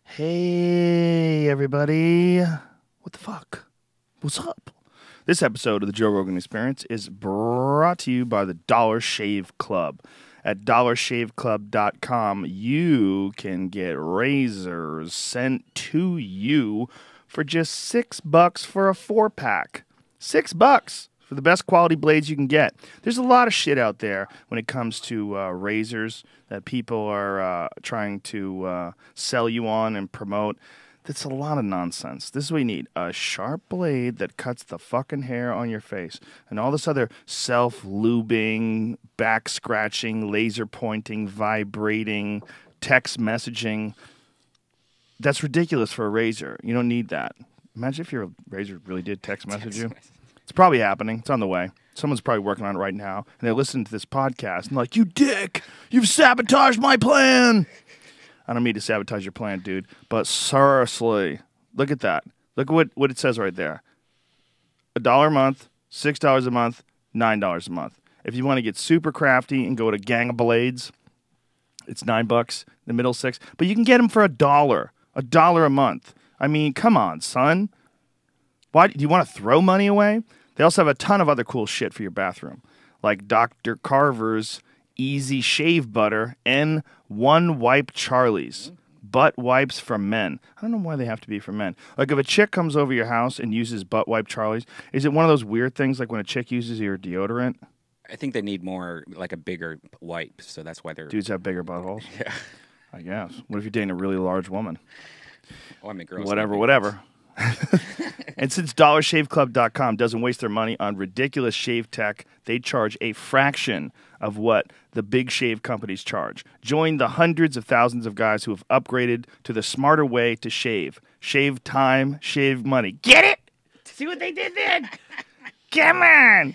Hey, everybody. What the fuck? What's up? This episode of the Joe Rogan Experience is brought to you by the Dollar Shave Club. At dollarshaveclub.com, you can get razors sent to you for just $6 for a 4-pack. $6 for the best quality blades you can get. There's a lot of shit out there when it comes to razors that people are trying to sell you on and promote. That's a lot of nonsense. This is what you need. A sharp blade that cuts the fucking hair on your face. And all this other self-lubing, back-scratching, laser-pointing, vibrating, text messaging. That's ridiculous for a razor. You don't need that. Imagine if your razor really did text message you. It's probably happening. It's on the way. Someone's probably working on it right now. And they're listening to this podcast and like, you dick! You've sabotaged my plan! I don't mean to sabotage your plan, dude. But seriously, look at that. Look at what it says right there. $1 a month, $6 a month, $9 a month. If you want to get super crafty and go to Gang of Blades, it's $9, the middle $6. But you can get them for $1. $1 a month. I mean, come on, son. Why do you want to throw money away? They also have a ton of other cool shit for your bathroom, like Dr. Carver's Easy Shave Butter and One Wipe Charlie's butt wipes for men. I don't know why they have to be for men. Like if a chick comes over your house and uses butt wipe Charlie's, is it one of those weird things like when a chick uses your deodorant? I think they need more, like a bigger wipe, so that's why they're... Dudes have bigger buttholes? Yeah. I guess. What if you're dating a really large woman? Oh, I mean, girls... Whatever. And since dollarshaveclub.com doesn't waste their money on ridiculous shave tech, they charge a fraction of what the big shave companies charge. Join the hundreds of thousands of guys who have upgraded to the smarter way to shave. Shave time, shave money. Get it? See what they did then? Come on!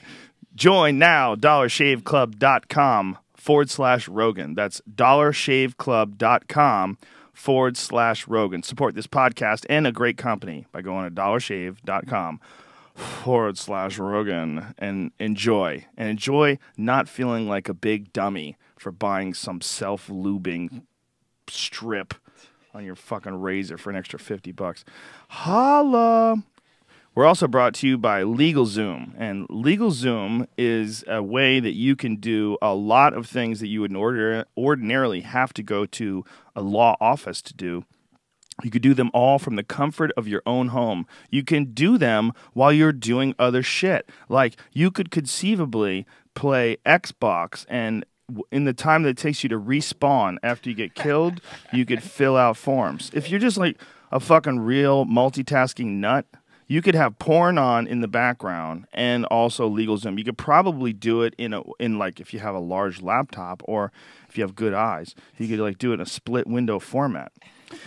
Join now, dollarshaveclub.com/Rogan. That's dollarshaveclub.com/Rogan. Support this podcast and a great company by going to dollarshave.com/Rogan and enjoy. And enjoy not feeling like a big dummy for buying some self-lubing strip on your fucking razor for an extra $50. Holla! We're also brought to you by LegalZoom, and LegalZoom is a way that you can do a lot of things that you would ordinarily have to go to a law office to do. You could do them all from the comfort of your own home. You can do them while you're doing other shit. Like, you could conceivably play Xbox, and in the time that it takes you to respawn after you get killed, you could fill out forms. If you're just like a fucking real multitasking nut, you could have porn on in the background and also LegalZoom. You could probably do it in like if you have a large laptop or if you have good eyes. You could like do it in a split window format.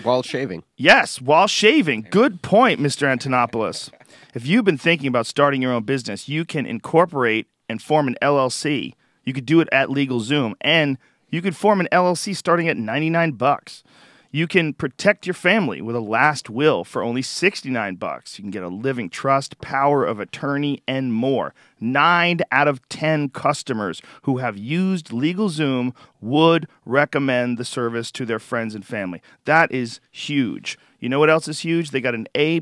While shaving. Yes, while shaving. Good point, Mr. Antonopoulos. If you've been thinking about starting your own business, you can incorporate and form an LLC. You could do it at LegalZoom, and you could form an LLC starting at $99. You can protect your family with a last will for only $69. You can get a living trust, power of attorney, and more. 9 out of 10 customers who have used LegalZoom would recommend the service to their friends and family. That is huge. You know what else is huge? They got an A+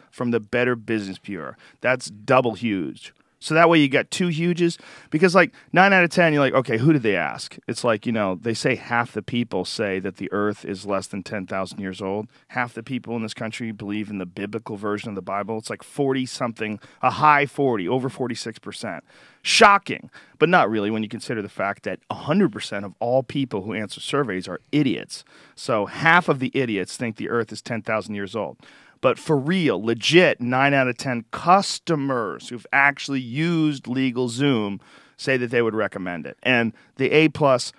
from the Better Business Bureau. That's double huge. So that way you got 2 huges, because like 9 out of 10, you're like, okay, who did they ask? It's like, you know, they say half the people say that the earth is less than 10,000 years old. Half the people in this country believe in the biblical version of the Bible. It's like 40-something, a high 40, over 46%. Shocking, but not really when you consider the fact that 100% of all people who answer surveys are idiots. So half of the idiots think the earth is 10,000 years old. But for real, legit, 9 out of 10 customers who've actually used LegalZoom say that they would recommend it. And the A+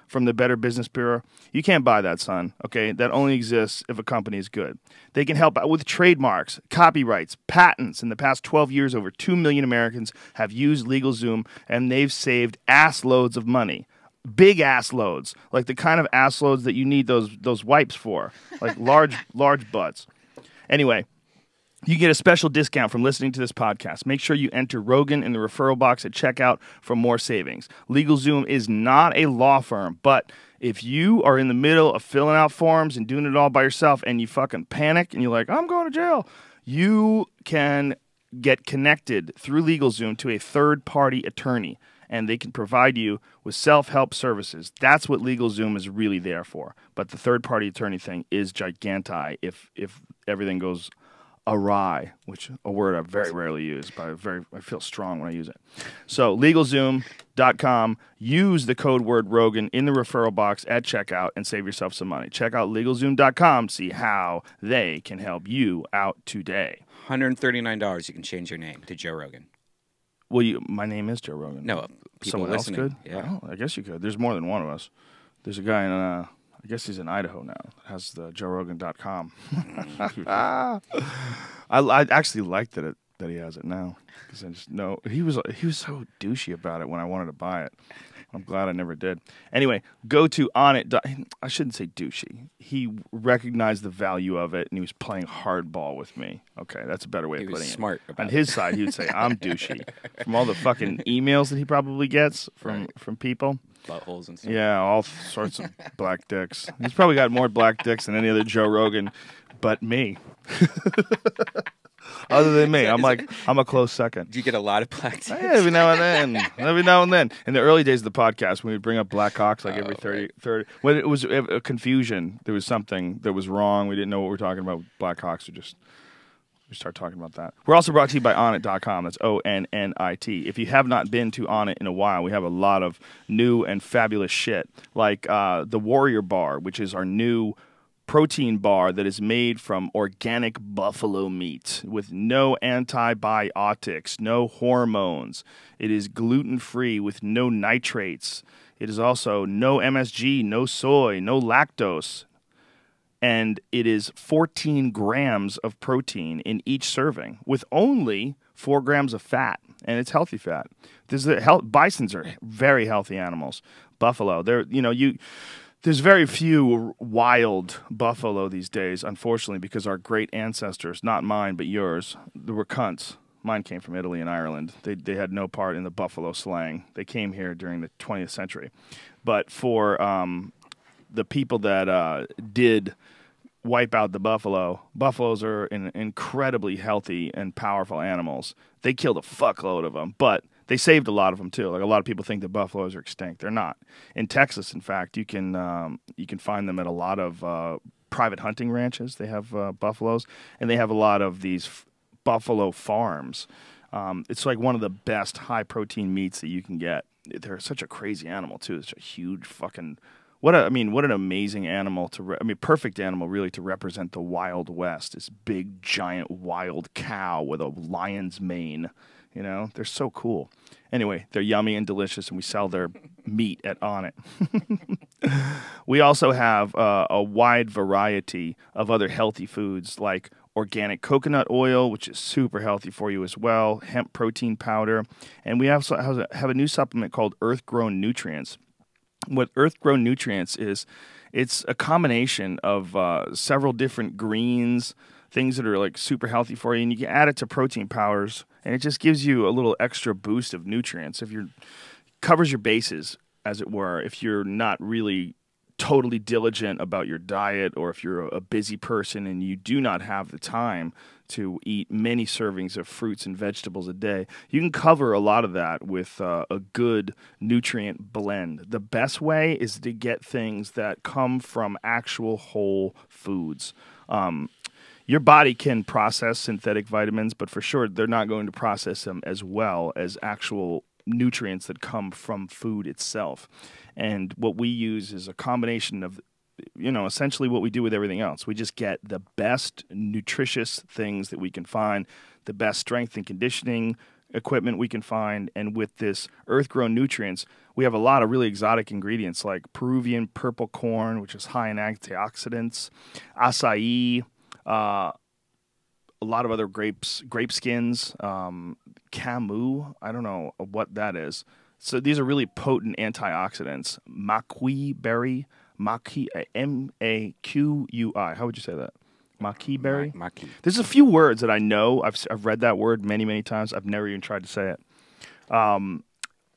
from the Better Business Bureau, you can't buy that, son, okay? That only exists if a company is good. They can help out with trademarks, copyrights, patents. In the past 12 years, over 2 million Americans have used LegalZoom, and they've saved ass loads of money. Big ass loads, like the kind of ass loads that you need those wipes for, like large butts. Anyway, you get a special discount from listening to this podcast. Make sure you enter Rogan in the referral box at checkout for more savings. LegalZoom is not a law firm, but If you are in the middle of filling out forms and doing it all by yourself and you fucking panic and you're like, I'm going to jail, you can get connected through LegalZoom to a third-party attorney, and they can provide you with self-help services. That's what LegalZoom is really there for. But the third-party attorney thing is giganti if everything goes awry, which a word I very rarely use, but I feel strong when I use it. So LegalZoom.com, use the code word Rogan in the referral box at checkout and save yourself some money. Check out LegalZoom.com, see how they can help you out today. $139, you can change your name to Joe Rogan. Well, my name is Joe Rogan. No, people someone listening. else could? Yeah. Oh, I guess you could. There's more than one of us. There's a guy in, I guess he's in Idaho now. Has the JoeRogan.com. I actually like that he has it now because I just know he was so douchey about it when I wanted to buy it. I'm glad I never did. Anyway, go to Onnit. I shouldn't say douchey. He recognized the value of it, and he was playing hardball with me. Okay, that's a better way of putting it. He was smart about it. On his side, he would say, I'm douchey. From all the fucking emails that he probably gets from people. Buttholes and stuff. Yeah, all sorts of black dicks. He's probably got more black dicks than any other Joe Rogan but me. Other than me, I'm a close second. Do you get a lot of black dicks? Yeah, every now and then. Every now and then. In the early days of the podcast, when we'd bring up black cocks like every 30. When it was a confusion, there was something that was wrong. We didn't know what we were talking about. Black cocks, we start talking about that. We're also brought to you by Onnit.com. That's ONNIT. If you have not been to Onnit in a while, we have a lot of new and fabulous shit, like the Warrior Bar, which is our new protein bar that is made from organic buffalo meat with no antibiotics, no hormones. It is gluten-free with no nitrates. It is also no MSG, no soy, no lactose. And it is 14 grams of protein in each serving with only 4 grams of fat. And it's healthy fat. Bisons are very healthy animals. Buffalo, there's very few wild buffalo these days, unfortunately, because our great ancestors, not mine but yours, they were cunts. Mine came from Italy and Ireland. They had no part in the buffalo slang. They came here during the 20th century. But for the people that did wipe out the buffalo, buffaloes are incredibly healthy and powerful animals. They killed a fuckload of them, but they saved a lot of them too. Like a lot of people think that buffaloes are extinct. They're not. In Texas, in fact, you can find them at a lot of private hunting ranches. They have buffaloes, and they have a lot of these buffalo farms. It's like one of the best high protein meats that you can get. They're such a crazy animal too. It's a huge fucking what an amazing animal perfect animal really to represent the Wild West. This big giant wild cow with a lion's mane. You know, they're so cool. Anyway, they're yummy and delicious, and we sell their meat at Onnit. We also have a wide variety of other healthy foods like organic coconut oil, which is super healthy for you as well, hemp protein powder, and we also have a new supplement called Earth-Grown Nutrients. What Earth-Grown Nutrients is, it's a combination of several different greens, things that are like super healthy for you, and you can add it to protein powders, and it just gives you a little extra boost of nutrients. Covers your bases, as it were, if you're not really totally diligent about your diet, or if you're a busy person and you do not have the time to eat many servings of fruits and vegetables a day, you can cover a lot of that with a good nutrient blend. The best way is to get things that come from actual whole foods. Your body can process synthetic vitamins, but for sure they're not going to process them as well as actual nutrients that come from food itself. And what we use is a combination of, essentially what we do with everything else. We just get the best nutritious things that we can find, the best strength and conditioning equipment we can find, and with this Earth-Grown Nutrients, we have a lot of really exotic ingredients like Peruvian purple corn, which is high in antioxidants, acai, a lot of other grape skins, camu, I don't know what that is. So these are really potent antioxidants. Maqui berry, M-A-Q-U-I. How would you say that? Maqui berry? Maqui. There's a few words that I know. I've read that word many, many times. I've never even tried to say it.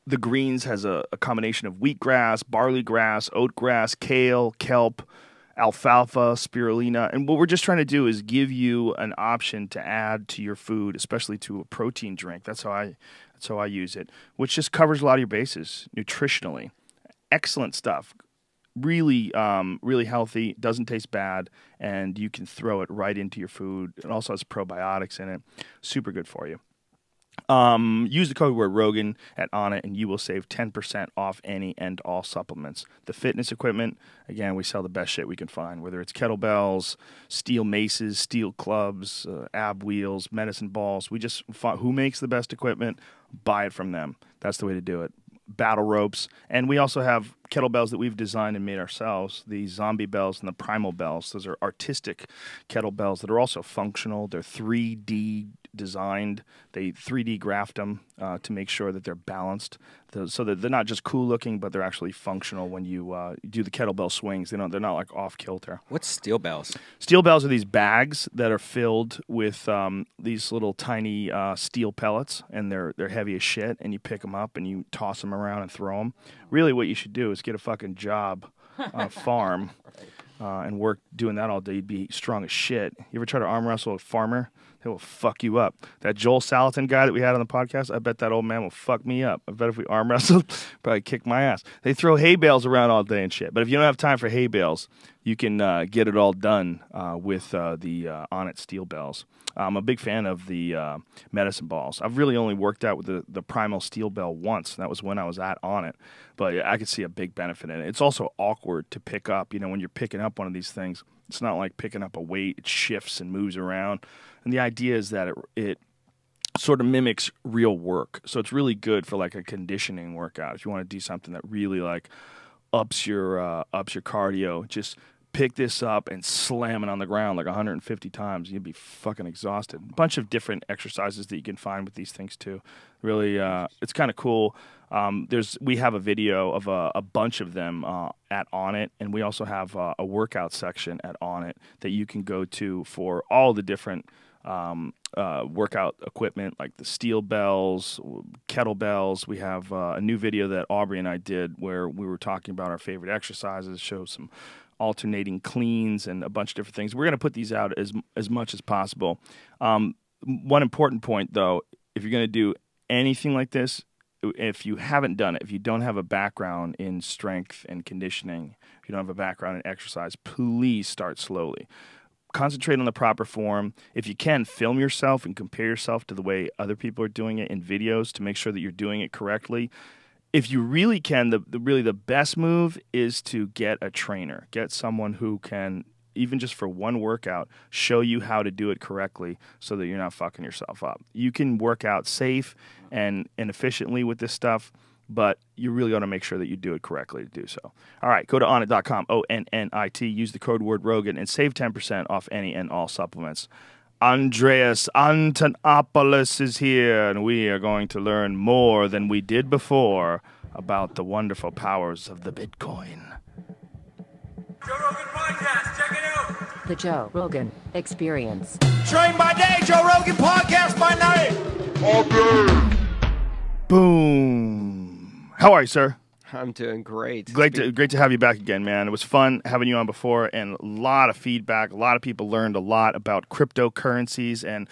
the greens has a combination of wheatgrass, barley grass, oatgrass, kale, kelp, alfalfa, spirulina. And what we're just trying to do is give you an option to add to your food, especially to a protein drink. That's how I use it, which just covers a lot of your bases nutritionally. Excellent stuff. Really, really healthy, doesn't taste bad, and you can throw it right into your food. It also has probiotics in it. Super good for you. Use the code word Rogan at Onnit, and you will save 10% off any and all supplements. The fitness equipment, again, we sell the best shit we can find, whether it's kettlebells, steel maces, steel clubs, ab wheels, medicine balls. We just find who makes the best equipment, buy it from them. That's the way to do it. Battle ropes, and we also have kettlebells that we've designed and made ourselves, the zombie bells and the primal bells. Those are artistic kettlebells that are also functional. They're 3D designed. They 3D graft them to make sure that they're balanced, so that they're not just cool looking, but they're actually functional when you do the kettlebell swings. They're not like off kilter. What's steel bells? Steel bells are these bags that are filled with these little tiny steel pellets, and they're heavy as shit. And you pick them up and you toss them around and throw them. Really, what you should do is get a fucking job on a farm and work doing that all day. You'd be strong as shit. You ever try to arm wrestle a farmer? They will fuck you up. That Joel Salatin guy that we had on the podcast, I bet that old man will fuck me up. I bet if we arm wrestled, probably kick my ass. They throw hay bales around all day and shit. But if you don't have time for hay bales, you can get it all done with the Onnit steel bells. I'm a big fan of the medicine balls. I've really only worked out with the primal steel bell once. And that was when I was at Onnit. But I could see a big benefit in it. It's also awkward to pick up. You know, when you're picking up one of these things, it's not like picking up a weight. It shifts and moves around. And the idea is that it sort of mimics real work. So it's really good for like a conditioning workout. If you want to do something that really like ups your cardio, just pick this up and slam it on the ground like 150 times. You'd be fucking exhausted. A bunch of different exercises that you can find with these things too. Really, it's kind of cool. We have a video of a bunch of them at Onnit, and we also have a workout section at Onnit that you can go to for all the different workout equipment, like the steel bells, kettlebells. We have a new video that Aubrey and I did where we were talking about our favorite exercises, show some alternating cleans and a bunch of different things. We're going to put these out as much as possible. One important point, though, if you're going to do anything like this, if you haven't done it, if you don't have a background in strength and conditioning, if you don't have a background in exercise, please start slowly. Concentrate on the proper form. If you can, film yourself and compare yourself to the way other people are doing it in videos to make sure that you're doing it correctly. If you really can, the best move is to get a trainer. Get someone who can, even just for one workout, show you how to do it correctly so that you're not fucking yourself up. You can work out safe and efficiently with this stuff, but you really ought to make sure that you do it correctly to do so. All right, go to onnit.com, ONNIT, use the code word Rogan, and save 10% off any and all supplements. Andreas Antonopoulos is here, and we are going to learn more than we did before about the wonderful powers of the Bitcoin. Joe Rogan Podcast, check it out. The Joe Rogan Experience. Train by day, Joe Rogan Podcast by night. All day. Boom. How are you, sir? I'm doing great. Great to have you back again, man. It was fun having you on before, and a lot of feedback. A lot of people learned a lot about cryptocurrencies and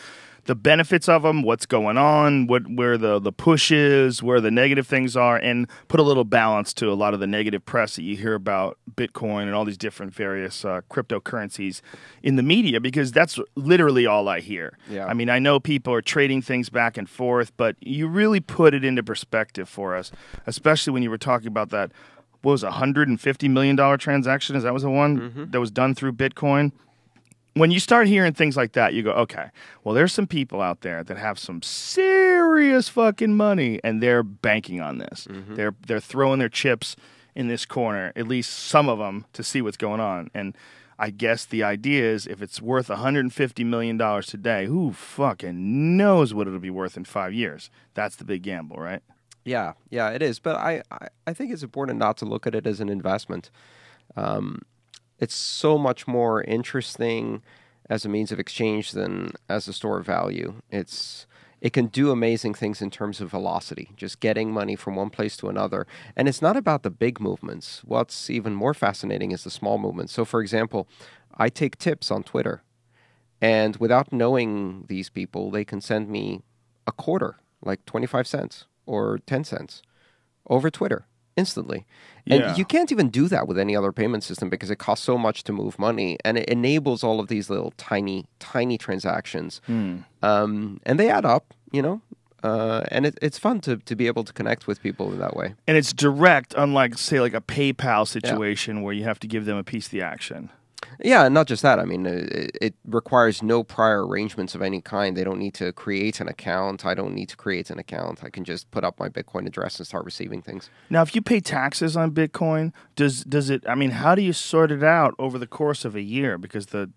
the benefits of them, what's going on, where the push is, where the negative things are, and put a little balance to a lot of the negative press that you hear about Bitcoin and all these different various cryptocurrencies in the media, because that's literally all I hear. Yeah. I mean, I know people are trading things back and forth, but you really put it into perspective for us, especially when you were talking about that, what was it, $150 million transaction? Is that was the one that was done through Bitcoin? When you start hearing things like that, you go, okay, well, there's some people out there that have some serious fucking money, and they're banking on this. They're throwing their chips in this corner, at least some of them, to see what's going on. And I guess the idea is if it's worth $150 million today, who fucking knows what it'll be worth in 5 years? That's the big gamble, right? Yeah, it is. But I think it's important not to look at it as an investment. It's so much more interesting as a means of exchange than as a store of value. It it can do amazing things in terms of velocity, just getting money from one place to another. And it's not about the big movements. What's even more fascinating is the small movements. So, for example, I take tips on Twitter. And without knowing these people, they can send me a quarter, like 25 cents or 10 cents over Twitter instantly. And Yeah. you can't even do that with any other payment system because it costs so much to move money. And it enables all of these little tiny transactions. And they add up, and it's fun to be able to connect with people in that way. And it's direct, unlike, say, like a PayPal situation where you have to give them a piece of the action. Yeah, and not just that. I mean, it requires no prior arrangements of any kind. They don't need to create an account. I don't need to create an account. I can just put up my Bitcoin address and start receiving things. Now, if you pay taxes on Bitcoin, does it? I mean, how do you sort it out over the course of a year? Because the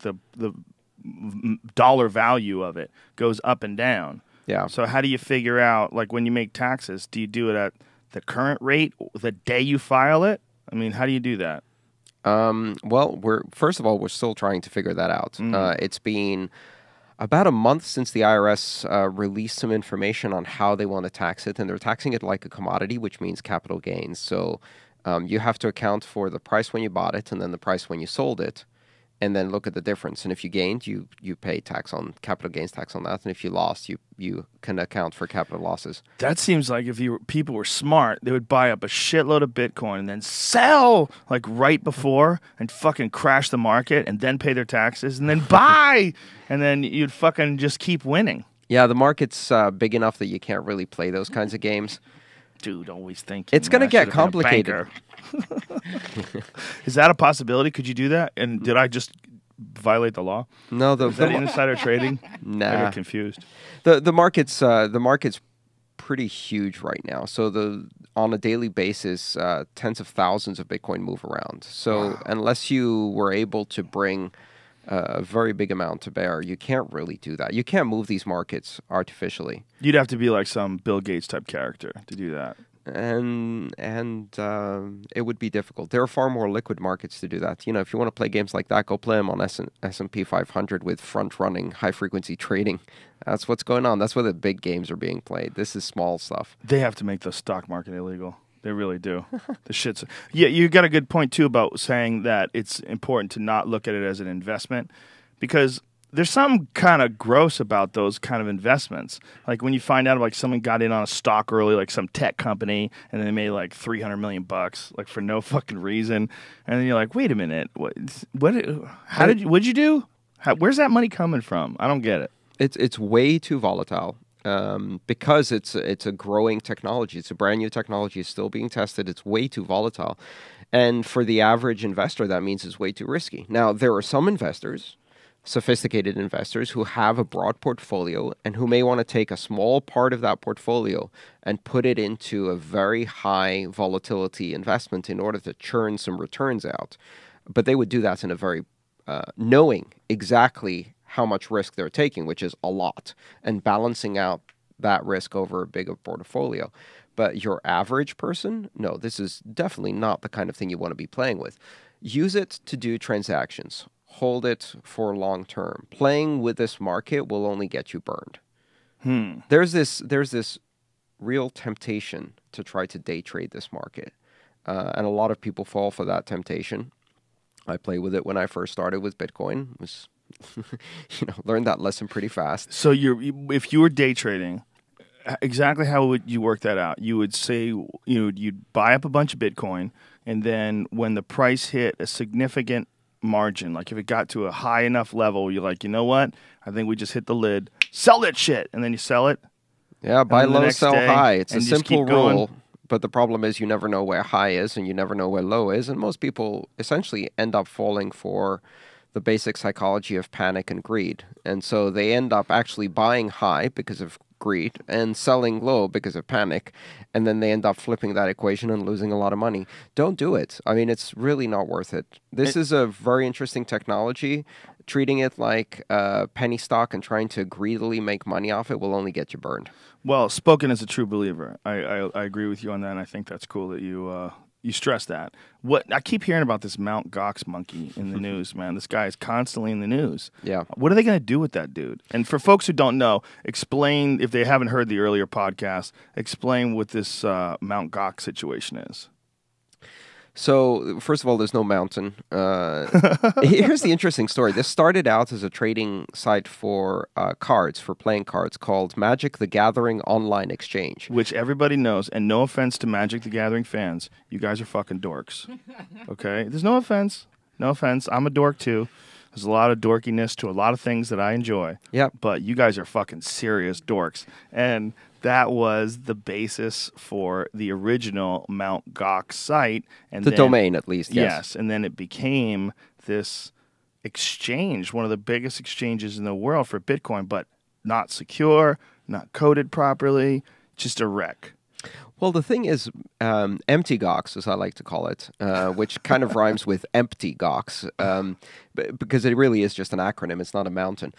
dollar value of it goes up and down. Yeah. So how do you figure out, like, when you make taxes? Do you do it at the current rate the day you file it? I mean, how do you do that? Well, first of all, we're still trying to figure that out. It's been about a month since the IRS released some information on how they want to tax it, and they're taxing it like a commodity, which means capital gains. So you have to account for the price when you bought it and then the price when you sold it, and then look at the difference. And if you gained, you pay tax on capital gains tax on that, and if you lost, you can account for capital losses. That seems like if people were smart, they would buy up a shitload of Bitcoin and then sell like right before and fucking crash the market and then pay their taxes and then buy, and then you'd fucking just keep winning. Yeah, the market's big enough that you can't really play those kinds of games. Dude, always thinking. It's going to get complicated. Is that a possibility? Could you do that? And did I just violate the law? No, Is that insider trading? Nah. I got confused. The market's pretty huge right now. So on a daily basis, tens of thousands of Bitcoin move around. So unless you were able to bring a very big amount to bear, you can't really do that. You can't move these markets artificially. You'd have to be like some Bill Gates type character to do that. And it would be difficult. There are far more liquid markets to do that. If you want to play games like that, go play them on S&P 500 with front-running, high-frequency trading. That's what's going on. That's where the big games are being played. This is small stuff. They have to make the stock market illegal. They really do. The shit's... Yeah, you got a good point, too, about saying that it's important to not look at it as an investment, because there's something kind of gross about those kind of investments. Like when you find out like someone got in on a stock early, like some tech company, and they made like $300 million, like for no fucking reason, and then you're like, wait a minute, what'd you do? Where's that money coming from? I don't get it. It's way too volatile. Because it's a growing technology. It's a brand new technology. It's still being tested. It's way too volatile. And for the average investor, that means it's way too risky. Now, there are some investors, sophisticated investors, who have a broad portfolio and who may want to take a small part of that portfolio and put it into a very high volatility investment in order to churn some returns out. But they would do that in a very knowing exactly how much risk they're taking, which is a lot, and balancing out that risk over a bigger portfolio. But your average person, no, this is definitely not the kind of thing you want to be playing with. Use it to do transactions. Hold it for long term. Playing with this market will only get you burned. There's this real temptation to try to day trade this market, and a lot of people fall for that temptation. I played with it when I first started with Bitcoin. It was learned that lesson pretty fast. So if you were day trading, exactly how would you work that out? You would say you'd buy up a bunch of Bitcoin, and then when the price hit a significant margin, like if it got to a high enough level, you're like, you know what? I think we just hit the lid. Sell that shit, and then you sell it. Yeah, buy low, sell high. It's a simple rule. But the problem is you never know where high is, and you never know where low is, and most people essentially end up falling for the basic psychology of panic and greed. And so they end up actually buying high because of greed and selling low because of panic. And then they end up flipping that equation and losing a lot of money. Don't do it. I mean, it's really not worth it. This is a very interesting technology. Treating it like a penny stock and trying to greedily make money off it will only get you burned. Well, spoken as a true believer. I agree with you on that, and I think that's cool that you You stress that. What I keep hearing about this Mount Gox monkey in the news, man. This guy is constantly in the news. Yeah. What are they going to do with that dude? And for folks who don't know, explain, if they haven't heard the earlier podcast, explain what this Mount Gox situation is. So, first of all, there's no mountain. Here's the interesting story. This started out as a trading site for cards, for playing cards, called Magic the Gathering Online Exchange. Which everybody knows, and no offense to Magic the Gathering fans, you guys are fucking dorks. Okay? There's no offense. No offense. I'm a dork too. There's a lot of dorkiness to a lot of things that I enjoy. Yep. But you guys are fucking serious dorks. And that was the basis for the original Mount Gox site. And The domain, at least, yes. Yes, and then it became this exchange, one of the biggest exchanges in the world for Bitcoin, but not secure, not coded properly, just a wreck. Well, the thing is, empty Gox, as I like to call it, which kind of rhymes with empty Gox, because it really is just an acronym. It's not a mountain.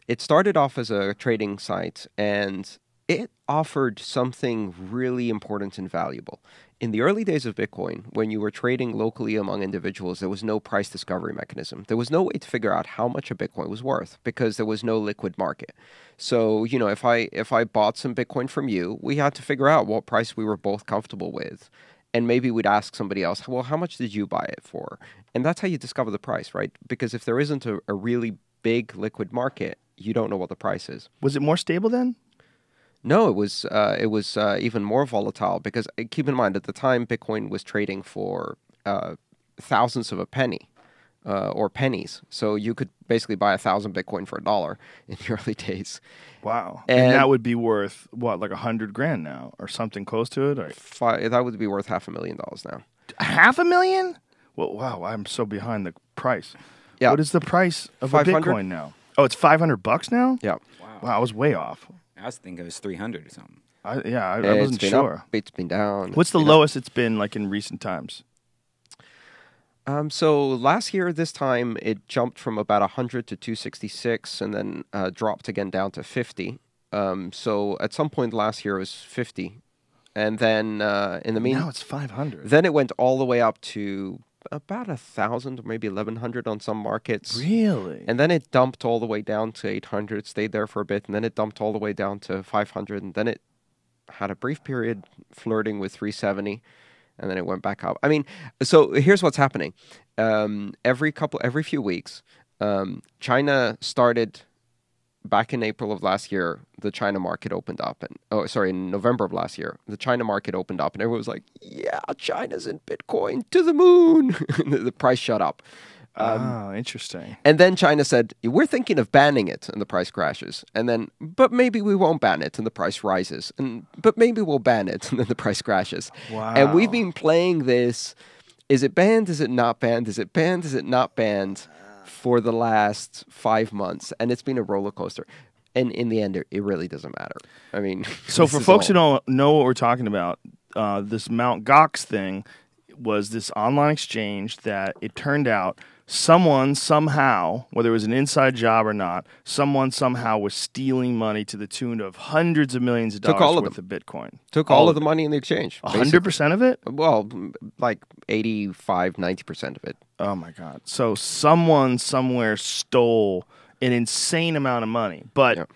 It started off as a trading site, and it offered something really important and valuable. In the early days of Bitcoin, when you were trading locally among individuals, there was no price discovery mechanism. There was no way to figure out how much a Bitcoin was worth because there was no liquid market. So, you know, if I bought some Bitcoin from you, we had to figure out what price we were both comfortable with. And maybe we'd ask somebody else, well, how much did you buy it for? And that's how you discover the price, right? Because if there isn't a really big liquid market, you don't know what the price is. Was it more stable then? No, it was even more volatile because keep in mind at the time Bitcoin was trading for thousands of a penny or pennies, so you could basically buy 1,000 Bitcoin for $1 in the early days. Wow, and that would be worth what, like $100,000 now, or something close to it? Or? That would be worth $500,000 now. $500,000? Well, wow, I'm so behind the price. Yeah. What is the price of a 500? Bitcoin now? Oh, it's $500 now? Yeah. Wow, I was way off. I was thinking it was 300 or something. I It's wasn't been sure. up, it's been down. What's the lowest it's been like in recent times? So last year, this time, it jumped from about 100 to 266 and then dropped again down to 50. So at some point last year, it was 50. And then in the Now it's 500. then it went all the way up to about 1,000 or maybe 1,100 on some markets. Really? And then it dumped all the way down to 800, stayed there for a bit, and then it dumped all the way down to 500, and then it had a brief period flirting with 370, and then it went back up. I mean, so here's what's happening. Every few weeks, China started back in April of last year. The China market opened up, in November of last year, the China market opened up, and everyone was like, "Yeah, China's in Bitcoin to the moon." The price shot up. Interesting. And then China said, "We're thinking of banning it," and the price crashes. And then, but maybe we won't ban it, and the price rises. But maybe we'll ban it, and then the price crashes. Wow. And we've been playing this, is it banned, is it not banned, is it banned, is it not banned, for the last 5 months. And it's been a roller coaster. And in the end, it really doesn't matter. I mean... So for folks who don't know what we're talking about, this Mount Gox thing was this online exchange that it turned out someone somehow, whether it was an inside job or not, someone somehow was stealing money to the tune of hundreds of millions of dollars worth of Bitcoin. Took all of the money in the exchange. 100% of it? Well, like 85, 90% of it. Oh my God. So someone somewhere stole an insane amount of money. But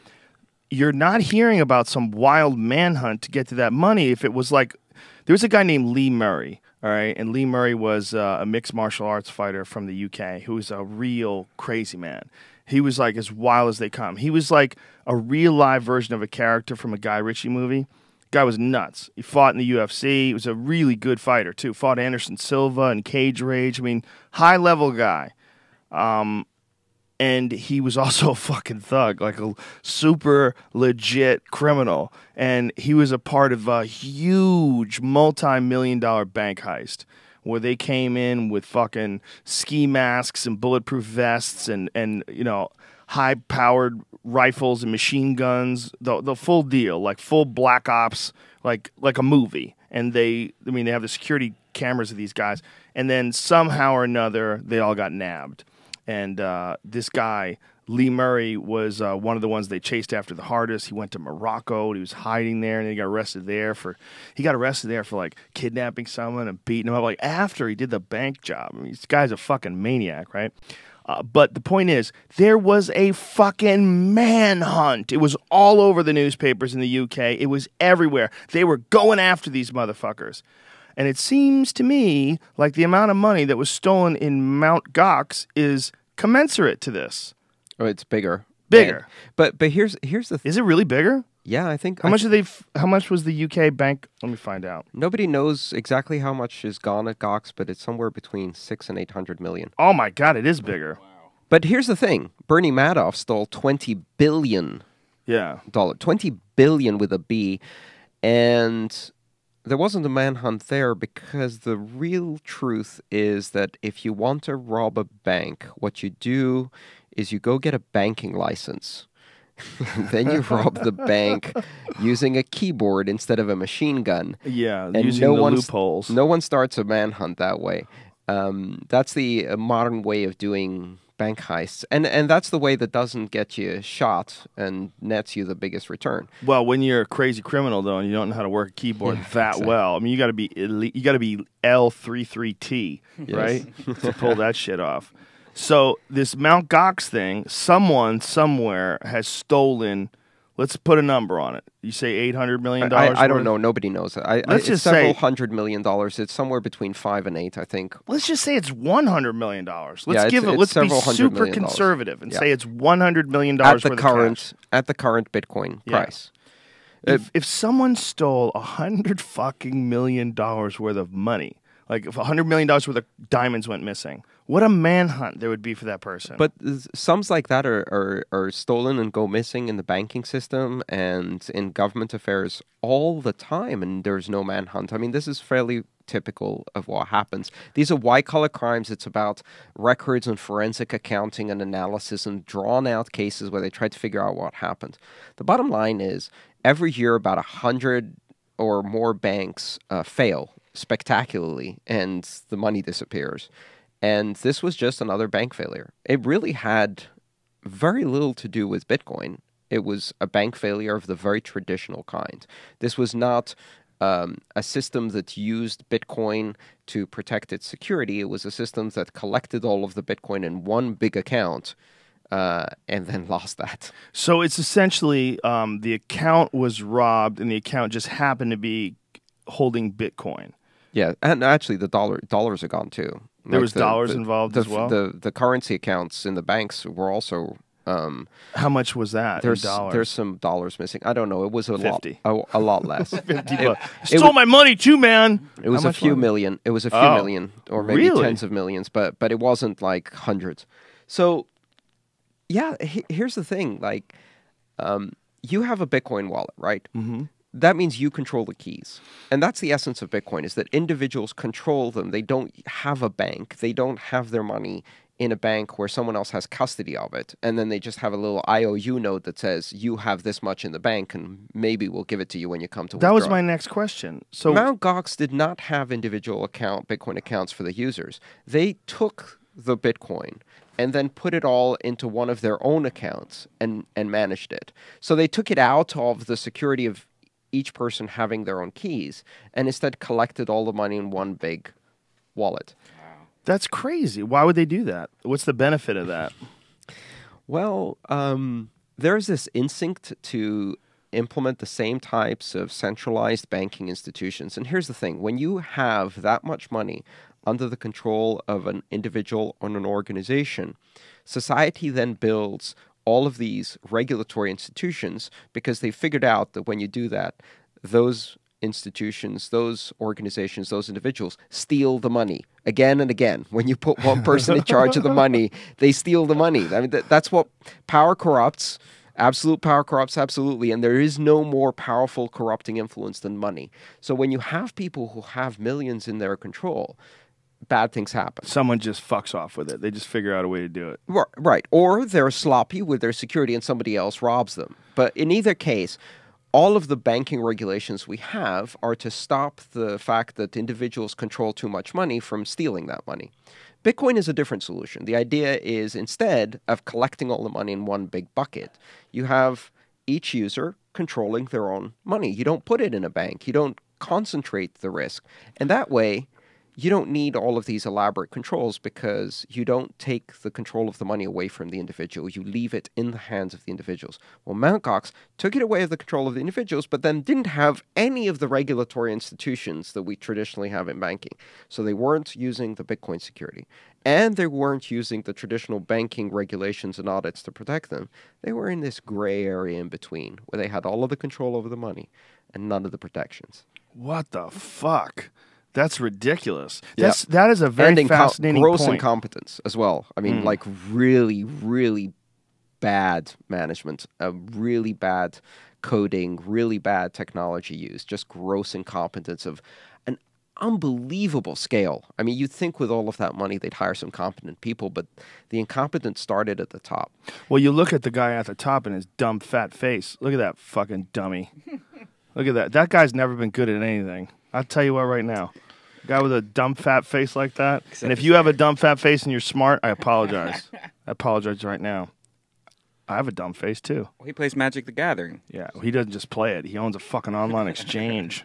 you're not hearing about some wild manhunt to get to that money. If it was like, there was a guy named Lee Murray. All right, and Lee Murray was a mixed martial arts fighter from the UK who was a real crazy man. He was like as wild as they come. He was like a real live version of a character from a Guy Ritchie movie. Guy was nuts. He fought in the UFC. He was a really good fighter too. Fought Anderson Silva and Cage Rage. I mean, high level guy. And he was also a fucking thug, like a super legit criminal. And he was a part of a huge multi-million-dollar bank heist where they came in with fucking ski masks and bulletproof vests and you know, high-powered rifles and machine guns, the full deal, like full Black Ops, like a movie. And they have the security cameras of these guys. And then somehow or another, they all got nabbed. And this guy, Lee Murray was one of the ones they chased after the hardest. He went to Morocco. He was hiding there, and he got arrested there for like kidnapping someone and beating him up. Like after he did the bank job. I mean, this guy's a fucking maniac, right? But the point is, there was a fucking manhunt. It was all over the newspapers in the UK. It was everywhere. They were going after these motherfuckers. And it seems to me like the amount of money that was stolen in Mount Gox is commensurate to this. Oh, it's bigger. Bigger. But here's the Is it really bigger? Yeah, I think. How much was the UK bank? Let me find out. Nobody knows exactly how much is gone at Gox, but it's somewhere between 6 and 800 million. Oh my God, it is bigger. But here's the thing: Bernie Madoff stole $20 billion. Yeah. $20 billion with a B, and there wasn't a manhunt there because the real truth is that if you want to rob a bank, what you do is you go get a banking license. Then you rob the bank using a keyboard instead of a machine gun. Yeah, and using the loopholes. No one starts a manhunt that way. That's the modern way of doing bank heists. And that's the way that doesn't get you shot and nets you the biggest return. Well, when you're a crazy criminal, though, and you don't know how to work a keyboard well, I mean, you got to be L33T, right, to pull that shit off. So this Mount Gox thing, someone somewhere has stolen. Let's put a number on it. You say $800 million? I don't know. Nobody knows. Let's just several say $100 million. It's somewhere between 5 and 8, I think. Let's just say it's $100 million. Let's it's be several $100 super million. conservative and say it's $100 million at worth the of current cash. at the current Bitcoin price. If someone stole $100 million worth of money, like if $100 million worth of diamonds went missing, what a manhunt there would be for that person. But sums like that are stolen and go missing in the banking system and in government affairs all the time, and there's no manhunt. I mean, this is fairly typical of what happens. These are white-collar crimes. It's about records and forensic accounting and analysis and drawn-out cases where they try to figure out what happened. The bottom line is, every year about 100 or more banks fail spectacularly, and the money disappears. And this was just another bank failure. It really had very little to do with Bitcoin. It was a bank failure of the very traditional kind. This was not a system that used Bitcoin to protect its security. It was a system that collected all of the Bitcoin in one big account and then lost that. So it's essentially the account was robbed, and the account just happened to be holding Bitcoin. Yeah, and actually the dollars are gone too. There was dollars involved as well? The currency accounts in the banks were also... how much was that in dollars? There's some dollars missing. I don't know. It was a 50. a lot less. 50 bucks. Stole my money too, man. It was a few million. It was a few million, or maybe really? tens of millions, but it wasn't like hundreds. So, yeah, here's the thing. Like, you have a Bitcoin wallet, right? Mm-hmm. That means you control the keys. And that's the essence of Bitcoin, is that individuals control them. They don't have a bank. They don't have their money in a bank where someone else has custody of it. And then they just have a little IOU note that says, you have this much in the bank, and maybe we'll give it to you when you come to withdraw. That was my next question. So Mt. Gox did not have individual Bitcoin accounts for the users. They took the Bitcoin and then put it all into one of their own accounts and managed it. So they took it out of the security of each person having their own keys, and instead collected all the money in one big wallet. that's crazy. Why would they do that? What's the benefit of that? Well, there's this instinct to implement the same types of centralized banking institutions. And here's the thing. When you have that much money under the control of an individual or an organization, society then builds all of these regulatory institutions because they figured out that when you do that, those institutions, those organizations, those individuals steal the money again and again. When you put one person in charge of the money, they steal the money. I mean, that's what power corrupts. Absolute power corrupts absolutely, and there is no more powerful corrupting influence than money. So when you have people who have millions in their control, bad things happen. Someone just fucks off with it. They just figure out a way to do it. Right. Or they're sloppy with their security and somebody else robs them. But in either case, all of the banking regulations we have are to stop the fact that individuals control too much money from stealing that money. Bitcoin is a different solution. The idea is instead of collecting all the money in one big bucket, you have each user controlling their own money. You don't put it in a bank. You don't concentrate the risk. And that way, you don't need all of these elaborate controls because you don't take the control of the money away from the individual. You leave it in the hands of the individuals. Well, Mt. Gox took it away of the control of the individuals, but then didn't have any of the regulatory institutions that we traditionally have in banking. So they weren't using the Bitcoin security. And they weren't using the traditional banking regulations and audits to protect them. They were in this gray area in between where they had all of the control over the money and none of the protections. What the fuck? That's ridiculous. That is a very and fascinating gross point. incompetence as well. I mean, like really, really bad management, really bad coding, really bad technology use, just gross incompetence of an unbelievable scale. I mean, you'd think with all of that money they'd hire some competent people, but the incompetence started at the top. Well, you look at the guy at the top and his dumb fat face. Look at that fucking dummy. Look at that. That guy's never been good at anything. I'll tell you what right now. A guy with a dumb fat face like that. And if you have a dumb fat face and you're smart, I apologize. I apologize right now. I have a dumb face too. Well, he plays Magic the Gathering. Yeah, he doesn't just play it. He owns a fucking online exchange.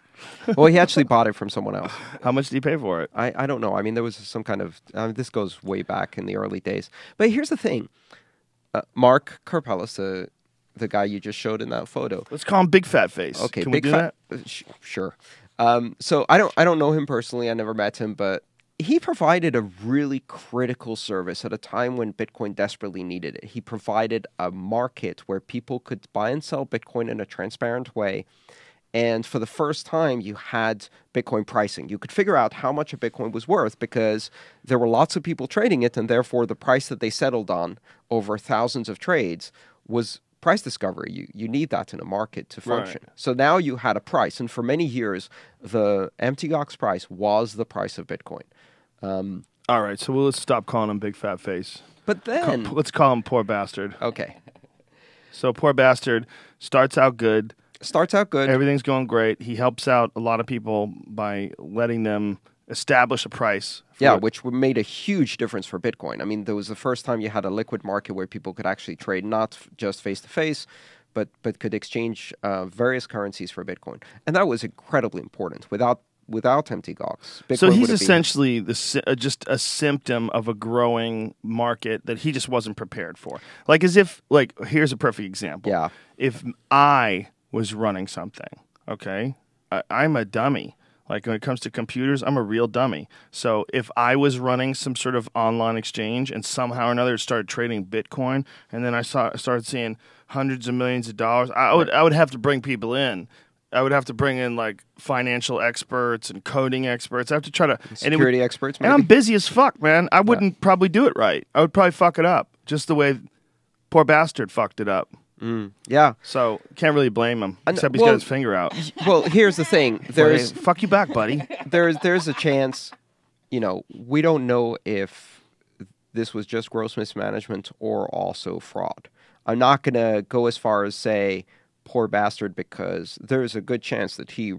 Well, he actually bought it from someone else. How much did he pay for it? I don't know. I mean, there was some kind of... this goes way back in the early days. But here's the thing. Mark Karpeles, the guy you just showed in that photo. Let's call him Big Fat Face. Okay, Can Big we do Fat... Sure. So I don't know him personally. I never met him, but he provided a really critical service at a time when Bitcoin desperately needed it. He provided a market where people could buy and sell Bitcoin in a transparent way. And for the first time, you had Bitcoin pricing. You could figure out how much a Bitcoin was worth because there were lots of people trading it, and therefore the price that they settled on over thousands of trades was price discovery. You need that in a market to function. Right. So now you had a price, and for many years, the MTGOX price was the price of Bitcoin. All right, so let's stop calling him Big Fat Face. But then... let's call him Poor Bastard. Okay. So Poor Bastard starts out good. Everything's going great. He helps out a lot of people by letting them establish a price. Yeah, which made a huge difference for Bitcoin. I mean, there was the first time you had a liquid market where people could actually trade not just face-to-face, but could exchange various currencies for Bitcoin. And that was incredibly important. Without MTGOX, Bitcoin so he's essentially just a symptom of a growing market that he just wasn't prepared for. Like as if, like, here's a perfect example. Yeah. If I was running something, okay, I'm a dummy. Like when it comes to computers, I'm a real dummy. So if I was running some sort of online exchange and somehow or another it started trading Bitcoin, and then I started seeing hundreds of millions of dollars, I would have to bring people in. I would have to bring in like financial experts and coding experts. I have to try to security experts. Maybe? And I'm busy as fuck, man. I wouldn't probably do it right. I would probably fuck it up, just the way Poor Bastard fucked it up. Yeah. So can't really blame him, except he's got his finger out. Well, here's the thing. There's fuck you back, buddy. There's a chance. We don't know if this was just gross mismanagement or also fraud. I'm not gonna go as far as say Poor Bastard because there's a good chance that he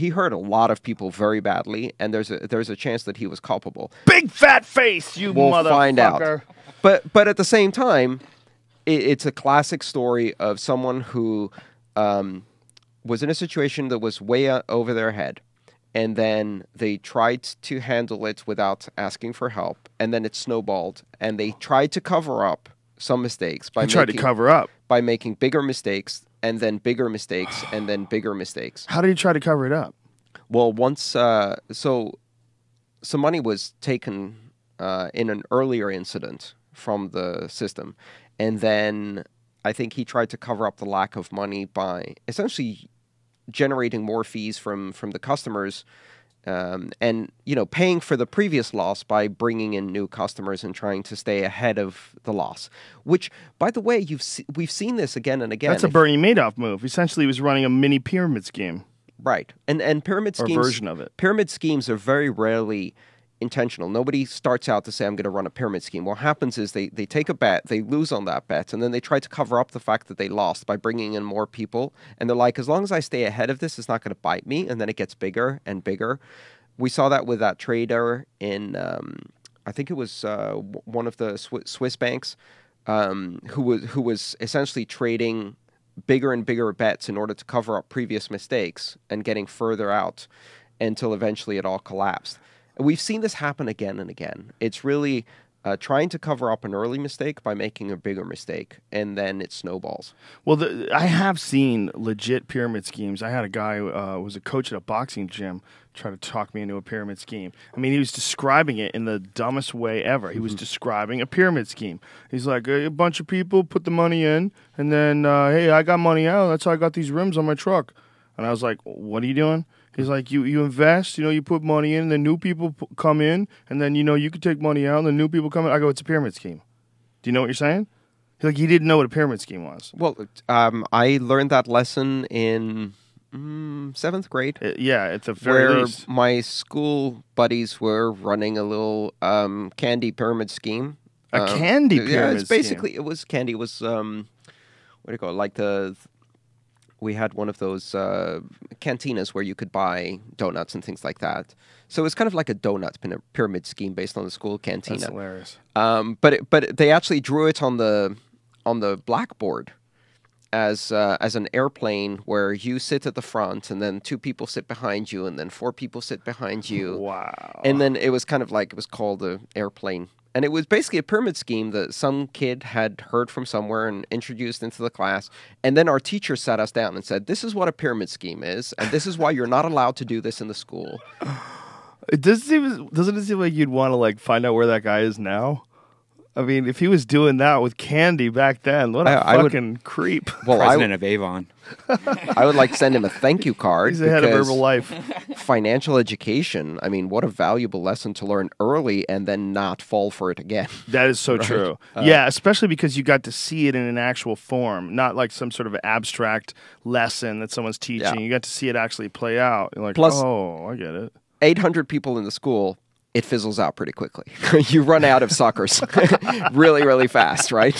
hurt a lot of people very badly, and there's a chance that he was culpable. Big Fat Face, you motherfucker. We'll find out. But at the same time, it's a classic story of someone who was in a situation that was way over their head, and then they tried to handle it without asking for help, and then it snowballed, and they tried to cover up some mistakes by making bigger mistakes, and then bigger mistakes, and then bigger mistakes. How did he try to cover it up? Well, once so some money was taken in an earlier incident from the system. And then I think he tried to cover up the lack of money by essentially generating more fees from the customers and paying for the previous loss by bringing in new customers and trying to stay ahead of the loss. Which, by the way, we've seen this again and again. That's a Bernie Madoff move. Essentially, he was running a mini pyramid scheme. Right. And pyramid schemes... Or version of it. Pyramid schemes are very rarely intentional. Nobody starts out to say, I'm going to run a pyramid scheme. What happens is they take a bet, they lose on that bet, and then they try to cover up the fact that they lost by bringing in more people. And they're like, as long as I stay ahead of this, it's not going to bite me. And then it gets bigger and bigger. We saw that with that trader in I think it was one of the Swiss banks, who was essentially trading bigger and bigger bets in order to cover up previous mistakes and getting further out until eventually it all collapsed. And we've seen this happen again and again. It's really trying to cover up an early mistake by making a bigger mistake, and then it snowballs. Well, I have seen legit pyramid schemes. I had a guy who was a coach at a boxing gym try to talk me into a pyramid scheme. I mean, he was describing it in the dumbest way ever. He was describing a pyramid scheme. He's like, a bunch of people put the money in, and then, hey, I got money out. That's how I got these rims on my truck. And I was like, what are you doing? He's like, you invest, you put money in, then new people come in, and then, you could take money out, and then new people come in. I go, it's a pyramid scheme. Do you know what you're saying? He's like, he didn't know what a pyramid scheme was. Well, I learned that lesson in 7th grade. Yeah, at the very where least. My school buddies were running a little candy pyramid scheme. A candy pyramid Yeah, it's basically, scheme. it was candy. It was, what do you call it, like we had one of those cantinas where you could buy donuts and things like that. So it was kind of like a donut pyramid scheme based on the school cantina. That's hilarious. But they actually drew it on the blackboard as an airplane where you sit at the front and then 2 people sit behind you and then 4 people sit behind you. Wow. And then it was kind of like, it was called the airplane. And it was basically a pyramid scheme that some kid had heard from somewhere and introduced into the class. And then our teacher sat us down and said, this is what a pyramid scheme is, and this is why you're not allowed to do this in the school. Doesn't it seem like you'd want to find out where that guy is now? I mean, if he was doing that with candy back then, what a fucking creep. Well, President of Avon. I would like to send him a thank you card. He's the head of because Herbalife. Financial education, I mean, what a valuable lesson to learn early and then not fall for it again. That is so true. Yeah, especially because you got to see it in an actual form, not like some sort of abstract lesson that someone's teaching. Yeah. You got to see it actually play out. You're like, Plus, oh, I get it. 800 people in the school, it fizzles out pretty quickly. You run out of suckers really, really fast, right?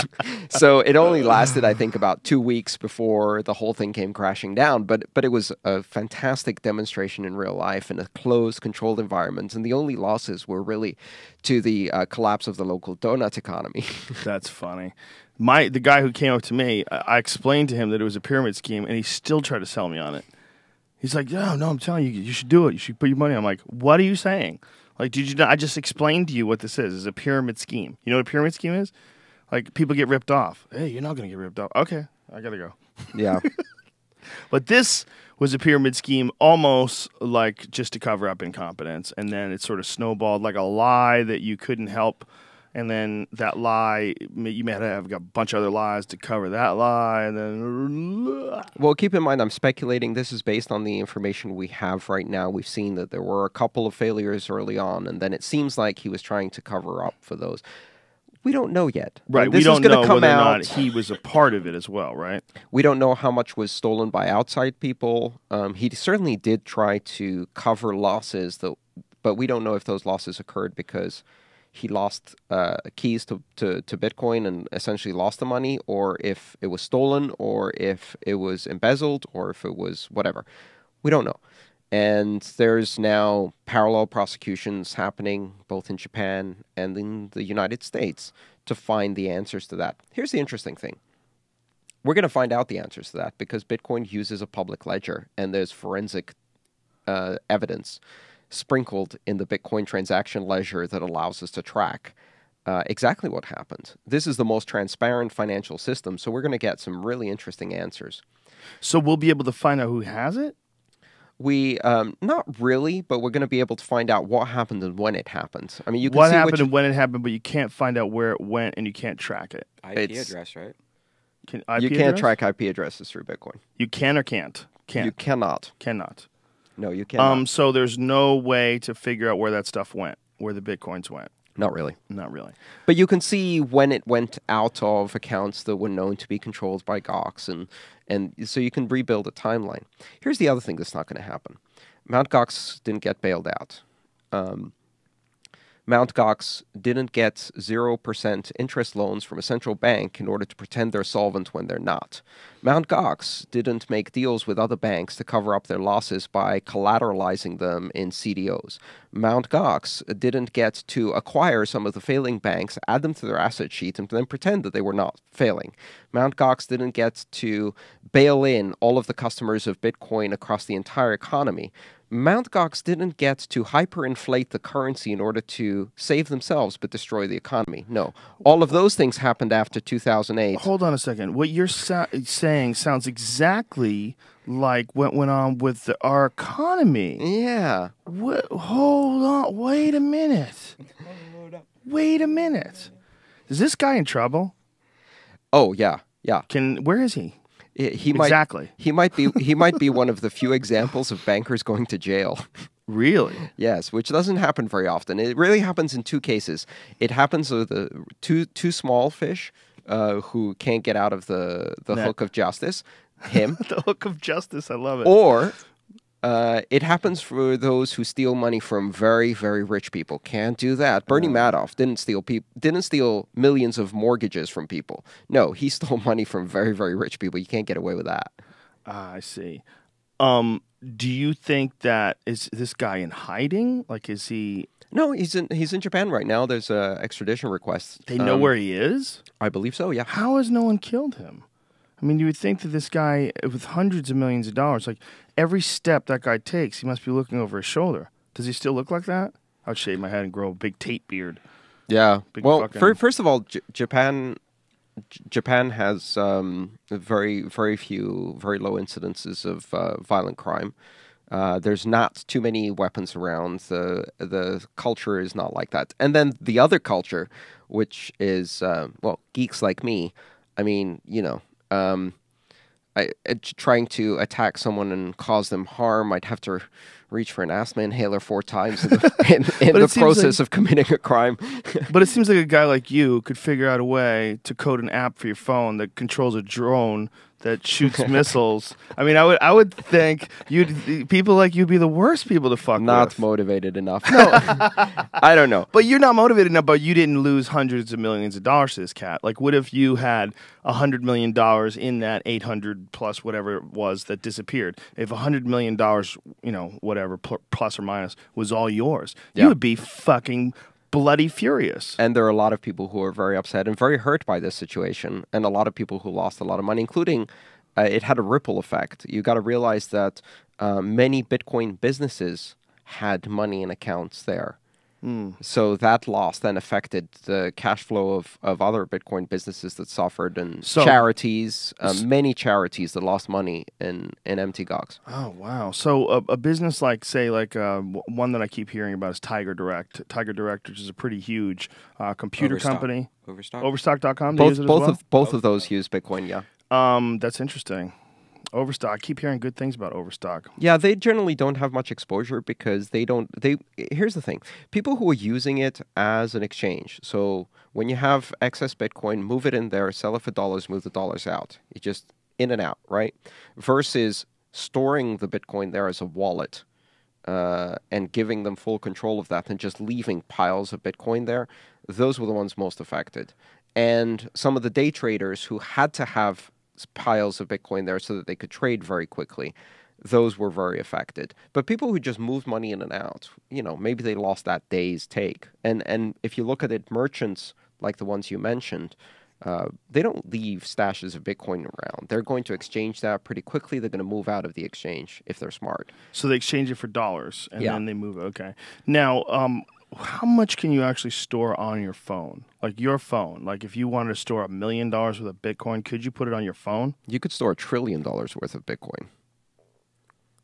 So it only lasted, I think, about 2 weeks before the whole thing came crashing down. But it was a fantastic demonstration in real life in a closed, controlled environment. And the only losses were really to the collapse of the local donut economy. That's funny. The guy who came up to me, I explained to him that it was a pyramid scheme, and he still tried to sell me on it. He's like, no, I'm telling you, you should do it. You should put your money. I'm like, what are you saying? Like, did you not? I just explained to you what this is. It's a pyramid scheme. You know what a pyramid scheme is? Like, people get ripped off. Hey, you're not going to get ripped off. Okay, I got to go. Yeah. But this was a pyramid scheme almost like just to cover up incompetence. And then it sort of snowballed like a lie that you couldn't help. And then that lie, you may have got a bunch of other lies to cover that lie. And then... Well, keep in mind, I'm speculating this is based on the information we have right now. We've seen that there were a couple of failures early on, and then it seems like he was trying to cover up for those. We don't know yet. Right, we don't know whether or not he was a part of it as well, right? We don't know how much was stolen by outside people. He certainly did try to cover losses, but we don't know if those losses occurred because he lost keys to Bitcoin and essentially lost the money, or if it was stolen, or if it was embezzled, or if it was whatever. We don't know. And there's now parallel prosecutions happening both in Japan and in the United States to find the answers to that. Here's the interesting thing. We're going to find out the answers to that because Bitcoin uses a public ledger and there's forensic evidence sprinkled in the Bitcoin transaction ledger that allows us to track exactly what happened. This is the most transparent financial system, so we're going to get some really interesting answers. So we'll be able to find out who has it? We, not really, but we're going to be able to find out what happened and when it happened. I mean, you can what see happened and when it happened, but you can't find out where it went and you can't track it. IP address, right? You can't track IP addresses through Bitcoin. You can or can't? Can't. You cannot. Cannot. No, you cannot. So there's no way to figure out where that stuff went, where the Bitcoins went. Not really. Not really. But you can see when it went out of accounts that were known to be controlled by Gox, and so you can rebuild a timeline. Here's the other thing that's not going to happen. Mt. Gox didn't get bailed out. Mt. Gox didn't get 0% interest loans from a central bank in order to pretend they're solvent when they're not. Mt. Gox didn't make deals with other banks to cover up their losses by collateralizing them in CDOs. Mt. Gox didn't get to acquire some of the failing banks, add them to their asset sheet, and then pretend that they were not failing. Mt. Gox didn't get to bail in all of the customers of Bitcoin across the entire economy. Mt. Gox didn't get to hyperinflate the currency in order to save themselves but destroy the economy. No. All of those things happened after 2008. Hold on a second. What you're saying sounds exactly like what went on with our economy. Yeah. Hold on. Wait a minute. Wait a minute. Is this guy in trouble? Oh, yeah. Yeah. Where is he? He Exactly. He might be one of the few examples of bankers going to jail. Really? Yes, which doesn't happen very often. It really happens in two cases. It happens with the two small fish who can't get out of the hook of justice. Him. The hook of justice. I love it. Or it happens for those who steal money from very, very rich people. Can't do that. Bernie Madoff didn't steal millions of mortgages from people. No, he stole money from very, very rich people. You can't get away with that. I see. Do you think that is this guy in hiding? Like, is he? No, he's in Japan right now. There's a extradition request. They know where he is? I believe so. Yeah. How has no one killed him? I mean, you would think that this guy with hundreds of millions of dollars, like every step that guy takes, he must be looking over his shoulder. Does he still look like that? I would shave my head and grow a big Tate beard. Yeah. Big well, fucking- first of all, Japan has very few, very low incidences of violent crime. There's not too many weapons around. The culture is not like that. And then the other culture, which is geeks like me. I mean, trying to attack someone and cause them harm, I'd have to reach for an asthma inhaler 4 times in the process of committing a crime. But it seems like a guy like you could figure out a way to code an app for your phone that controls a drone that shoots missiles. I mean, I would think people like you'd be the worst people to fuck with. Not motivated enough. No, I don't know. But you're not motivated enough, but you didn't lose hundreds of millions of dollars to this cat. Like, what if you had $100 million in that 800 plus whatever it was that disappeared? If $100 million, whatever, plus or minus, was all yours, you would be fucking bloody furious. And there are a lot of people who are very upset and very hurt by this situation, and a lot of people who lost a lot of money, including it had a ripple effect. You got to realize that many Bitcoin businesses had money in accounts there. So that loss then affected the cash flow of other Bitcoin businesses that suffered, and charities, many charities that lost money in Mt. Gox. Oh, wow. So a business like, say, one that I keep hearing about is Tiger Direct, which is a pretty huge computer company. Overstock.com. Both of those use Bitcoin, yeah. That's interesting. Overstock. I keep hearing good things about Overstock. Yeah, they generally don't have much exposure because here's the thing. People who are using it as an exchange. So when you have excess Bitcoin, move it in there, sell it for dollars, move the dollars out. You just in and out, right? Versus storing the Bitcoin there as a wallet and giving them full control of that and just leaving piles of Bitcoin there. Those were the ones most affected. And some of the day traders who had to have piles of Bitcoin there so that they could trade very quickly, those were very affected. But people who just moved money in and out, maybe they lost that day's take. And if you look at it, merchants like the ones you mentioned, they don't leave stashes of Bitcoin around. They're going to exchange that pretty quickly. They're going to move out of the exchange if they're smart. So they exchange it for dollars, and then they move. Okay. Now, how much can you actually store on your phone? Like your phone. Like if you wanted to store $1 million worth of Bitcoin, could you put it on your phone? You could store $1 trillion worth of Bitcoin.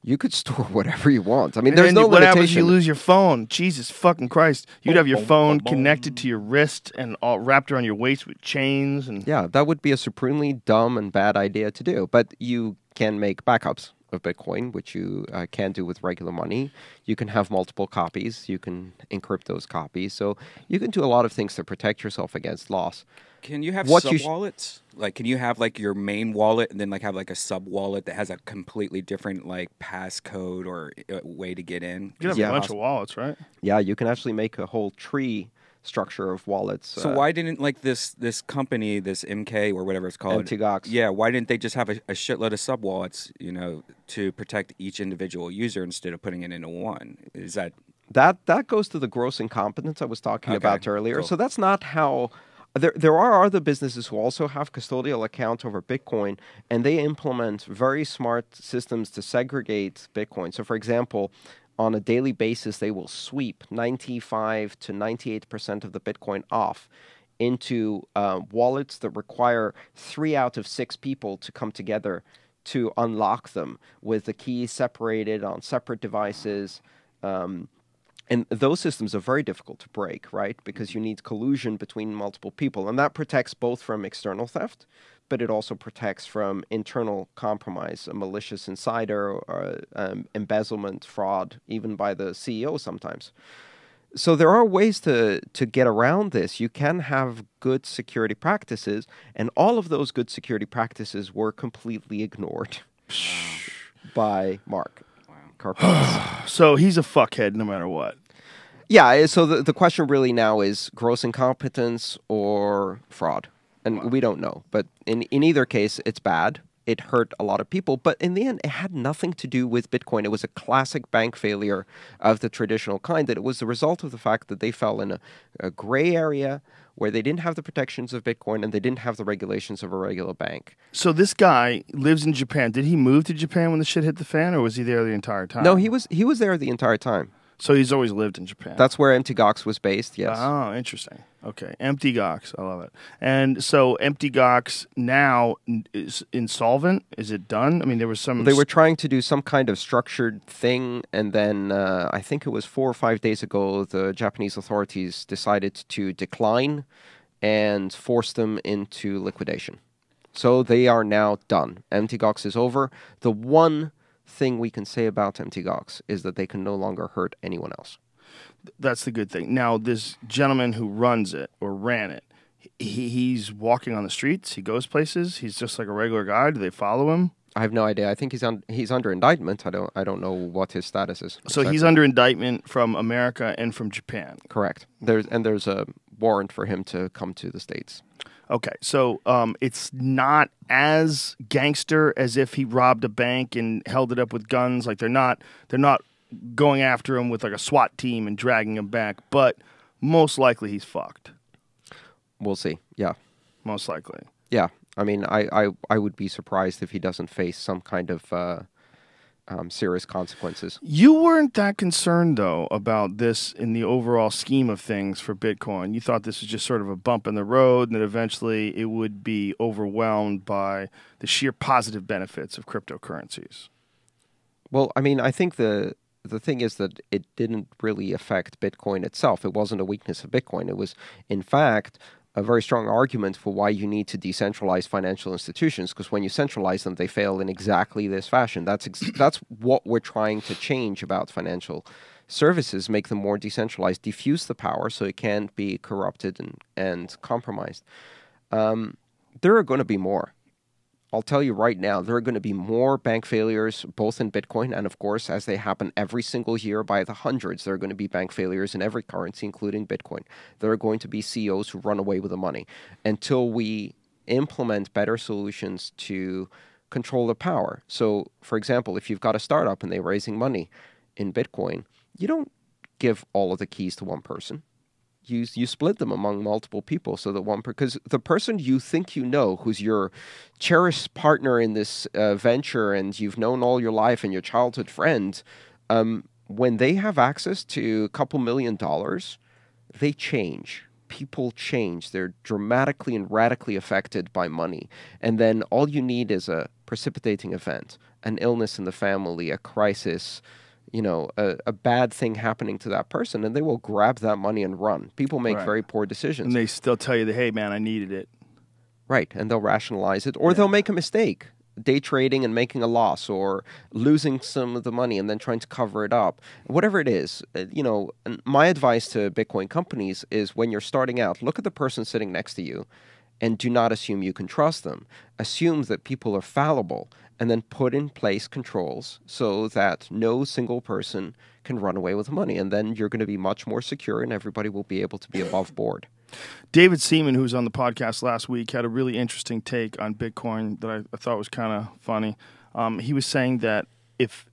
You could store whatever you want. I mean, there's no limitation. What happens if you lose your phone? Jesus fucking Christ. You'd have your phone connected to your wrist and all wrapped around your waist with chains. And yeah, that would be a supremely dumb and bad idea to do. But you can make backups. of Bitcoin, which you can't do with regular money. You can have multiple copies. You can encrypt those copies. So you can do a lot of things to protect yourself against loss. Can you have What sub you sh- wallets? Like, can you have like your main wallet and then like have like a sub wallet that has a completely different like passcode or way to get in? You can have Yeah. a bunch of wallets, right? Yeah, you can actually make a whole tree structure of wallets. So why didn't like this company, this MK or whatever it's called, MTGOX. Yeah, why didn't they just have a shitload of sub wallets, to protect each individual user instead of putting it into one? Is that That goes to the gross incompetence I was talking about earlier. cool. So that's not how. There are other businesses who also have custodial accounts over Bitcoin, and they implement very smart systems to segregate Bitcoin. So, for example, on a daily basis, they will sweep 95 to 98% of the Bitcoin off into wallets that require 3 out of 6 people to come together to unlock them, with the keys separated on separate devices. And those systems are very difficult to break, right? Because you need collusion between multiple people. And that protects both from external theft, but it also protects from internal compromise, a malicious insider, or embezzlement, fraud, even by the CEO sometimes. So there are ways to get around this. You can have good security practices, and all of those good security practices were completely ignored by Mark Karpelès. So he's a fuckhead no matter what. Yeah, so the question really now is gross incompetence or fraud. And we don't know. But in either case, it's bad. It hurt a lot of people. But in the end, it had nothing to do with Bitcoin. It was a classic bank failure of the traditional kind. That it was the result of the fact that they fell in a gray area where they didn't have the protections of Bitcoin and they didn't have the regulations of a regular bank. So this guy lives in Japan. Did he move to Japan when the shit hit the fan, or was he there the entire time? No, he was there the entire time. So he's always lived in Japan. That's where MTGOX was based, yes. Oh, interesting. Okay, Empty Gox. I love it. And so Empty Gox now is insolvent? Is it done? I mean, there was some... They were trying to do some kind of structured thing, and then I think it was 4 or 5 days ago, the Japanese authorities decided to decline and force them into liquidation. So they are now done. Empty Gox is over. The one thing we can say about MTGOX is that they can no longer hurt anyone else. That's the good thing. Now, this gentleman who runs it or ran it, he's walking on the streets. He goes places. He's just like a regular guy. Do they follow him? I have no idea. I think he's under indictment. I don't know what his status is. So he's under indictment from America and from Japan. Correct. There's a warrant for him to come to the States. Okay, so it's not as gangster as if he robbed a bank and held it up with guns. Like they're not going after him with like a SWAT team and dragging him back. But most likely he's fucked. We'll see. Yeah. Most likely. Yeah. I mean, I would be surprised if he doesn't face some kind of serious consequences. You weren't that concerned, though, about this in the overall scheme of things for Bitcoin. You thought this was just sort of a bump in the road and that eventually it would be overwhelmed by the sheer positive benefits of cryptocurrencies. Well, I mean, I think the thing is that it didn't really affect Bitcoin itself. It wasn't a weakness of Bitcoin. It was, in fact, a very strong argument for why you need to decentralize financial institutions, because when you centralize them, they fail in exactly this fashion. That's what we're trying to change about financial services, make them more decentralized, diffuse the power so it can't be corrupted and compromised. There are going to be more. I'll tell you right now, there are going to be more bank failures, both in Bitcoin and, of course, as they happen every single year by the hundreds, there are going to be bank failures in every currency, including Bitcoin. There are going to be CEOs who run away with the money until we implement better solutions to control the power. So, for example, if you've got a startup and they're raising money in Bitcoin, you don't give all of the keys to one person. You split them among multiple people so that because the person you think you know, who's your cherished partner in this venture and you've known all your life and your childhood friend, when they have access to a couple $1 million, they change. People change. They're dramatically and radically affected by money. And then all you need is a precipitating event, an illness in the family, a crisis, a bad thing happening to that person, and they will grab that money and run. People make very poor decisions. And they still tell you that, hey, man, I needed it. Right, and they'll rationalize it, or they'll make a mistake. day trading and making a loss, or losing some of the money and then trying to cover it up. Whatever it is, my advice to Bitcoin companies is, when you're starting out, look at the person sitting next to you and do not assume you can trust them. Assume that people are fallible, and then put in place controls so that no single person can run away with the money. And then you're going to be much more secure, and everybody will be able to be above board. David Seaman, who was on the podcast last week, had a really interesting take on Bitcoin that I thought was kind of funny. He was saying that if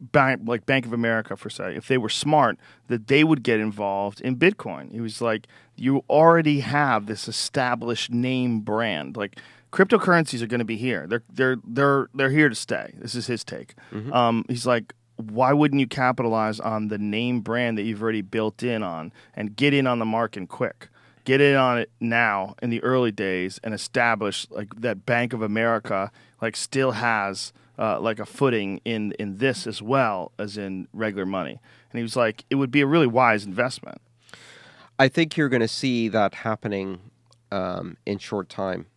Bank of America, for say, if they were smart, that they would get involved in Bitcoin. He was like, you already have this established name brand. Like, cryptocurrencies are going to be here. They're here to stay. This is his take. He's like, why wouldn't you capitalize on the name brand that you've already built in on and get in on the market quick? Get in on it now in the early days and establish like that Bank of America like still has like a footing in this as well as in regular money. And he was like, it would be a really wise investment. I think you're going to see that happening in short time.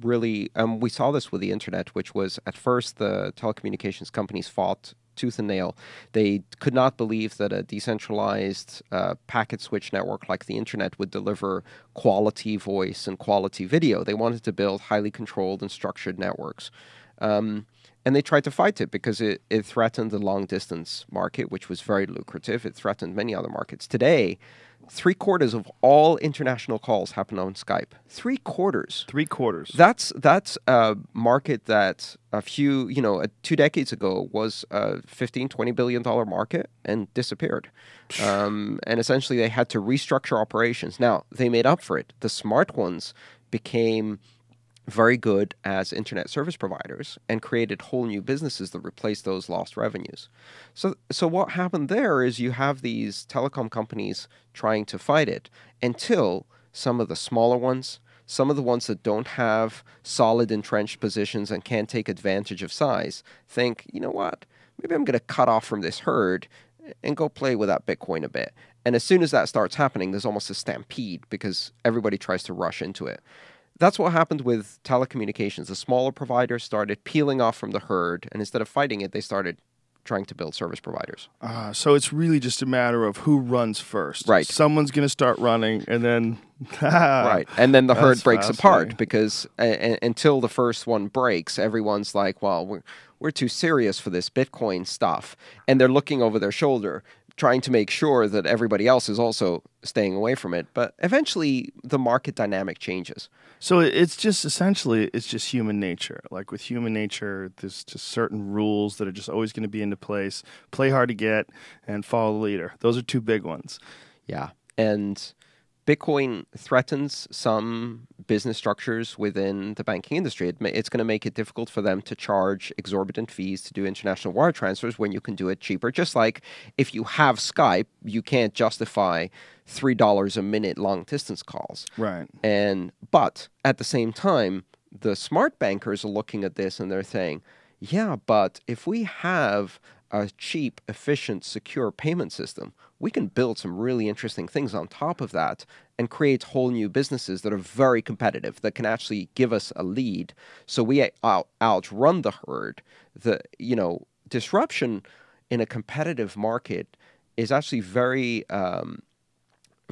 Really, we saw this with the internet, which was at first the telecommunications companies fought tooth and nail. They could not believe that a decentralized packet switch network like the internet would deliver quality voice and quality video. They wanted to build highly controlled and structured networks. And they tried to fight it because it threatened the long-distance market, which was very lucrative. It threatened many other markets. Today, 3/4 of all international calls happen on Skype. 3/4. 3/4. That's a market that a few, 2 decades ago was a $15-20 billion market and disappeared. And essentially they had to restructure operations. Now, they made up for it. The smart ones became very good as internet service providers and created whole new businesses that replaced those lost revenues. So what happened there is you have these telecom companies trying to fight it until some of the smaller ones, some of the ones that don't have solid entrenched positions and can't take advantage of size, think, you know what, maybe I'm going to cut off from this herd and go play with that Bitcoin a bit. And as soon as that starts happening, there's almost a stampede because everybody tries to rush into it. That's what happened with telecommunications. The smaller providers started peeling off from the herd, and instead of fighting it, they started trying to build service providers. So it's really just a matter of who runs first. Right. Someone's going to start running, and then... Right. And then the herd That's breaks fascinating. apart because until the first one breaks, everyone's like, well, we're too serious for this Bitcoin stuff. And they're looking over their shoulder, trying to make sure that everybody else is also staying away from it. But eventually, the market dynamic changes. So it's just essentially, it's just human nature. Like with human nature, there's just certain rules that are just always going to be into place. Play hard to get and follow the leader. Those are two big ones. Yeah. And Bitcoin threatens some business structures within the banking industry. It's going to make it difficult for them to charge exorbitant fees to do international wire transfers when you can do it cheaper. Just like if you have Skype, you can't justify $3 a minute long distance calls. Right. But at the same time, the smart bankers are looking at this and they're saying, yeah, but if we have a cheap, efficient, secure payment system, we can build some really interesting things on top of that and create whole new businesses that are very competitive, that can actually give us a lead. So we outrun the herd. Disruption in a competitive market is actually very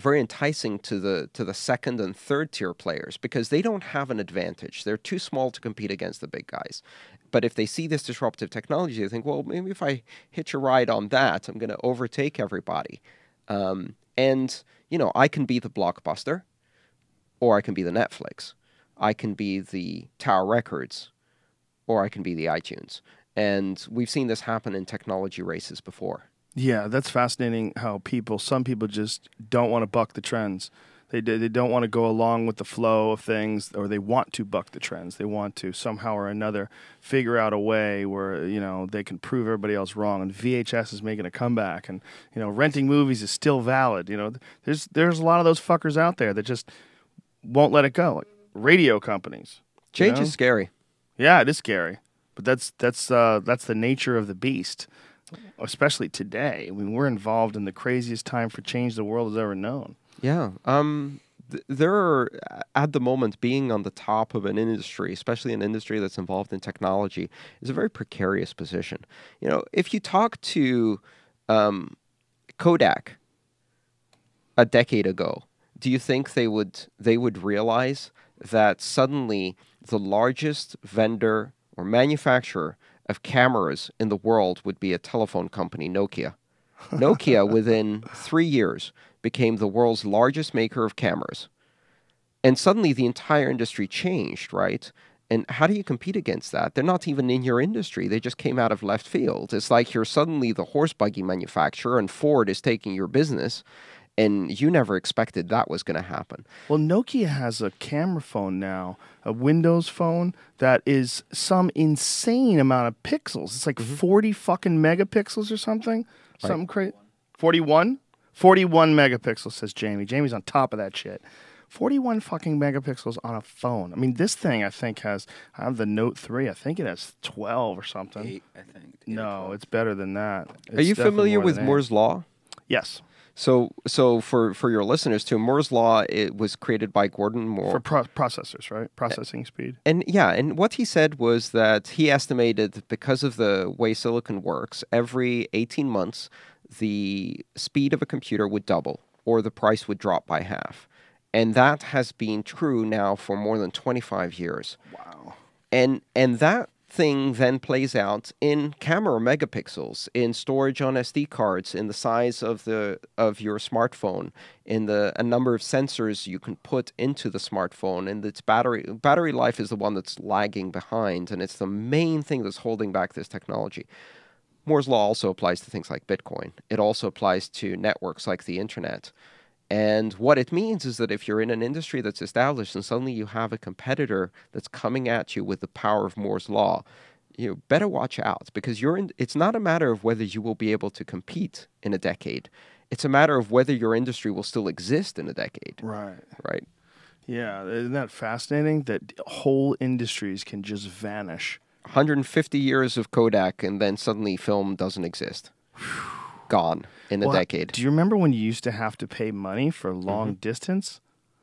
enticing to the second and third tier players because they don't have an advantage. They're too small to compete against the big guys. But if they see this disruptive technology, they think, well, maybe if I hitch a ride on that, I'm going to overtake everybody. I can be the Blockbuster, or I can be the Netflix. I can be the Tower Records, or I can be the iTunes. And we've seen this happen in technology races before. Yeah, that's fascinating how some people just don't want to buck the trends. They don't want to go along with the flow of things, or they want to buck the trends. They want to somehow or another figure out a way where, they can prove everybody else wrong. And VHS is making a comeback, and, renting movies is still valid. There's a lot of those fuckers out there that just won't let it go. Like radio companies. Change is scary. Yeah, it is scary. But that's the nature of the beast. Especially today. I mean, we're involved in the craziest time for change the world has ever known. Yeah. they're at the moment being on the top of an industry, especially an industry that's involved in technology, is a very precarious position. You know, if you talk to Kodak a decade ago, do you think they would realize that suddenly the largest vendor or manufacturer of cameras in the world would be a telephone company, Nokia? Nokia, within 3 years, became the world's largest maker of cameras. And suddenly the entire industry changed, right? And how do you compete against that? They're not even in your industry. They just came out of left field. It's like you're suddenly the horse buggy manufacturer and Ford is taking your business. And you never expected that was going to happen. Well, Nokia has a camera phone now, a Windows phone that is some insane amount of pixels. It's like 40 fucking megapixels or something. Something crazy. 41? 41 megapixels, says Jamie. Jamie's on top of that shit. 41 fucking megapixels on a phone. I mean, this thing, I think, I have the Note 3. I think it has 12 or something. 8, I think. No, it's better than that. Are you familiar with Moore's Law? Yes. So for your listeners too, Moore's Law, it was created by Gordon Moore. For processors, right? Processing speed. And what he said was that he estimated because of the way silicon works, every 18 months, the speed of a computer would double or the price would drop by half. And that has been true now for more than 25 years. Wow. And that thing then plays out in camera megapixels, in storage on SD cards, in the size of your smartphone, in a number of sensors you can put into the smartphone, and its battery life is the one that's lagging behind, and it's the main thing that's holding back this technology. Moore's Law also applies to things like Bitcoin. It also applies to networks like the internet. And what it means is that if you're in an industry that's established and suddenly you have a competitor that's coming at you with the power of Moore's Law, you better watch out, because it's not a matter of whether you will be able to compete in a decade. It's a matter of whether your industry will still exist in a decade. Right. Right. Yeah. Isn't that fascinating that whole industries can just vanish? 150 years of Kodak, and then suddenly film doesn't exist. Gone in a decade. Do you remember when you used to have to pay money for long distance?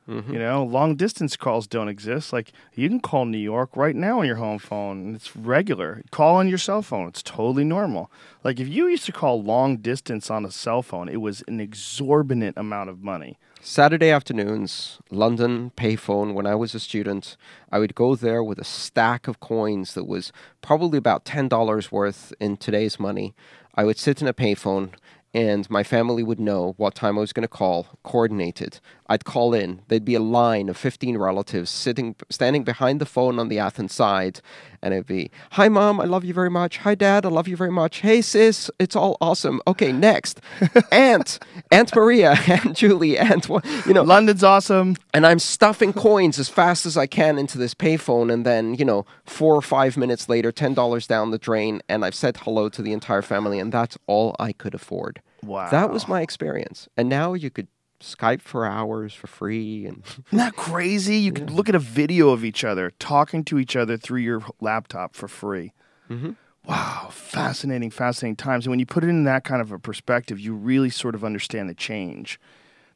You know, long distance calls don't exist. Like, you can call New York right now on your home phone, and it's regular. Call on your cell phone. It's totally normal. Like, if you used to call long distance on a cell phone, it was an exorbitant amount of money. Saturday afternoons, London payphone, when I was a student, I would go there with a stack of coins that was probably about $10 worth in today's money. I would sit in a payphone, and my family would know what time I was going to call, coordinated. I'd call in. There'd be a line of 15 relatives standing behind the phone on the Athens side, and it'd be, "Hi, Mom, I love you very much. Hi, Dad, I love you very much. Hey, sis, it's all awesome. Okay, next. Aunt Maria, Aunt Julie, London's awesome." And I'm stuffing coins as fast as I can into this payphone, and then, 4 or 5 minutes later, $10 down the drain, and I've said hello to the entire family, and that's all I could afford. Wow. That was my experience. And now you could Skype for hours for free. And isn't that crazy? You could look at a video of each other, talking to each other through your laptop for free. Wow, fascinating times. And when you put it in that kind of a perspective, you really sort of understand the change.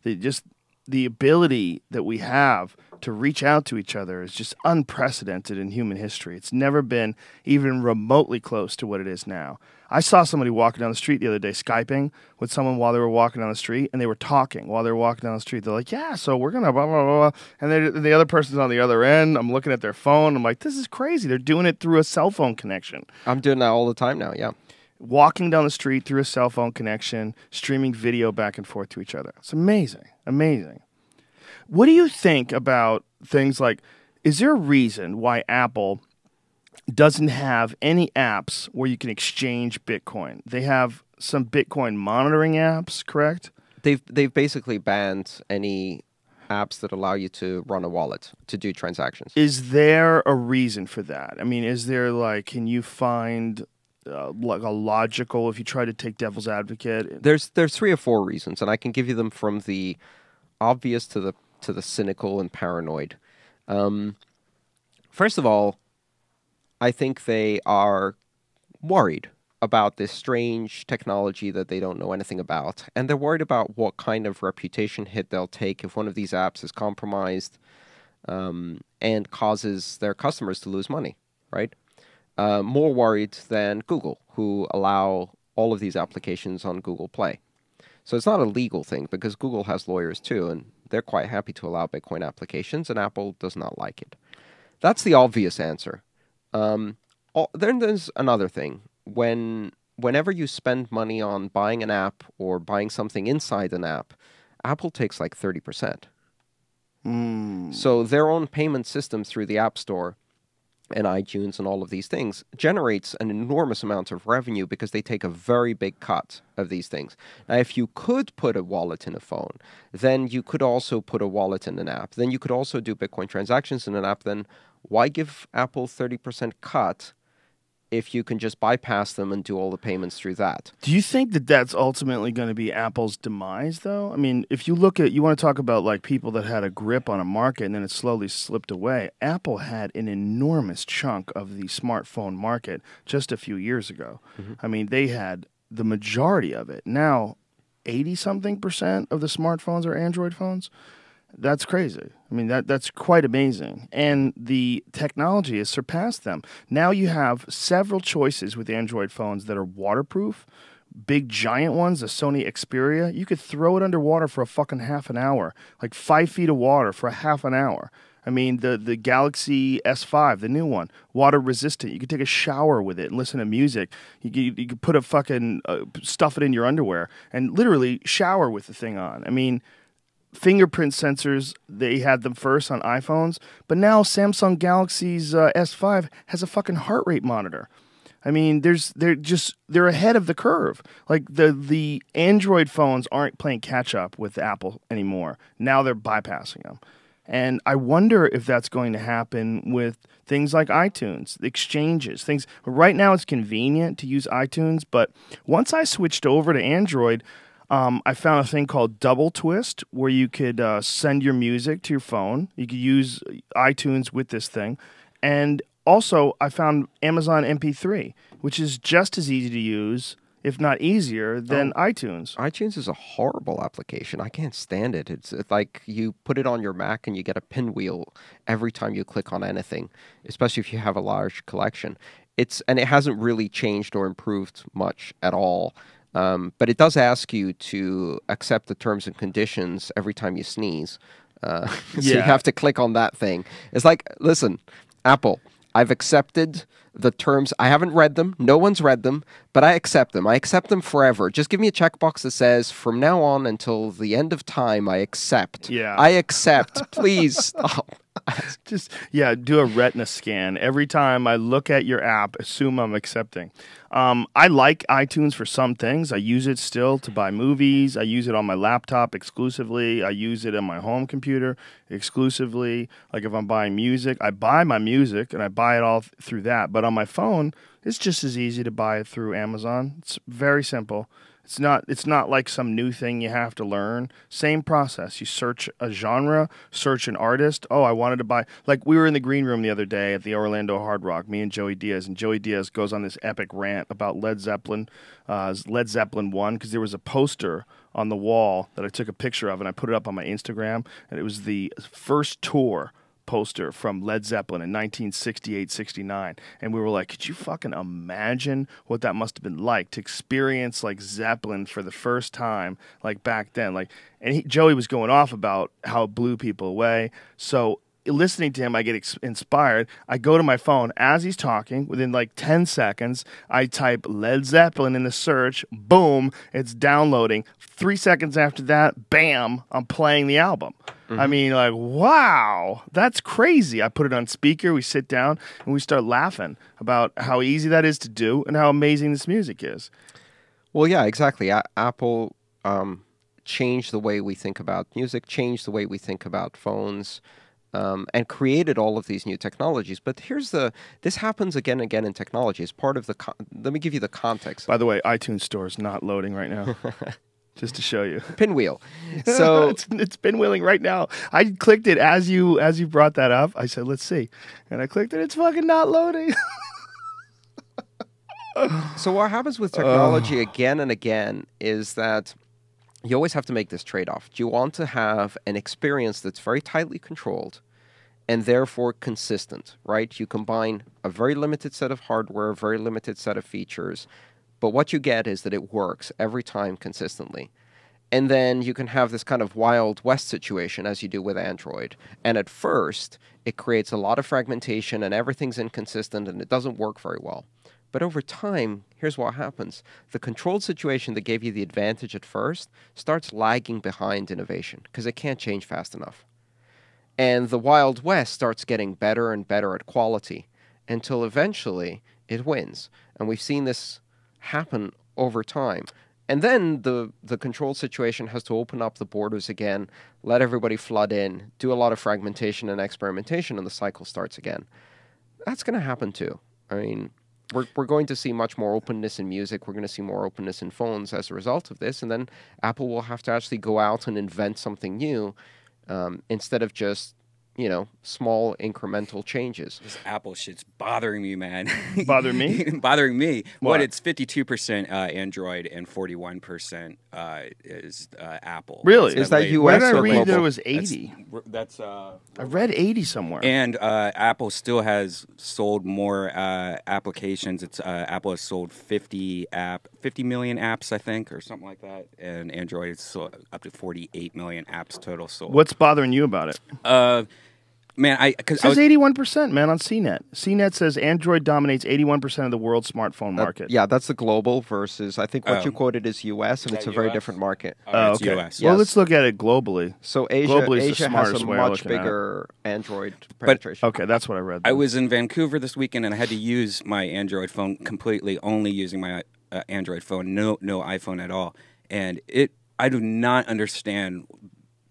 The ability that we have to reach out to each other is just unprecedented in human history. It's never been even remotely close to what it is now. I saw somebody walking down the street the other day, Skyping with someone while they were walking down the street, and they were talking while they were walking down the street. They're like, "Yeah, so we're going to blah, blah, blah, blah." And the other person's on the other end. I'm looking at their phone. I'm like, this is crazy. They're doing it through a cell phone connection. I'm doing that all the time now, yeah. Walking down the street through a cell phone connection, streaming video back and forth to each other. It's amazing. Amazing. What do you think about things like, is there a reason why Apple doesn't have any apps where you can exchange Bitcoin? They have some Bitcoin monitoring apps, correct? They've basically banned any apps that allow you to run a wallet to do transactions. Is there a reason for that? I mean, is there can you find like a logical, if you try to take devil's advocate? There's 3 or 4 reasons, and I can give you them from the obvious to the cynical and paranoid. First of all, I think they are worried about this strange technology that they don't know anything about. And they're worried about what kind of reputation hit they'll take if one of these apps is compromised and causes their customers to lose money, right? More worried than Google, who allow all of these applications on Google Play. So it's not a legal thing because Google has lawyers too, and they're quite happy to allow Bitcoin applications, and Apple does not like it. That's the obvious answer. Then there's another thing. Whenever you spend money on buying an app or buying something inside an app, Apple takes like 30%. So their own payment system through the App Store and iTunes and all of these things generates an enormous amount of revenue because they take a very big cut of these things. Now, if you could put a wallet in a phone, then you could also put a wallet in an app. Then you could also do Bitcoin transactions in an app. Then why give Apple 30% cut if you can just bypass them and do all the payments through that? Do you think that that's ultimately going to be Apple's demise, though? I mean, if you look at, you want to talk about like people that had a grip on a market and then it slowly slipped away. Apple had an enormous chunk of the smartphone market just a few years ago. I mean, they had the majority of it. Now, 80-something% of the smartphones are Android phones. That's crazy. I mean, that's quite amazing. And the technology has surpassed them. Now you have several choices with Android phones that are waterproof. Big giant ones, the Sony Xperia, you could throw it underwater for a fucking half an hour. Like 5 feet of water for a half an hour. I mean, the Galaxy S5, the new one, water resistant. You could take a shower with it and listen to music. You could put a fucking, stuff it in your underwear and literally shower with the thing on. I mean, fingerprint sensors, they had them first on iPhones, but now Samsung Galaxy's S5 has a fucking heart rate monitor. I mean, they're ahead of the curve. Like the Android phones aren't playing catch up with Apple anymore. Now they're bypassing them. And I wonder if that's going to happen with things like iTunes, the exchanges, things. Right now it's convenient to use iTunes, but once I switched over to Android, I found a thing called Double Twist where you could send your music to your phone. You could use iTunes with this thing. And also, I found Amazon MP3, which is just as easy to use, if not easier, than iTunes. iTunes is a horrible application. I can't stand it. It's like you put it on your Mac and you get a pinwheel every time you click on anything, especially if you have a large collection. And it hasn't really changed or improved much at all. But it does ask you to accept the terms and conditions every time you sneeze. So you have to click on that thing. It's like, listen, Apple, I've accepted the terms. I haven't read them. No one's read them, but I accept them. I accept them forever. Just give me a checkbox that says, from now on until the end of time, I accept. Yeah. I accept. Please stop. Do a retina scan. Every time I look at your app, assume I'm accepting. I like iTunes for some things. I use it still to buy movies. I use it on my laptop exclusively. I use it on my home computer exclusively. Like if I'm buying music, I buy my music and I buy it all through that. But on my phone, it's just as easy to buy it through Amazon. It's very simple. It's not like some new thing you have to learn. Same process. You search a genre, search an artist. Oh, I wanted to buy... Like, we were in the green room the other day at the Orlando Hard Rock, me and Joey Diaz, and Joey Diaz goes on this epic rant about Led Zeppelin 1, because there was a poster on the wall that I took a picture of, and I put it up on my Instagram, and it was the first tour poster from Led Zeppelin in 1968-69, and we were like, could you fucking imagine what that must have been like to experience like Zeppelin for the first time, like back then? Like, and Joey was going off about how it blew people away. So listening to him, I get inspired. I go to my phone as he's talking. Within like 10 seconds, I type Led Zeppelin in the search. Boom, it's downloading. 3 seconds after that, bam, I'm playing the album. I mean, like, wow, that's crazy. I put it on speaker, we sit down, and we start laughing about how easy that is to do and how amazing this music is. Well, yeah, exactly. Apple changed the way we think about music, changed the way we think about phones, and created all of these new technologies. But this happens again and again in technology. It's part of let me give you the context. By the way, iTunes Store is not loading right now. Just to show you. Pinwheel. So it's pinwheeling right now. I clicked it as you brought that up. I said, let's see. And I clicked it. It's fucking not loading. So what happens with technology again and again is that you always have to make this trade-off. Do you want to have an experience that's very tightly controlled and therefore consistent, right? You combine a very limited set of hardware, a very limited set of features, but what you get is that it works every time consistently. And then you can have this kind of Wild West situation as you do with Android. And at first, it creates a lot of fragmentation and everything's inconsistent and it doesn't work very well. But over time, here's what happens. The controlled situation that gave you the advantage at first starts lagging behind innovation because it can't change fast enough. And the Wild West starts getting better and better at quality until eventually it wins. And we've seen this happen over time. And then the control situation has to open up the borders again, let everybody flood in, do a lot of fragmentation and experimentation, and the cycle starts again. That's going to happen too. I mean, we're going to see much more openness in music. We're going to see more openness in phones as a result of this. And then Apple will have to actually go out and invent something new instead of just, small incremental changes. This Apple shit's bothering me, man. Bother me? Bothering me. What? It's 52% Android and 41% is Apple. Really? Is that late. US Where did I or read that it global? was 80? That's I read 80 somewhere. and Apple still has sold more applications. Apple has sold 50 million apps, I think, or something like that. And Android is up to 48 million apps total sold. What's bothering you about it? Man, It says 81%, man, on CNET. CNET says Android dominates 81% of the world's smartphone market. Yeah, that's the global versus, I think what you Oh. quoted is US, and Is it's that a very US? different market. It's okay. US. Well, Yes. let's look at it globally. So Asia, Globally is the Asia has smartest a way of much looking at it. bigger Android penetration. Okay, that's what I read. I then. was in Vancouver this weekend, and I had to use my Android phone completely, only using my Android phone, no iPhone at all. And I do not understand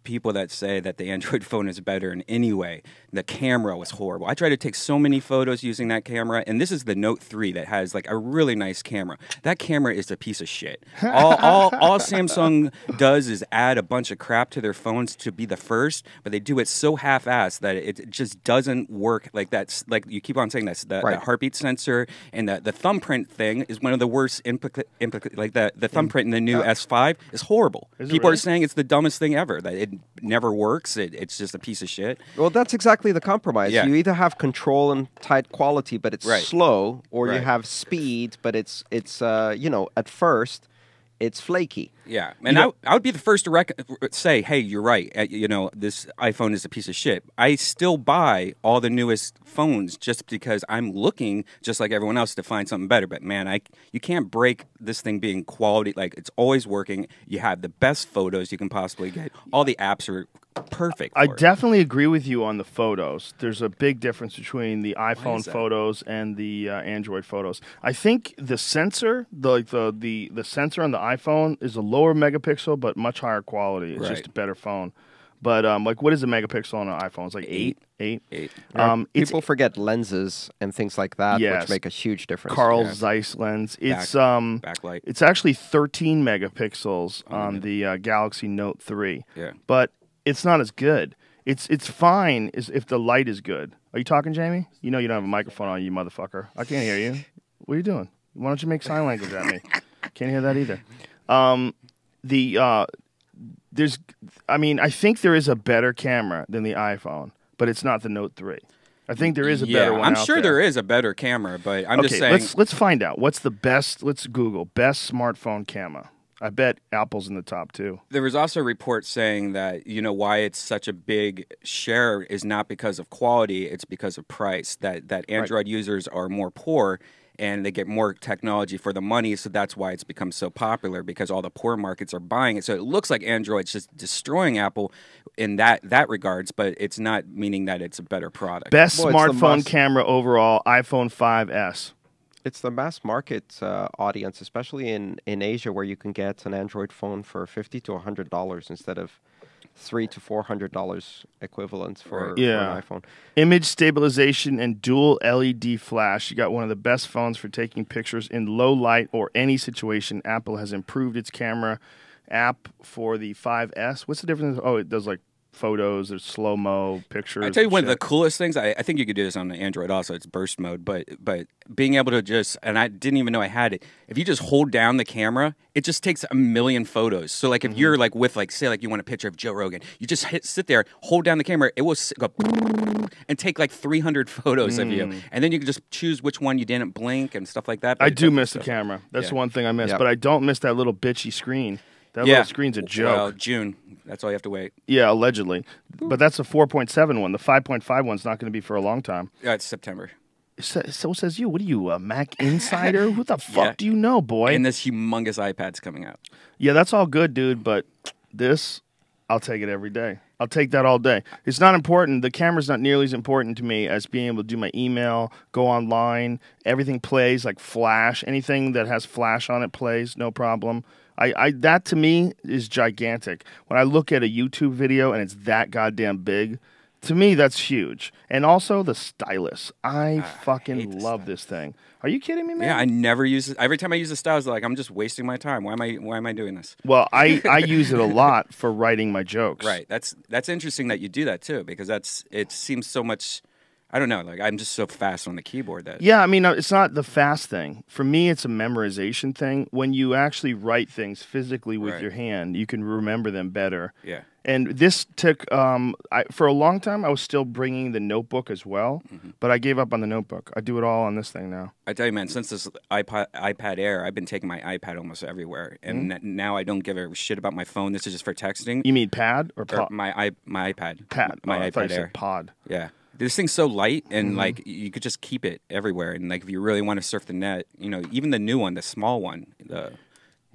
people that say that the Android phone is better in any way. The camera was horrible. I tried to take so many photos using that camera, and this is the Note 3 that has like a really nice camera. That camera is a piece of shit. All Samsung does is add a bunch of crap to their phones to be the first, but they do it so half-assed that it just doesn't work. Like that's like you keep on saying that Right. heartbeat sensor and the thumbprint thing is one of the worst like the thumbprint in the new S5 is horrible. Is it People really? are saying it's the dumbest thing ever. That it never works. It's just a piece of shit. Well, that's exactly the compromise. Yeah. You either have control and tight quality, but it's Right. slow, or you Right. have speed, but it's at first, it's flaky. Yeah, and I would be the first to say, hey, you're right. This iPhone is a piece of shit. I still buy all the newest phones just because I'm looking, just like everyone else, to find something better. But man, you can't break this thing being quality. Like it's always working. You have the best photos you can possibly get. All the apps are perfect. I for it. definitely agree with you on the photos. There's a big difference between the is iPhone that? photos and the Android photos. I think the sensor, the sensor on the iPhone is a lower megapixel but much higher quality. It's just Right. a better phone. But like, what is a megapixel on an iPhone? It's like eight. Eight. It's People forget lenses and things like that, Yes. which make a huge difference. Carl Yeah. Zeiss lens. It's Backlight. It's actually 13 megapixels on the Galaxy Note 3. Yeah. But it's not as good. It's fine if the light is good. Are you talking, Jamie? You know you don't have a microphone on, you motherfucker. I can't hear you. What are you doing? Why don't you make sign language at me? Can't hear that either. I think there is a better camera than the iPhone, but it's not the Note 3. I think there is a better one. I'm out sure there. there is a better camera, but I'm Okay, just saying. let's find out. What's the best? Let's Google best smartphone camera. I bet Apple's in the top too. There was also reports saying that why it's such a big share is not because of quality, it's because of price. That Android users are more poor and they get more technology for the money, so that's why it's become so popular because all the poor markets are buying it. So it looks like Android's just destroying Apple in that regards, but it's not meaning that it's a better product. Best Well, it's the smartphone must- camera overall, iPhone 5S. It's the mass market audience, especially in Asia, where you can get an Android phone for $50 to $100 instead of $300 to $400 equivalent for an iPhone. Image stabilization and dual LED flash. You got one of the best phones for taking pictures in low light or any situation. Apple has improved its camera app for the 5S. What's the difference? Oh, it does like photos, there's slow-mo pictures. I tell you, and one of the shit. coolest things. I think you could do this on the Android also. It's burst mode, but being able to just, and I didn't even know I had it. If you just hold down the camera, it just takes a million photos. So like if you're like with like say like you want a picture of Joe Rogan, you just sit there, hold down the camera, it will go and take like 300 photos of you, and then you can just choose which one you didn't blink and stuff like that. I do miss the camera. That's Yeah. the one thing I miss, Yep. but I don't miss that little bitchy screen. That little screen's a joke. Well, June. That's all you have to wait. Yeah, allegedly. But that's a 4.7 one. The 5.5 one's not going to be for a long time. It's September. So says you. What are you, a Mac insider? What the fuck Yeah. do you know, boy? And this humongous iPad's coming out. Yeah, that's all good, dude, but this, I'll take it every day. I'll take that all day. It's not important. The camera's not nearly as important to me as being able to do my email, go online. Everything plays like Flash. Anything that has Flash on it plays, no problem. That to me is gigantic. When I look at a YouTube video and it's that goddamn big, to me that's huge. And also the stylus. I fucking hate the love this thing. Are you kidding me, man? Yeah, I never use it. Every time I use the stylus, like I'm just wasting my time. Why am I doing this? Well, I use it a lot for writing my jokes. Right. That's interesting that you do that too, because it seems so much. I don't know. Like I'm just so fast on the keyboard that. Yeah, I mean, it's not the fast thing. For me, it's a memorization thing. When you actually write things physically with Right. your hand, you can remember them better. Yeah. And this took, for a long time, I was still bringing the notebook as well, but I gave up on the notebook. I do it all on this thing now. I tell you, man, since this iPad Air, I've been taking my iPad almost everywhere, and now I don't give a shit about my phone. This is just for texting. You mean pad or Or pod? my iPad. Pad. My I thought you iPad Air. said pod. Yeah. This thing's so light, and like you could just keep it everywhere. And like if you really want to surf the net, even the new one, the small one,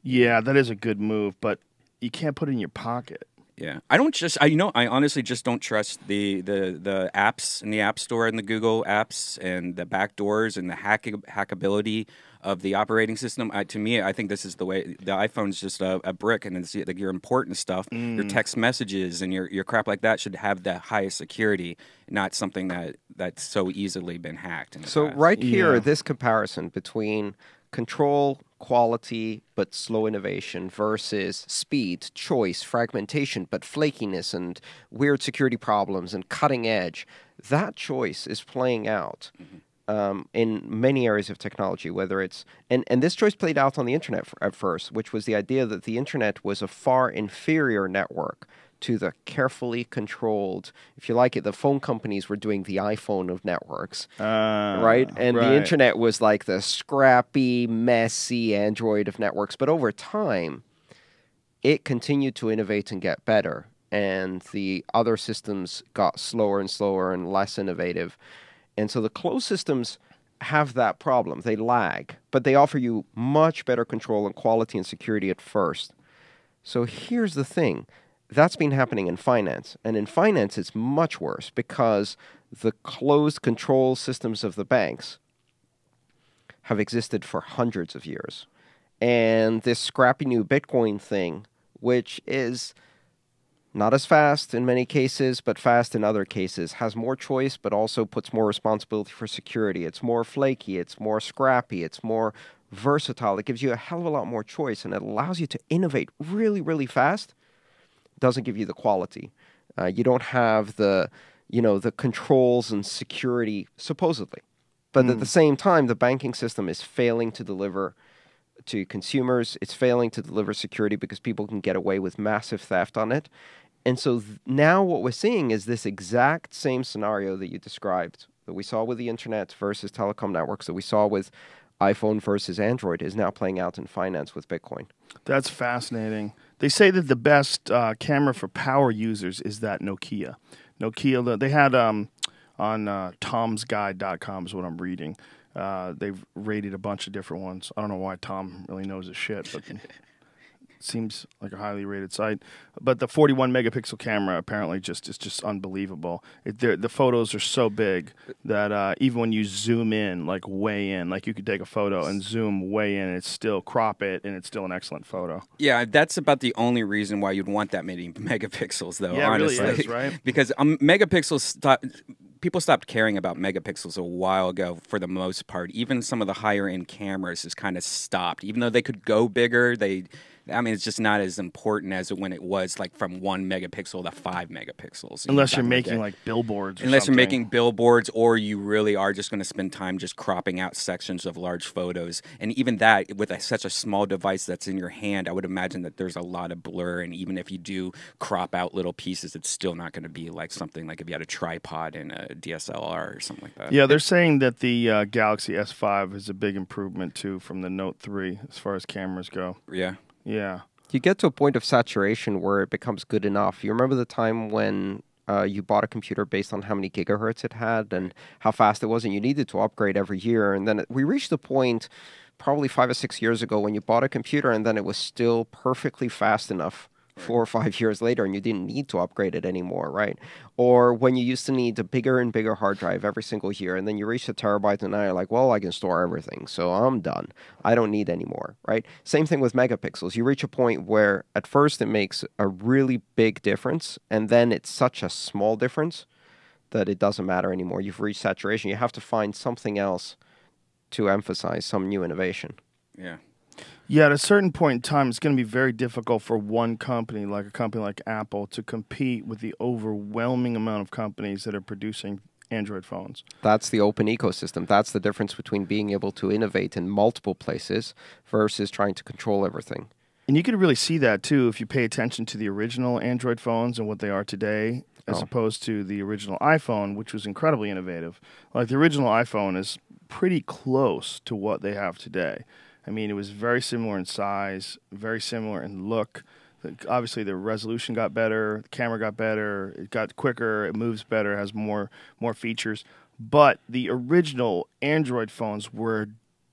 Yeah, that is a good move, but you can't put it in your pocket. yeah. I don't just I honestly just don't trust the apps in the App Store and the Google apps and the backdoors and the hackability of the operating system. To me, I think this is the way. The iPhone's just a brick, and it's like your important stuff, your text messages and your crap like that should have the highest security, not something that's so easily been hacked. In the So past. right here, Yeah. this comparison between control, quality, but slow innovation versus speed, choice, fragmentation, but flakiness and weird security problems and cutting edge, that choice is playing out in many areas of technology, whether it's... And this choice played out on the internet at first, which was the idea that the internet was a far inferior network to the carefully controlled, if you like it, the phone companies were doing the iPhone of networks, right? And the internet was like the scrappy, messy Android of networks. But over time, it continued to innovate and get better. And the other systems got slower and slower and less innovative. And so the closed systems have that problem. They lag, but they offer you much better control and quality and security at first. So here's the thing. That's been happening in finance. And in finance, it's much worse because the closed control systems of the banks have existed for hundreds of years. And this scrappy new Bitcoin thing, which is not as fast in many cases, but fast in other cases, has more choice, but also puts more responsibility for security. It's more flaky, it's more scrappy, it's more versatile. It gives you a hell of a lot more choice, and it allows you to innovate really, really fast. Doesn't give you the quality. You don't have the controls and security, supposedly. But at the same time, the banking system is failing to deliver to consumers. It's failing to deliver security because people can get away with massive theft on it. And so now what we're seeing is this exact same scenario that you described, that we saw with the internet versus telecom networks, that we saw with iPhone versus Android, is now playing out in finance with Bitcoin. That's fascinating. They say that the best camera for power users is that Nokia. Nokia, they had on tomsguide.com is what I'm reading. They've rated a bunch of different ones. I don't know why Tom really knows his shit, but it seems like a highly rated site. But the 41 megapixel camera apparently is just unbelievable. The photos are so big that even when you zoom in, like way in, like you could take a photo and zoom way in, it's still crop it, and it's still an excellent photo. Yeah, that's about the only reason why you'd want that many megapixels, though. Yeah, it really honestly, is, right? Because megapixels people stopped caring about megapixels a while ago for the most part. Even some of the higher end cameras has kind of stopped. Even though they could go bigger, they I mean, it's just not as important as when it was like from 1 megapixel to 5 megapixels. Unless you're making like billboards or Unless something. you're making billboards, or you really are just going to spend time just cropping out sections of large photos. And even that, with such a small device that's in your hand, I would imagine that there's a lot of blur. And even if you do crop out little pieces, it's still not going to be like something like if you had a tripod and a DSLR or something like that. Yeah, they're saying that the Galaxy S5 is a big improvement too from the Note 3 as far as cameras go. Yeah. Yeah. You get to a point of saturation where it becomes good enough. You remember the time when you bought a computer based on how many gigahertz it had and how fast it was, and you needed to upgrade every year. And then we reached a point probably 5 or 6 years ago when you bought a computer and then it was still perfectly fast enough 4 or 5 years later and you didn't need to upgrade it anymore, right? Or when you used to need a bigger and bigger hard drive every single year and then you reach a terabyte and now you're like, well, I can store everything, so I'm done. I don't need any more, right? Same thing with megapixels. You reach a point where at first it makes a really big difference and then it's such a small difference that it doesn't matter anymore. You've reached saturation. You have to find something else to emphasize, some new innovation. Yeah. Yeah, at a certain point in time, it's going to be very difficult for one company, like a company like Apple, to compete with the overwhelming amount of companies that are producing Android phones. That's the open ecosystem. That's the difference between being able to innovate in multiple places versus trying to control everything. And you could really see that, too, if you pay attention to the original Android phones and what they are today, as opposed to the original iPhone, which was incredibly innovative. Like, the original iPhone is pretty close to what they have today. I mean, it was very similar in size, very similar in look. Obviously, the resolution got better, the camera got better, it got quicker, it moves better, has more features. But the original Android phones were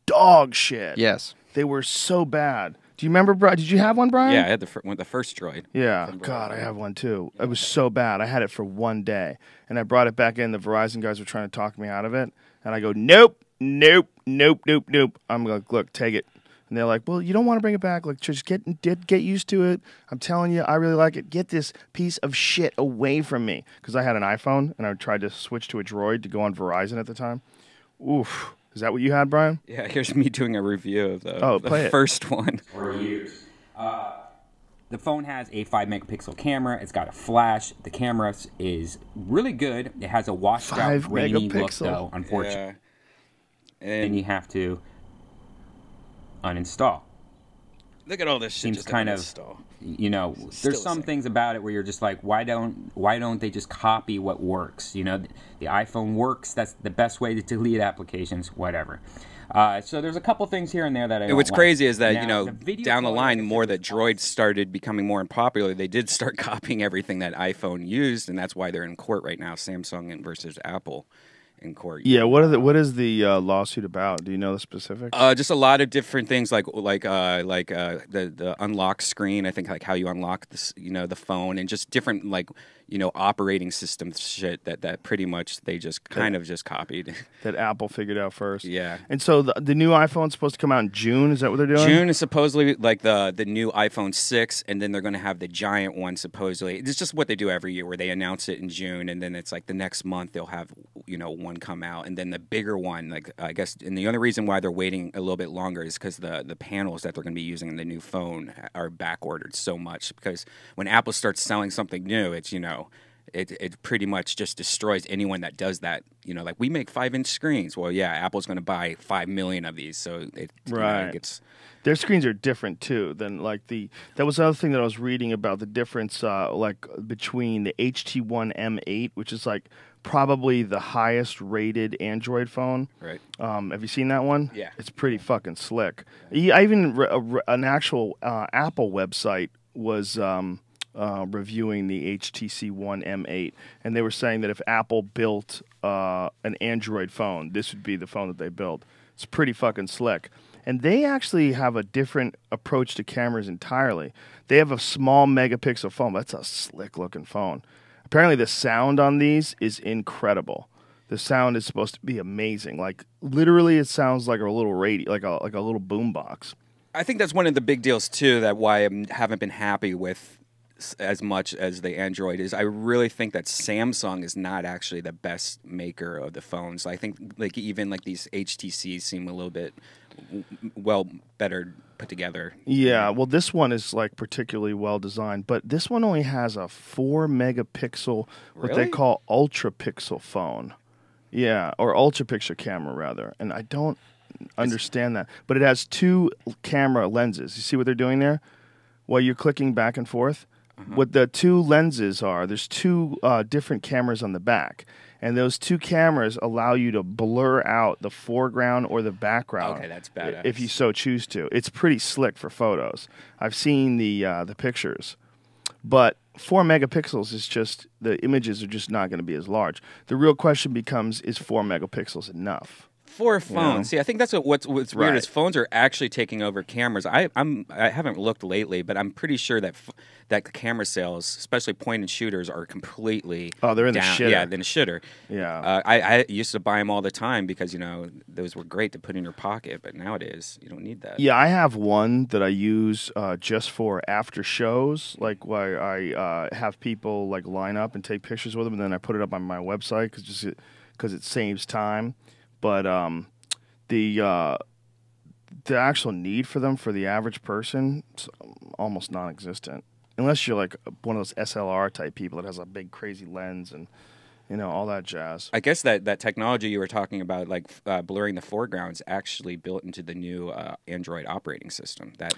dog shit. Yes. They were so bad. Do you remember, Brian? Did you have one, Brian? Yeah, I had the first Droid. Yeah. God, I have one too. It was so bad. I had it for one day. And I brought it back in. The Verizon guys were trying to talk me out of it. And I go, nope. I'm like, look, take it. And they're like, well, you don't want to bring it back. Like, just get used to it. I'm telling you, I really like it. Get this piece of shit away from me. Because I had an iPhone, and I tried to switch to a Droid to go on Verizon at the time. Oof. Is that what you had, Brian? Yeah, here's me doing a review of the first one. For years. The phone has a 5 megapixel camera. It's got a flash. The camera is really good. It has a washed out, grainy look, though, unfortunately. Yeah. And you have to uninstall. Look at all this shit. Seems just kind of, uninstall. you know, there's some things about it where you're just like, why don't they just copy what works? You know, the iPhone works. That's the best way to delete applications. Whatever. So there's a couple things here and there that I don't What's like. crazy is that, Now, you know, down the quality, line, like I more said, that Droids started becoming more unpopular, they did start copying everything that iPhone used, and that's why they're in court right now, Samsung versus Apple in court. Yeah, what is the lawsuit about? Do you know the specifics? Just a lot of different things, like the unlock screen. I think like how you unlock this, you know, the phone, and just different like, you know, operating system shit that pretty much they just kind of just copied. That Apple figured out first. Yeah. And so the new iPhone's supposed to come out in June. Is that what they're doing? June is supposedly like the new iPhone 6, and then they're going to have the giant one supposedly. It's just what they do every year, where they announce it in June, and then it's like the next month they'll have, you know, one come out, and then the bigger one, like I guess, and the only reason why they're waiting a little bit longer is because the panels that they're going to be using in the new phone are back ordered so much, because when Apple starts selling something new, it's, you know, it pretty much just destroys anyone that does that. You know, like, we make 5-inch screens. Well, yeah, Apple's going to buy 5 million of these, so it right. You know, it's their screens are different too than like that was another thing that I was reading about, the difference like between the HT1 M8, which is like probably the highest rated Android phone. right. Have you seen that one? Yeah. It's pretty fucking slick. I even an actual Apple website was reviewing the HTC One M8, and they were saying that if Apple built an Android phone, this would be the phone that they built. It's pretty fucking slick. And they actually have a different approach to cameras entirely. They have a small megapixel phone. That's a slick looking phone. Apparently the sound on these is incredible. The sound is supposed to be amazing. Like, literally it sounds like a little radio, like a little boombox. I think that's one of the big deals too, that why I haven't been happy with as much as the Android is. I really think that Samsung is not actually the best maker of the phones. I think like even like these HTCs seem a little bit better put together. Yeah, well, this one is like particularly well designed, but this one only has a 4 megapixel, what they Really? call ultra pixel phone. Yeah, or ultra picture camera rather. And I don't understand that, but it has 2 camera lenses. You see what they're doing there? While you're clicking back and forth, what the 2 lenses are, there's 2 different cameras on the back. And those 2 cameras allow you to blur out the foreground or the background. Okay, that's badass. If you so choose to. It's pretty slick for photos. I've seen the pictures. But 4 megapixels is just, the images are just not going to be as large. The real question becomes, is 4 megapixels enough? For a phone. See, I think that's what's weird Right. is phones are actually taking over cameras. I haven't looked lately, but I'm pretty sure that that the camera sales, especially point and shooters, are completely Oh, they're in the down. shitter. Yeah, in the shitter. Yeah. I used to buy them all the time because those were great to put in your pocket, but nowadays you don't need that. Yeah, I have one that I use just for after shows, like where I have people like line up and take pictures with them, and then I put it up on my website because it saves time. But the actual need for them for the average person is almost non-existent, unless you're like one of those SLR type people that has a big crazy lens and all that jazz. I guess that technology you were talking about, like blurring the foregrounds, actually built into the new Android operating system. That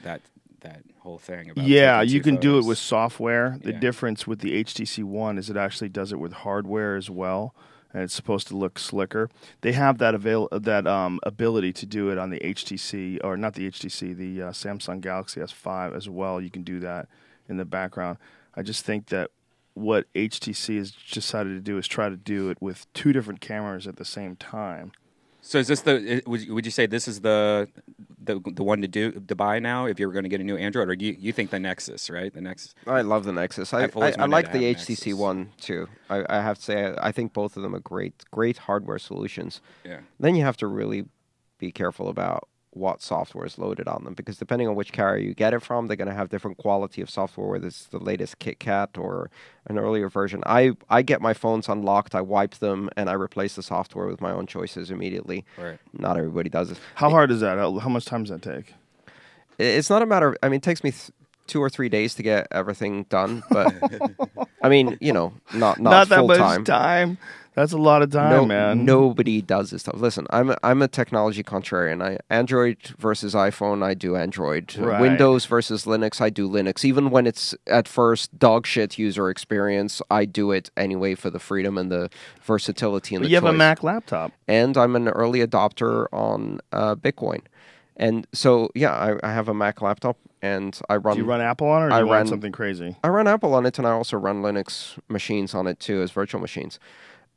whole thing. About Yeah, taking you 2 can do it photos. with software. The Yeah. difference with the HTC One is it actually does it with hardware as well, and it's supposed to look slicker. They have that ability to do it on the HTC, or not the HTC, the Samsung Galaxy S5 as well. You can do that in the background. I just think that what HTC has decided to do is try to do it with 2 different cameras at the same time. So is this would you say this is the one to buy now if you're going to get a new Android, or do you think the Nexus, right? The Nexus. I love the Nexus. I I've always wanted like to the have HTC Nexus. One too. I have to say I think both of them are great hardware solutions. Yeah. Then you have to really be careful about what software is loaded on them, because depending on which carrier you get it from, they're going to have different quality of software, whether it's the latest KitKat or an earlier version. I get my phones unlocked, I wipe them, and I replace the software with my own choices immediately. Right. Not everybody does it. How hard is that? How much time does that take? It's not a matter of, I mean, it takes me 2 or 3 days to get everything done, but I mean, not Not that full much time. time. That's a lot of time, man. Nobody does this stuff. Listen, I'm a technology contrarian. Android versus iPhone, I do Android. Right. Windows versus Linux, I do Linux. Even when it's at first dog shit user experience, I do it anyway for the freedom and the versatility and But the you have a choice. Mac laptop. And I'm an early adopter on Bitcoin. And so, yeah, I have a Mac laptop, and I run... Do you run Apple on it, or do I you run ran- something crazy? I run Apple on it, and I also run Linux machines on it, too, as virtual machines.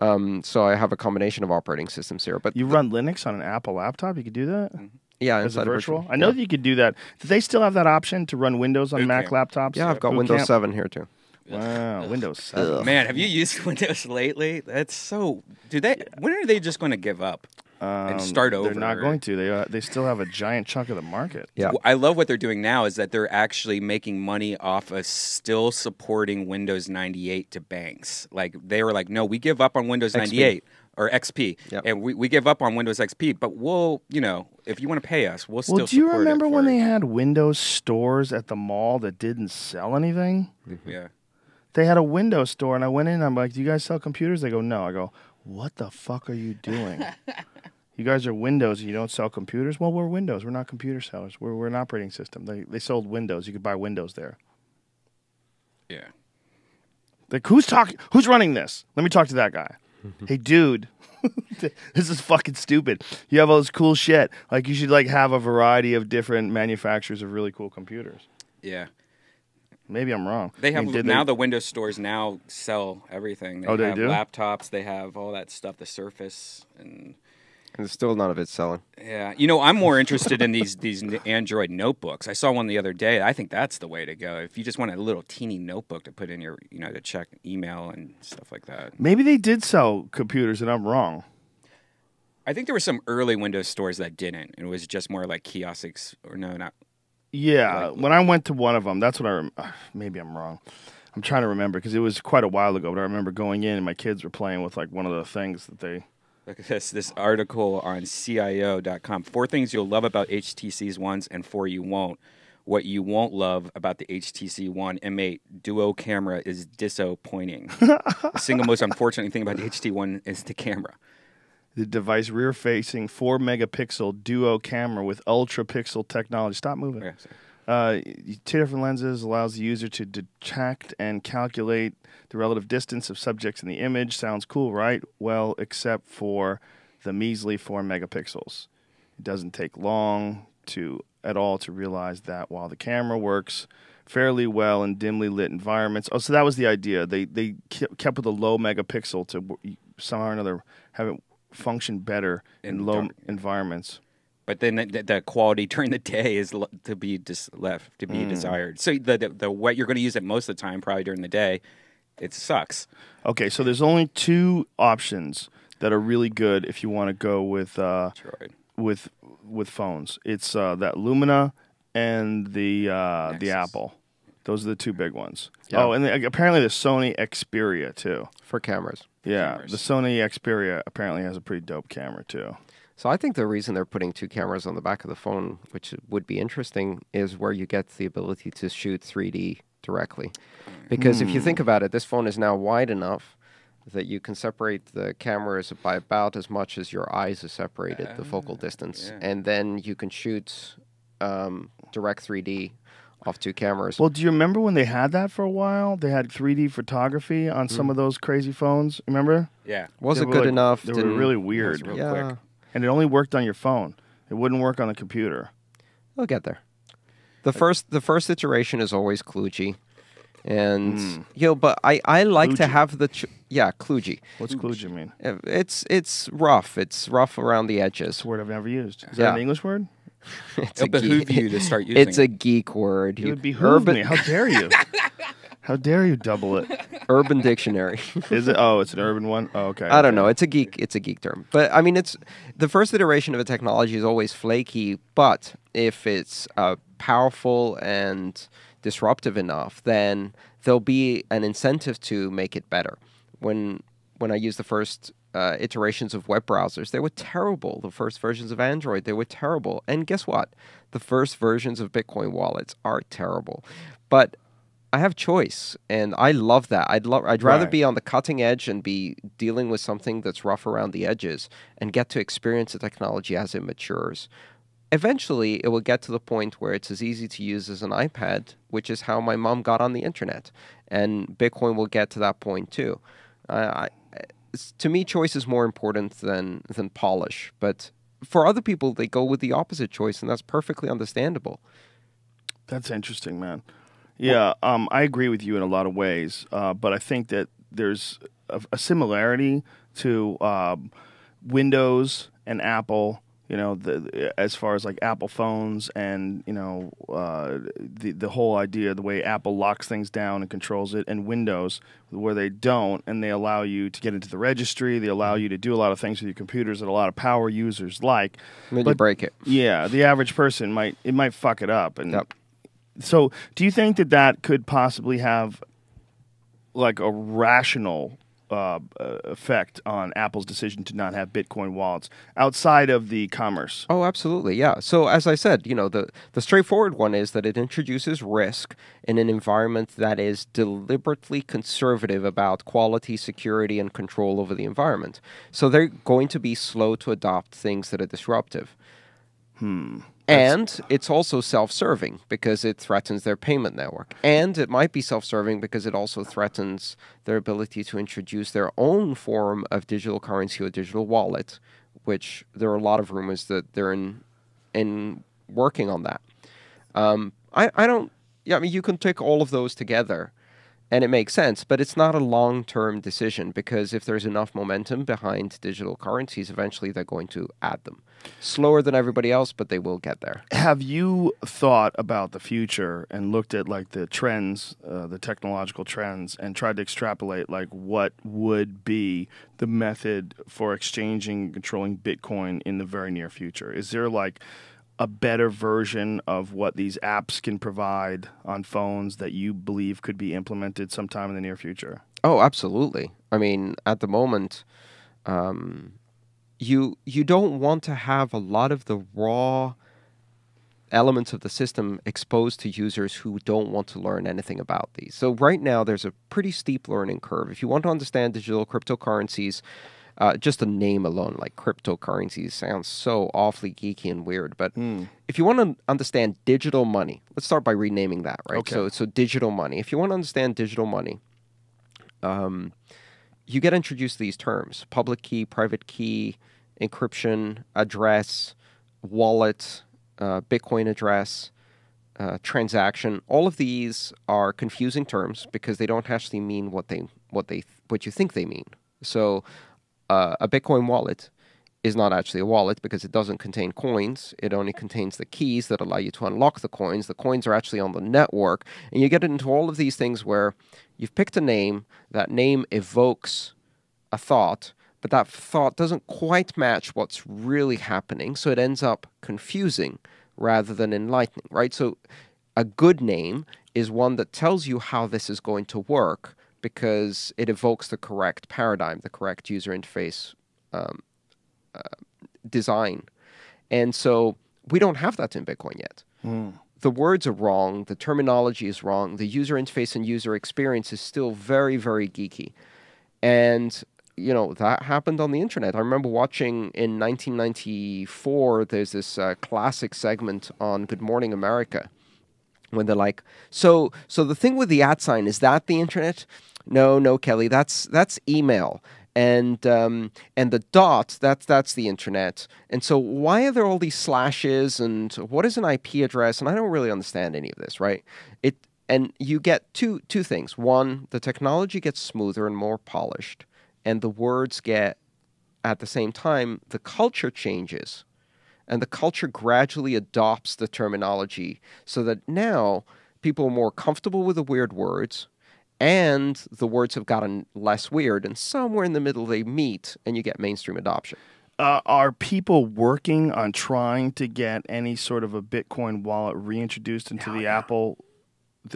So I have a combination of operating systems here. But You run Linux on an Apple laptop? You could do that? yeah, As a inside of virtual? I know that you could do that. Do they still have that option to run Windows on Boot Mac camp. laptops? Yeah, I've got Boot Windows camp? 7 here, too. Wow, Windows 7. Man, have you used Windows lately? That's so. When are they just going to give up and start over? They're not going to. They still have a giant chunk of the market. Yeah. I love what they're doing now is that they're actually making money off of still supporting Windows 98 to banks. Like they were like, no, we give up on Windows 98 or XP, Yep. and we give up on Windows XP, but we'll, if you want to pay us, we'll still. Well, do you support it remember when for- they had Windows stores at the mall that didn't sell anything? Yeah. They had a Windows store, and I went in, and I'm like, do you guys sell computers? They go, no. I go, what the fuck are you doing? You guys are Windows, and you don't sell computers? Well, we're Windows. We're not computer sellers. We're an operating system. They sold Windows. You could buy Windows there. Yeah. Like, who's running this? Let me talk to that guy. Hey, dude, this is fucking stupid. You have all this cool shit. Like, you should have a variety of different manufacturers of really cool computers. Yeah. Maybe I'm wrong. They have did now the Windows stores now sell everything. They Oh, they have do? laptops. They have all that stuff, the Surface, and And still none of it's selling. yeah. I'm more interested in these Android notebooks. I saw one the other day. I think that's the way to go. If you just want a little teeny notebook to put in your, to check email and stuff like that. Maybe they did sell computers, and I'm wrong. I think there were some early Windows stores that didn't. It was just more like kiosks, or no, not. Yeah, when I went to one of them, that's what maybe I'm wrong. I'm trying to remember because it was quite a while ago, but I remember going in and my kids were playing with one of the things that they Look at this article on CIO.com. 4 things you'll love about HTC's ones and 4 you won't. What you won't love about the HTC One M8 Duo camera is disappointing. The single most unfortunate thing about the HT One is the camera. The device rear-facing 4-megapixel Duo camera with ultra-pixel technology. Stop moving. Okay, sorry. 2 different lenses allows the user to detect and calculate the relative distance of subjects in the image. Sounds cool, right? Well, except for the measly 4 megapixels. It doesn't take long at all to realize that while the camera works fairly well in dimly lit environments. Oh, so that was the idea. They kept with a low megapixel to somehow or another have it function better in low environments. But then the quality during the day is to be left to be desired. So the what you're going to use it most of the time, probably during the day, it sucks. Okay, so there's only 2 options that are really good if you want to go with with phones. It's that Lumina and the Apple. Those are the 2 big ones. Yeah. Oh, and apparently the Sony Xperia too for cameras. Yeah, the Sony Xperia apparently has a pretty dope camera too. So I think the reason they're putting 2 cameras on the back of the phone, which would be interesting, is where you get the ability to shoot 3D directly. Because if you think about it, this phone is now wide enough that you can separate the cameras by about as much as your eyes are separated, the focal distance. Yeah. And then you can shoot direct 3D off 2 cameras. Well, do you remember when they had that for a while? They had 3D photography on some of those crazy phones. Remember? Yeah. Was it good enough? They were really weird. Real quick. And it only worked on your phone. It wouldn't work on the computer. We'll get there. The first iteration is always kludgy. And but I like kludgy. To have the kludgy. What's kludgy mean? It's rough. It's rough around the edges. It's a word I've never used. Is that an English word? It'll behoove you to start using it. It's a geek word. It would behoove me. How dare you? How dare you double it? Urban Dictionary. Is it? Oh, it's an urban one? Oh, okay. I don't know. It's a geek term. But I mean, it's the first iteration of a technology is always flaky, but if it's powerful and disruptive enough, then there'll be an incentive to make it better. When I used the first iterations of web browsers, they were terrible. The first versions of Android, they were terrible. And guess what? The first versions of Bitcoin wallets are terrible. But I have choice, and I love that. I'd rather be on the cutting edge and be dealing with something that's rough around the edges and get to experience the technology as it matures. Eventually, it will get to the point where it's as easy to use as an iPad, which is how my mom got on the internet. And Bitcoin will get to that point too. To me, choice is more important than polish. But for other people, they go with the opposite choice, and that's perfectly understandable. That's interesting, man. Yeah, I agree with you in a lot of ways, but I think that there's a similarity to Windows and Apple. You know, as far as like Apple phones and the whole idea, the way Apple locks things down and controls it, and Windows where they don't, and they allow you to get into the registry. They allow you to do a lot of things with your computers that a lot of power users like. Then you break it. Yeah, the average person might fuck it up. And yep. So, do you think that could possibly have like a rational effect on Apple's decision to not have Bitcoin wallets outside of the commerce? Oh, absolutely, yeah. So as I said, the straightforward one is that it introduces risk in an environment that is deliberately conservative about quality, security, and control over the environment. So they're going to be slow to adopt things that are disruptive. And it's also self-serving because it threatens their payment network. And it might be self-serving because it also threatens their ability to introduce their own form of digital currency or digital wallet, which there are a lot of rumors that they're in working on that. You can take all of those together and it makes sense, but it's not a long-term decision because if there's enough momentum behind digital currencies, eventually they're going to add them. Slower than everybody else, but they will get there. Have you thought about the future and looked at like the trends, the technological trends, and tried to extrapolate like what would be the method for exchanging and controlling Bitcoin in the very near future? Is there like a better version of what these apps can provide on phones that you believe could be implemented sometime in the near future? Oh, absolutely. I mean, at the moment, you don't want to have a lot of the raw elements of the system exposed to users who don't want to learn anything about these. So right now, there's a pretty steep learning curve. If you want to understand digital cryptocurrencies, just the name alone, like cryptocurrencies, sounds so awfully geeky and weird. But if you want to understand digital money, let's start by renaming that, right? Okay. So digital money. If you want to understand digital money, you get introduced to these terms: public key, private key, encryption, address, wallet, Bitcoin address, transaction. All of these are confusing terms because they don't actually mean what you think they mean. So a Bitcoin wallet is not actually a wallet because it doesn't contain coins. It only contains the keys that allow you to unlock the coins. The coins are actually on the network. And you get into all of these things where you've picked a name, that name evokes a thought, but that thought doesn't quite match what's really happening. So it ends up confusing rather than enlightening, right? So a good name is one that tells you how this is going to work because it evokes the correct paradigm, the correct user interface design. And so we don't have that in Bitcoin yet. The words are wrong. The terminology is wrong. The user interface and user experience is still very, very geeky. And, you know, that happened on the internet. I remember watching in 1994, there's this classic segment on Good Morning America when they're like, so the thing with the @ sign, is that the internet? No, Kelly, that's email. And the dot, that's the internet. And so why are there all these slashes and what is an IP address? And I don't really understand any of this, right? And you get two things. One, the technology gets smoother and more polished, and the words get, at the same time, the culture changes. And the culture gradually adopts the terminology so that now people are more comfortable with the weird words, and the words have gotten less weird, and somewhere in the middle they meet, and you get mainstream adoption. Are people working on trying to get any sort of a Bitcoin wallet reintroduced into the Apple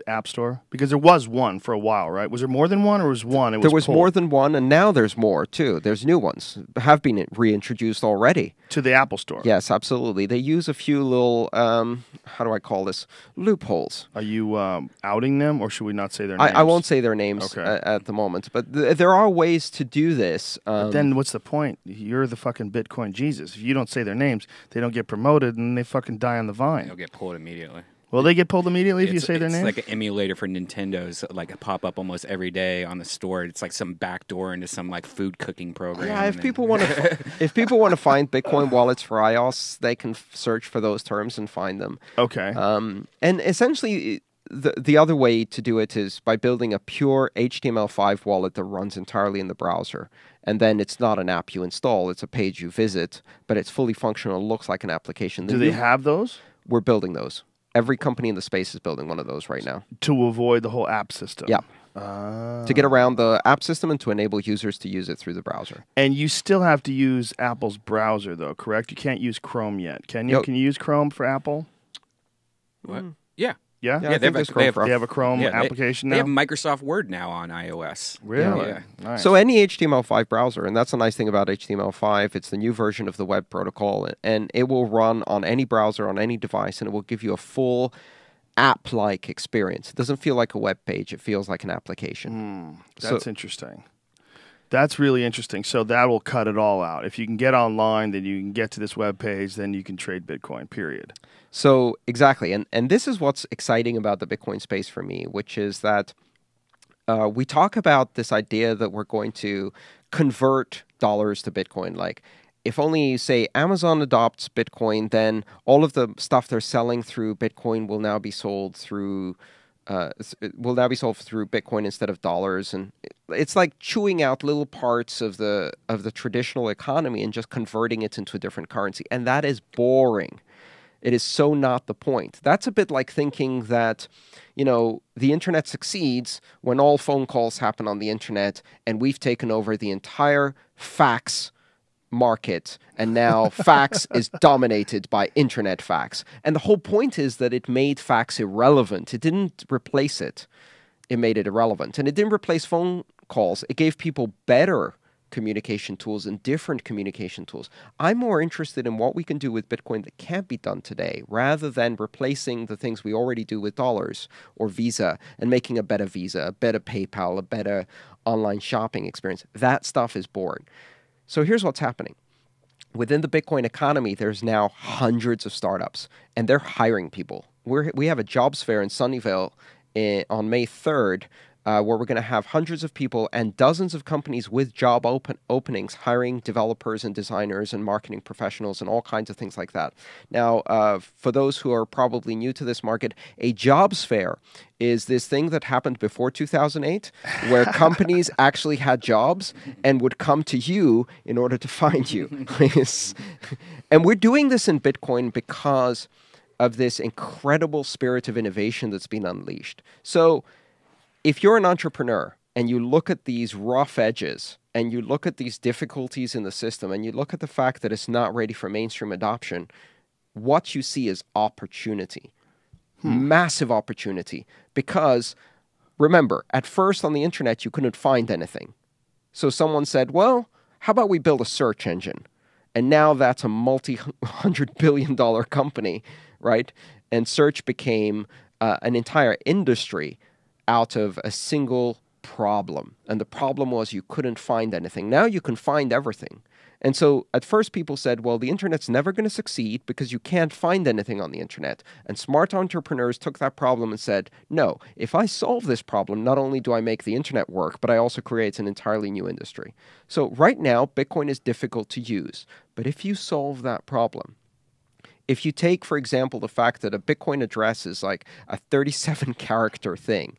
App Store? Because there was one for a while, right? Was there more than one, or was one? There was more than one, and now there's more, too. There's new ones. Have been reintroduced already. To the Apple Store? Yes, absolutely. They use a few little, how do I call this, loopholes. Are you outing them, or should we not say their names? I won't say their names at the moment, but there are ways to do this. But then what's the point? You're the fucking Bitcoin Jesus. If you don't say their names, they don't get promoted, and they fucking die on the vine. They'll get pulled immediately. Will they get pulled immediately if you say their name? It's like an emulator for Nintendo's, like a pop up almost every day on the store. It's like some backdoor into some like food cooking program. Yeah, if people want to find Bitcoin wallets for iOS, they can search for those terms and find them. Okay. And essentially, the other way to do it is by building a pure HTML5 wallet that runs entirely in the browser. And then it's not an app you install; it's a page you visit, but it's fully functional. Looks like an application. Do they have those? We're building those. Every company in the space is building one of those right now. To avoid the whole app system? Yeah. To get around the app system and to enable users to use it through the browser. And you still have to use Apple's browser, though, correct? You can't use Chrome yet, can you? Can you use Chrome for Apple? What? Yeah. Yeah? Yeah, I think there's Chrome for They have a Chrome application now? They have Microsoft Word now on iOS. Really? Yeah. Nice. So any HTML5 browser, and that's the nice thing about HTML5, it's the new version of the web protocol, and it will run on any browser, on any device, and it will give you a full app-like experience. It doesn't feel like a web page. It feels like an application. That's interesting. That's really interesting. So that will cut it all out. If you can get online, then you can get to this web page, then you can trade Bitcoin, period. So exactly. And this is what's exciting about the Bitcoin space for me, which is that we talk about this idea that we're going to convert dollars to Bitcoin. Like, if only, say, Amazon adopts Bitcoin, then all of the stuff they're selling through Bitcoin will now be sold through Bitcoin instead of dollars. And it's like chewing out little parts of the traditional economy and just converting it into a different currency. And that is boring. It is so not the point. That's a bit like thinking that, you know, the internet succeeds when all phone calls happen on the internet and we've taken over the entire fax market, and now fax is dominated by internet fax. And the whole point is that it made fax irrelevant. It didn't replace it. It made it irrelevant. And it didn't replace phone calls. It gave people better communication tools and different communication tools. I'm more interested in what we can do with Bitcoin that can't be done today, rather than replacing the things we already do with dollars or Visa and making a better Visa, a better PayPal, a better online shopping experience. That stuff is boring. So here's what's happening. Within the Bitcoin economy, there's now hundreds of startups, and they're hiring people. We have a jobs fair in Sunnyvale on May 3rd, where we're going to have hundreds of people and dozens of companies with job openings, hiring developers and designers and marketing professionals and all kinds of things like that. Now, for those who are probably new to this market, a jobs fair is this thing that happened before 2008, where companies actually had jobs and would come to you in order to find you. And we're doing this in Bitcoin because of this incredible spirit of innovation that's been unleashed. So if you're an entrepreneur and you look at these rough edges and you look at these difficulties in the system and you look at the fact that it's not ready for mainstream adoption, what you see is opportunity. Massive opportunity. Because remember, at first on the internet, you couldn't find anything. So someone said, well, how about we build a search engine? And now that's a multi-$100 billion company, right? And search became an entire industry out of a single problem. And the problem was you couldn't find anything. Now you can find everything. And so at first people said, well, the internet's never going to succeed because you can't find anything on the internet. And smart entrepreneurs took that problem and said, no, if I solve this problem, not only do I make the internet work, but I also create an entirely new industry. So right now, Bitcoin is difficult to use. But if you solve that problem, if you take, for example, the fact that a Bitcoin address is like a 37-character thing,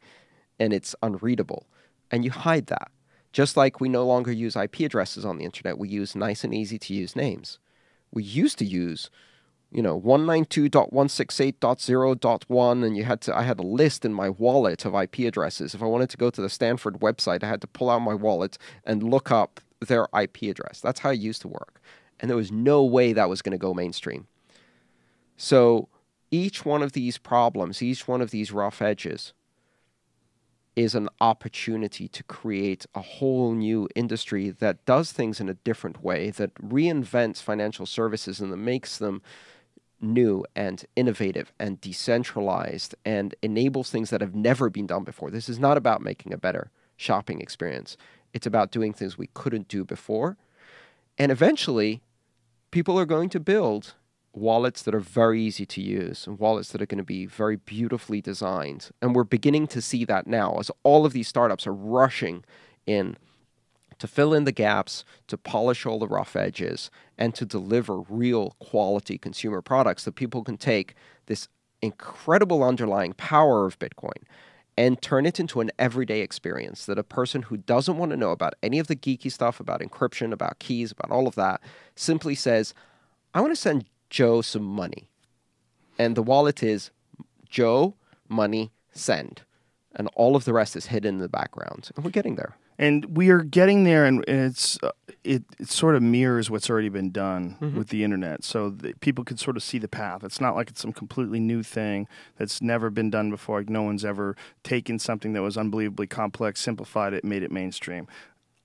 and it's unreadable, and you hide that. Just like we no longer use IP addresses on the internet, we use nice and easy to use names. We used to use, 192.168.0.1, and I had a list in my wallet of IP addresses. If I wanted to go to the Stanford website, I had to pull out my wallet and look up their IP address. That's how it used to work. And there was no way that was going to go mainstream. So each one of these problems, each one of these rough edges, is an opportunity to create a whole new industry that does things in a different way, that reinvents financial services and that makes them new and innovative and decentralized and enables things that have never been done before. This is not about making a better shopping experience. It's about doing things we couldn't do before. And eventually, people are going to build wallets that are very easy to use and wallets that are going to be very beautifully designed. And we're beginning to see that now as all of these startups are rushing in to fill in the gaps, to polish all the rough edges, and to deliver real quality consumer products that people can take this incredible underlying power of Bitcoin and turn it into an everyday experience that a person who doesn't want to know about any of the geeky stuff, about encryption, about keys, about all of that, simply says, I want to send Joe some money. And the wallet is Joe, money, send. And all of the rest is hidden in the background. And we're getting there. And we are getting there, and it sort of mirrors what's already been done with the internet. So people can sort of see the path. It's not like it's some completely new thing that's never been done before. Like no one's ever taken something that was unbelievably complex, simplified it, made it mainstream.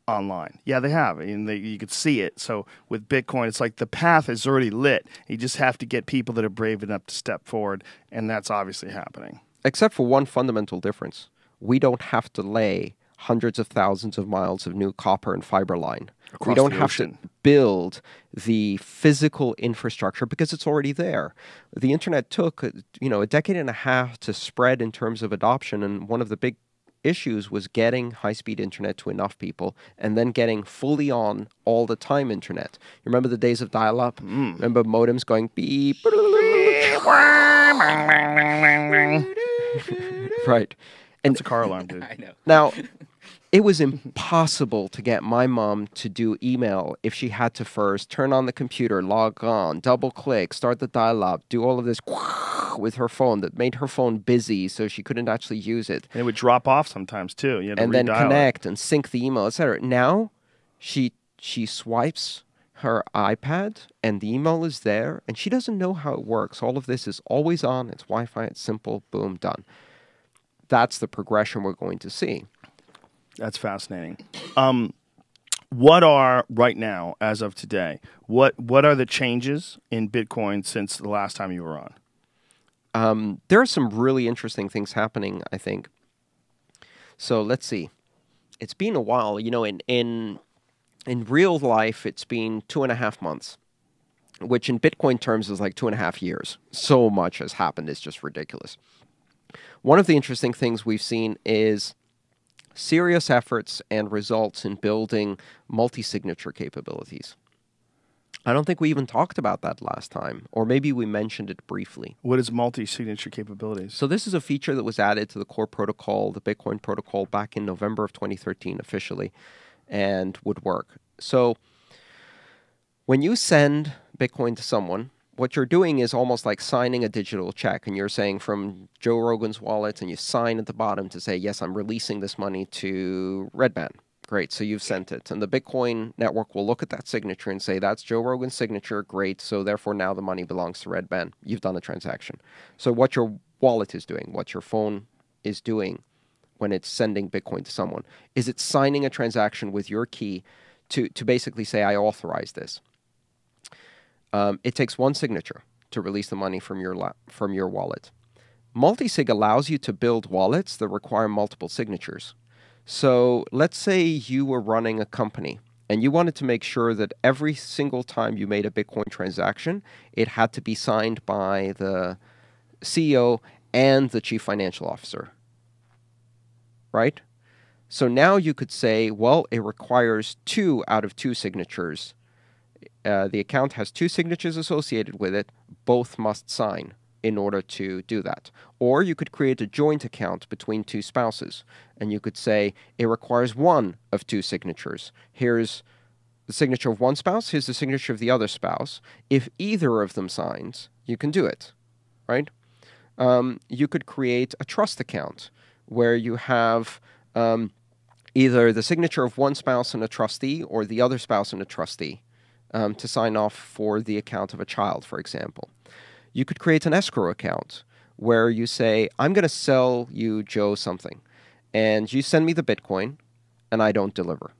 Online. Yeah, they have. And you could see it. So with Bitcoin, it's like the path is already lit. You just have to get people that are brave enough to step forward, and that's obviously happening. Except for one fundamental difference. We don't have to lay hundreds of thousands of miles of new copper and fiber line. Across we don't the have ocean. to build the physical infrastructure because it's already there. The internet took, a decade and a half to spread in terms of adoption, and one of the big issues was getting high-speed internet to enough people and then getting fully on all the time internet. You remember the days of dial-up? Remember modems going beep? Right. It's a car alarm, dude. I know. Now, it was impossible to get my mom to do email if she had to first turn on the computer, log on, double-click, start the dial-up, do all of this with her phone that made her phone busy so she couldn't actually use it. And it would drop off sometimes, too. You had to And then redial connect and sync the email, etc. Now, she swipes her iPad and the email is there, and she doesn't know how it works. All of this is always on. It's Wi-Fi. It's simple. Boom, done. That's the progression we're going to see. That's fascinating. what are right now, as of today? What are the changes in Bitcoin since the last time you were on? There are some really interesting things happening, I think. So let's see. It's been a while. You know, in real life, it's been 2.5 months, which in Bitcoin terms is like 2.5 years. So much has happened. It's just ridiculous. One of the interesting things we've seen is serious efforts and results in building multi-signature capabilities. I don't think we even talked about that last time, or maybe we mentioned it briefly. What is multi-signature capabilities? So this is a feature that was added to the core protocol, the Bitcoin protocol, back in November of 2013 officially, and would work. So when you send Bitcoin to someone, what you're doing is almost like signing a digital check, and you're saying from Joe Rogan's wallet, and you sign at the bottom to say, yes, I'm releasing this money to Redman. Great, so you've sent it. And the Bitcoin network will look at that signature and say, that's Joe Rogan's signature, great, so therefore now the money belongs to Redman. You've done a transaction. So what your wallet is doing, what your phone is doing when it's sending Bitcoin to someone, is it's signing a transaction with your key to basically say, I authorize this. It takes one signature to release the money from your wallet. Multisig allows you to build wallets that require multiple signatures. So let's say you were running a company and you wanted to make sure that every single time you made a Bitcoin transaction, it had to be signed by the CEO and the chief financial officer. Right? So now you could say, well, it requires 2 out of 2 signatures. The account has 2 signatures associated with it. Both must sign in order to do that. Or you could create a joint account between 2 spouses. And you could say it requires 1 of 2 signatures. Here's the signature of one spouse. Here's the signature of the other spouse. If either of them signs, you can do it. Right? You could create a trust account where you have either the signature of one spouse and a trustee or the other spouse and a trustee to sign off for the account of a child, for example. You could create an escrow account where you say, I'm going to sell you, Joe, something, and you send me the Bitcoin, and I don't deliver.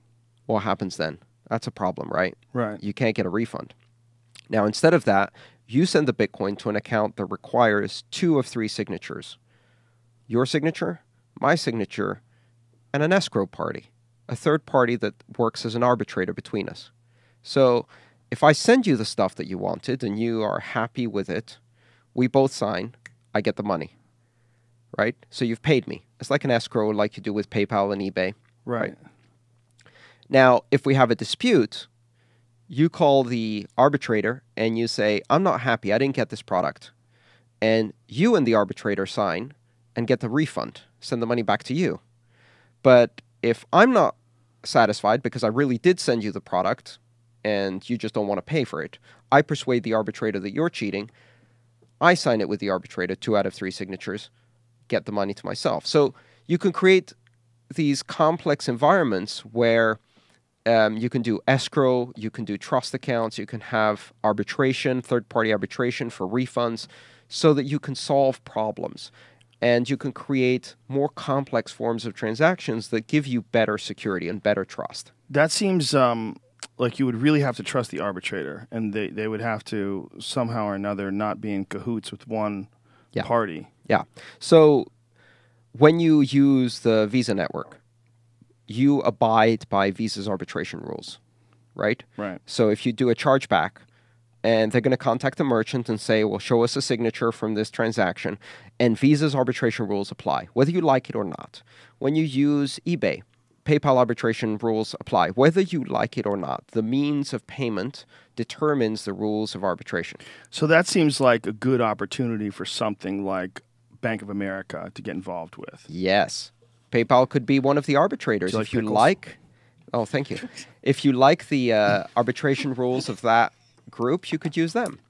What happens then? That's a problem, right? Right. You can't get a refund. Now, instead of that, you send the Bitcoin to an account that requires 2 of 3 signatures. Your signature, my signature, and an escrow party, a third party that works as an arbitrator between us. So if I send you the stuff that you wanted and you are happy with it, we both sign, I get the money, right? So you've paid me. It's like an escrow like you do with PayPal and eBay. Right. Now, if we have a dispute, you call the arbitrator and you say, I'm not happy, I didn't get this product. And you and the arbitrator sign and get the refund, send the money back to you. But if I'm not satisfied because I really did send you the product and you just don't want to pay for it, I persuade the arbitrator that you're cheating. I sign it with the arbitrator, 2 out of 3 signatures, get the money to myself. So you can create these complex environments where you can do escrow, you can do trust accounts, you can have arbitration, third-party arbitration for refunds, so that you can solve problems. And you can create more complex forms of transactions that give you better security and better trust. That seems like you would really have to trust the arbitrator, and they would have to somehow or another not be in cahoots with one party. Yeah. So when you use the Visa network, you abide by Visa's arbitration rules, right? Right. So if you do a chargeback, and they're going to contact the merchant and say, well, show us a signature from this transaction, and Visa's arbitration rules apply, whether you like it or not. When you use eBay, PayPal arbitration rules apply, whether you like it or not. The means of payment determines the rules of arbitration. So that seems like a good opportunity for something like Bank of America to get involved with. Yes. PayPal could be one of the arbitrators. Do you like if you pickles? like, oh, thank you. If you like the arbitration rules of that group, you could use them.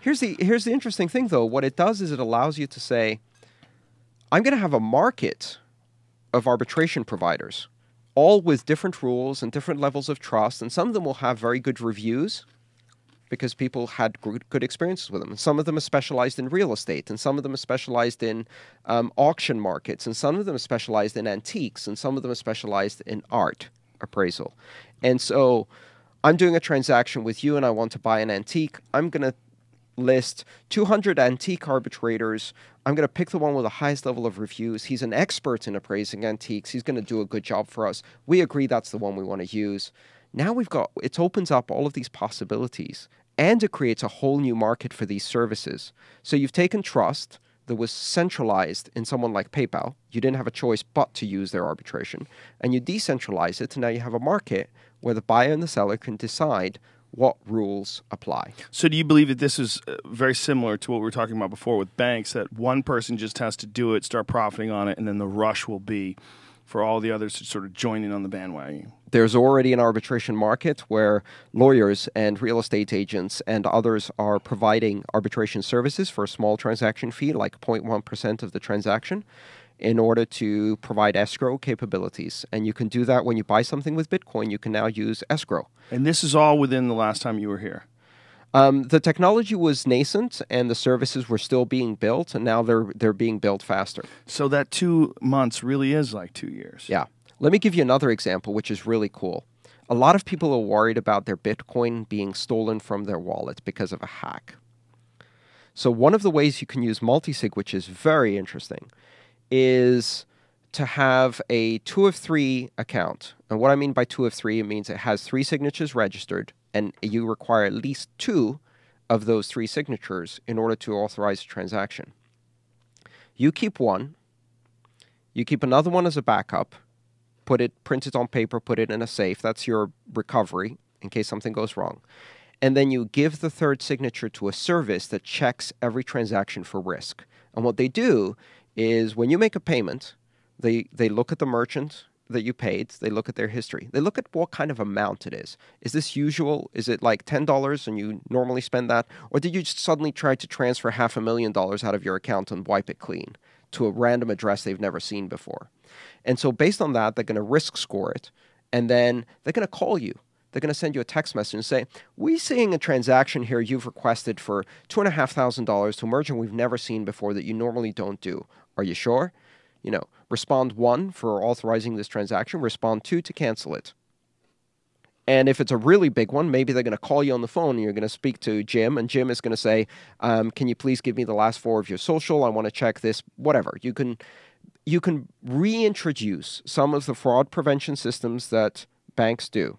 Here's the interesting thing, though. What it does is it allows you to say, I'm going to have a market of arbitration providers, all with different rules and different levels of trust, and some of them will have very good reviews because people had good experiences with them. And some of them are specialized in real estate, and some of them are specialized in auction markets, and some of them are specialized in antiques, and some of them are specialized in art. appraisal. And so I'm doing a transaction with you and I want to buy an antique. I'm going to list 200 antique arbitrators. I'm going to pick the one with the highest level of reviews. He's an expert in appraising antiques. He's going to do a good job for us. We agree that's the one we want to use. Now it opens up all of these possibilities, and it creates a whole new market for these services. So you've taken trust that was centralized in someone like PayPal. You didn't have a choice but to use their arbitration. And you decentralize it, and now you have a market where the buyer and the seller can decide what rules apply. So do you believe that this is very similar to what we were talking about before with banks, that one person just has to do it, start profiting on it, and then the rush will be for all the others to sort of join in on the bandwagon? There's already an arbitration market where lawyers and real estate agents and others are providing arbitration services for a small transaction fee, like 0.1% of the transaction, in order to provide escrow capabilities. And you can do that when you buy something with Bitcoin. You can now use escrow. And this is all within the last time you were here? The technology was nascent and the services were still being built, and now they're being built faster. So that 2 months really is like 2 years. Yeah. Let me give you another example, which is really cool. A lot of people are worried about their Bitcoin being stolen from their wallet because of a hack. So one of the ways you can use multisig, which is very interesting, is to have a 2 of 3 account. And what I mean by 2 of 3, it means it has 3 signatures registered, and you require at least 2 of those 3 signatures in order to authorize a transaction. You keep one, you keep another one as a backup, print it on paper, put it in a safe. That's your recovery in case something goes wrong. And then you give the third signature to a service that checks every transaction for risk. And what they do is when you make a payment, they look at the merchant that you paid, they look at their history. They look at what kind of amount it is. Is this usual? Is it like $10 and you normally spend that? Or did you just suddenly try to transfer $500,000 out of your account and wipe it clean to a random address they've never seen before? And so based on that, they're going to risk score it, and then they're going to call you. They're going to send you a text message and say, we're seeing a transaction here you've requested for $2,500 to a merchant we've never seen before that you normally don't do. Are you sure? Respond 1 for authorizing this transaction, respond 2 to cancel it. And if it's a really big one, maybe they're going to call you on the phone and you're going to speak to Jim, and Jim is going to say, can you please give me the last 4 of your social? I want to check this, whatever. You can reintroduce some of the fraud prevention systems that banks do.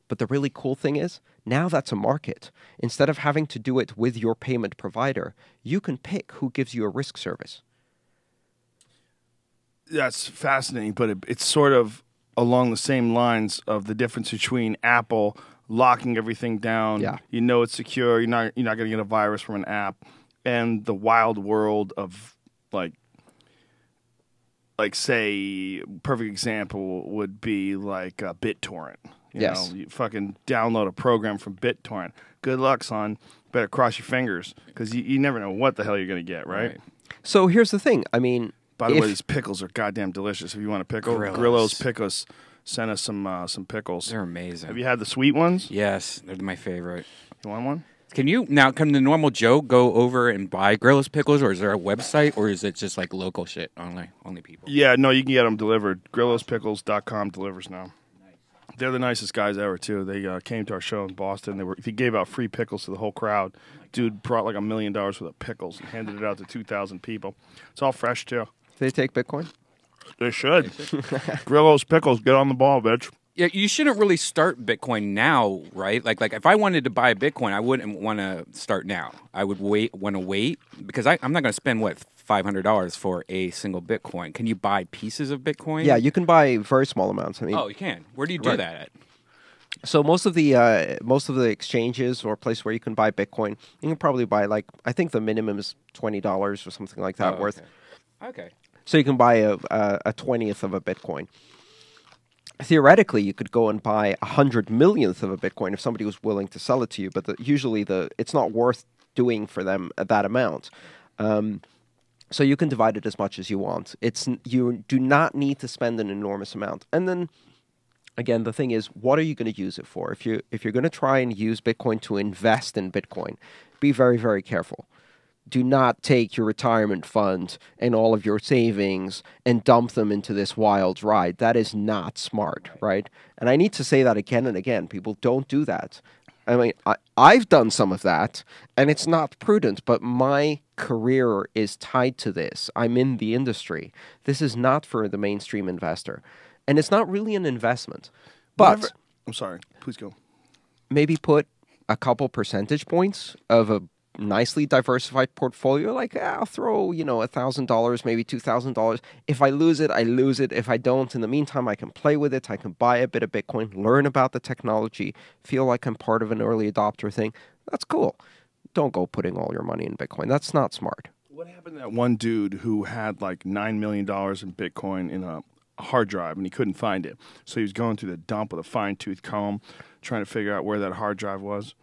But the really cool thing is, now that's a market. Instead of having to do it with your payment provider, you can pick who gives you a risk service. That's fascinating, but it's sort of along the same lines of the difference between Apple locking everything down. Yeah. You know it's secure. You're not going to get a virus from an app, and the wild world of like say, perfect example would be like BitTorrent. You know, you fucking download a program from BitTorrent. Good luck, son. Better cross your fingers because you never know what the hell you're going to get, right? So here's the thing. I mean, by the way, these pickles are goddamn delicious. If you want a pickle, Grillo's Pickles, send us some pickles. They're amazing. Have you had the sweet ones? Yes, they're my favorite. You want one? Can the normal Joe go over and buy Grillo's pickles, or is there a website, or is it just like local shit only people? Yeah, no, you can get them delivered. Grillo'sPickles.com delivers now. They're the nicest guys ever, too. They came to our show in Boston. He gave out free pickles to the whole crowd. Dude brought like $1 million worth of pickles and handed it out to 2,000 people. It's all fresh, too. They take Bitcoin? They should. Grillo's Pickles, get on the ball, bitch. Yeah, you shouldn't really start Bitcoin now, right? Like if I wanted to buy a Bitcoin, I wouldn't want to start now. I would want to wait because I'm not going to spend $500 for a single Bitcoin. Can you buy pieces of Bitcoin? Yeah, you can buy very small amounts. I mean, you can. Where do you do that at? So most of the exchanges or place where you can buy Bitcoin, you can probably buy I think the minimum is $20 or something like that worth. Okay. So you can buy a 20th of a Bitcoin. Theoretically, you could go and buy 100 millionth of a Bitcoin if somebody was willing to sell it to you, but usually it's not worth doing for them at that amount. So you can divide it as much as you want. You do not need to spend an enormous amount. And then, again, the thing is, what are you going to use it for? If you're going to try and use Bitcoin to invest in Bitcoin, be very, very careful. do not take your retirement fund and all of your savings and dump them into this wild ride. That is not smart, right? And I need to say that again and again. People don't do that. I mean, I've done some of that, and it's not prudent, but my career is tied to this. I'm in the industry. This is not for the mainstream investor. And it's not really an investment. But I'm sorry. Please go. maybe put a couple percentage points of a nicely diversified portfolio. Like, I'll throw, $1,000, maybe $2,000. If I lose it, I lose it. If I don't, in the meantime, I can play with it. I can buy a bit of Bitcoin, learn about the technology, feel like I'm part of an early adopter thing. That's cool. Don't go putting all your money in Bitcoin. That's not smart. What happened to that one dude who had like $9 million in Bitcoin in a hard drive and he couldn't find it? So he was going through the dump with a fine-tooth comb trying to figure out where that hard drive was.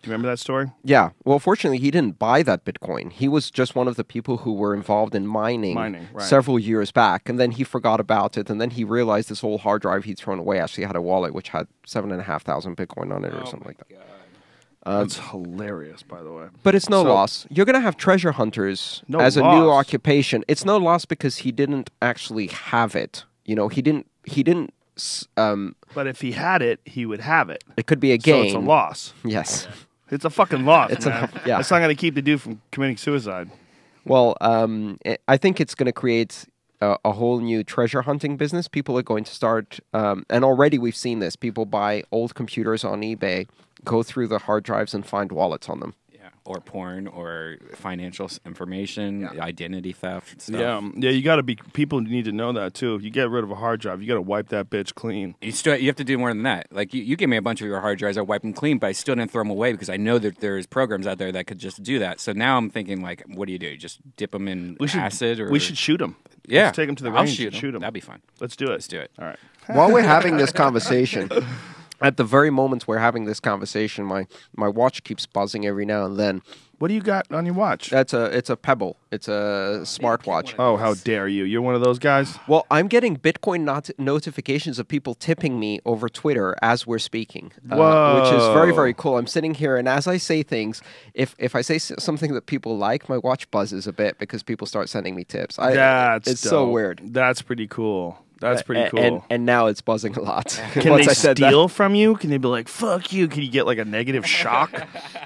Do you remember that story? Yeah. Well, fortunately, he didn't buy that Bitcoin. He was just one of the people who were involved in mining right. several years back. And then he forgot about it. And then he realized this whole hard drive he'd thrown away actually had a wallet which had 7,500 Bitcoin on it or something like that. That's hilarious, by the way. But it's no loss. You're going to have treasure hunters as a new occupation. It's no loss because he didn't actually have it. He didn't. But if he had it, he would have it. It could be a gain. So it's a loss. Yes. It's a fucking loss, man. Yeah. That's not going to keep the dude from committing suicide. Well, I think it's going to create a whole new treasure hunting business. People are going to start, and already we've seen this. People buy old computers on eBay, go through the hard drives and find wallets on them. Yeah, or porn, or financial information, identity theft stuff. Yeah. You got to be. People need to know that too. If you get rid of a hard drive, you got to wipe that bitch clean. You have to do more than that. Like you gave me a bunch of your hard drives, I wiped them clean, but I still didn't throw them away because I know that there's programs out there that could just do that. So now I'm thinking, like, what do? Just dip them in acid, or we should shoot them. Yeah, let's take them to the I'll range shoot and shoot them. That'd be fun. Let's do it. Let's do it. All right. While we're having this conversation, at the very moment we're having this conversation, my watch keeps buzzing every now and then. What do you got on your watch? It's a Pebble. It's a smartwatch. Oh, how dare you! You're one of those guys. Well, I'm getting Bitcoin notifications of people tipping me over Twitter as we're speaking, which is very, very cool. I'm sitting here, and as I say things, if I say something that people like, my watch buzzes a bit because people start sending me tips. It's so weird. That's pretty cool. That's pretty cool. And now it's buzzing a lot. Can they steal from you? Can they be like, fuck you? Can you get like a negative shock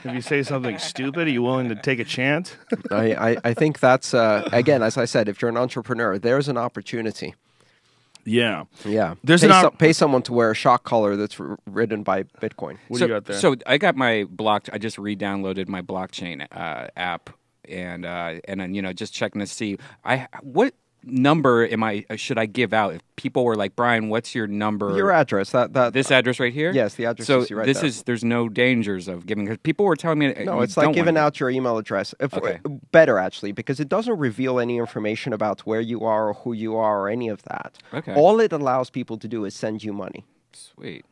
if you say something stupid? Are you willing to take a chance? I think that's, again, as I said, if you're an entrepreneur, there's an opportunity. Yeah. Yeah. Pay someone to wear a shock collar that's written by Bitcoin. What do you got there? So I got my I just re-downloaded my blockchain app, and then just checking to see what number should I give out if people were like, Brian, what's your number? Your address. This address right here? Yes, the address is right there. There's no dangers of giving, because people were telling me no, it's like giving out your email address. Better actually, because it doesn't reveal any information about where you are or who you are or any of that. Okay. All it allows people to do is send you money. Sweet.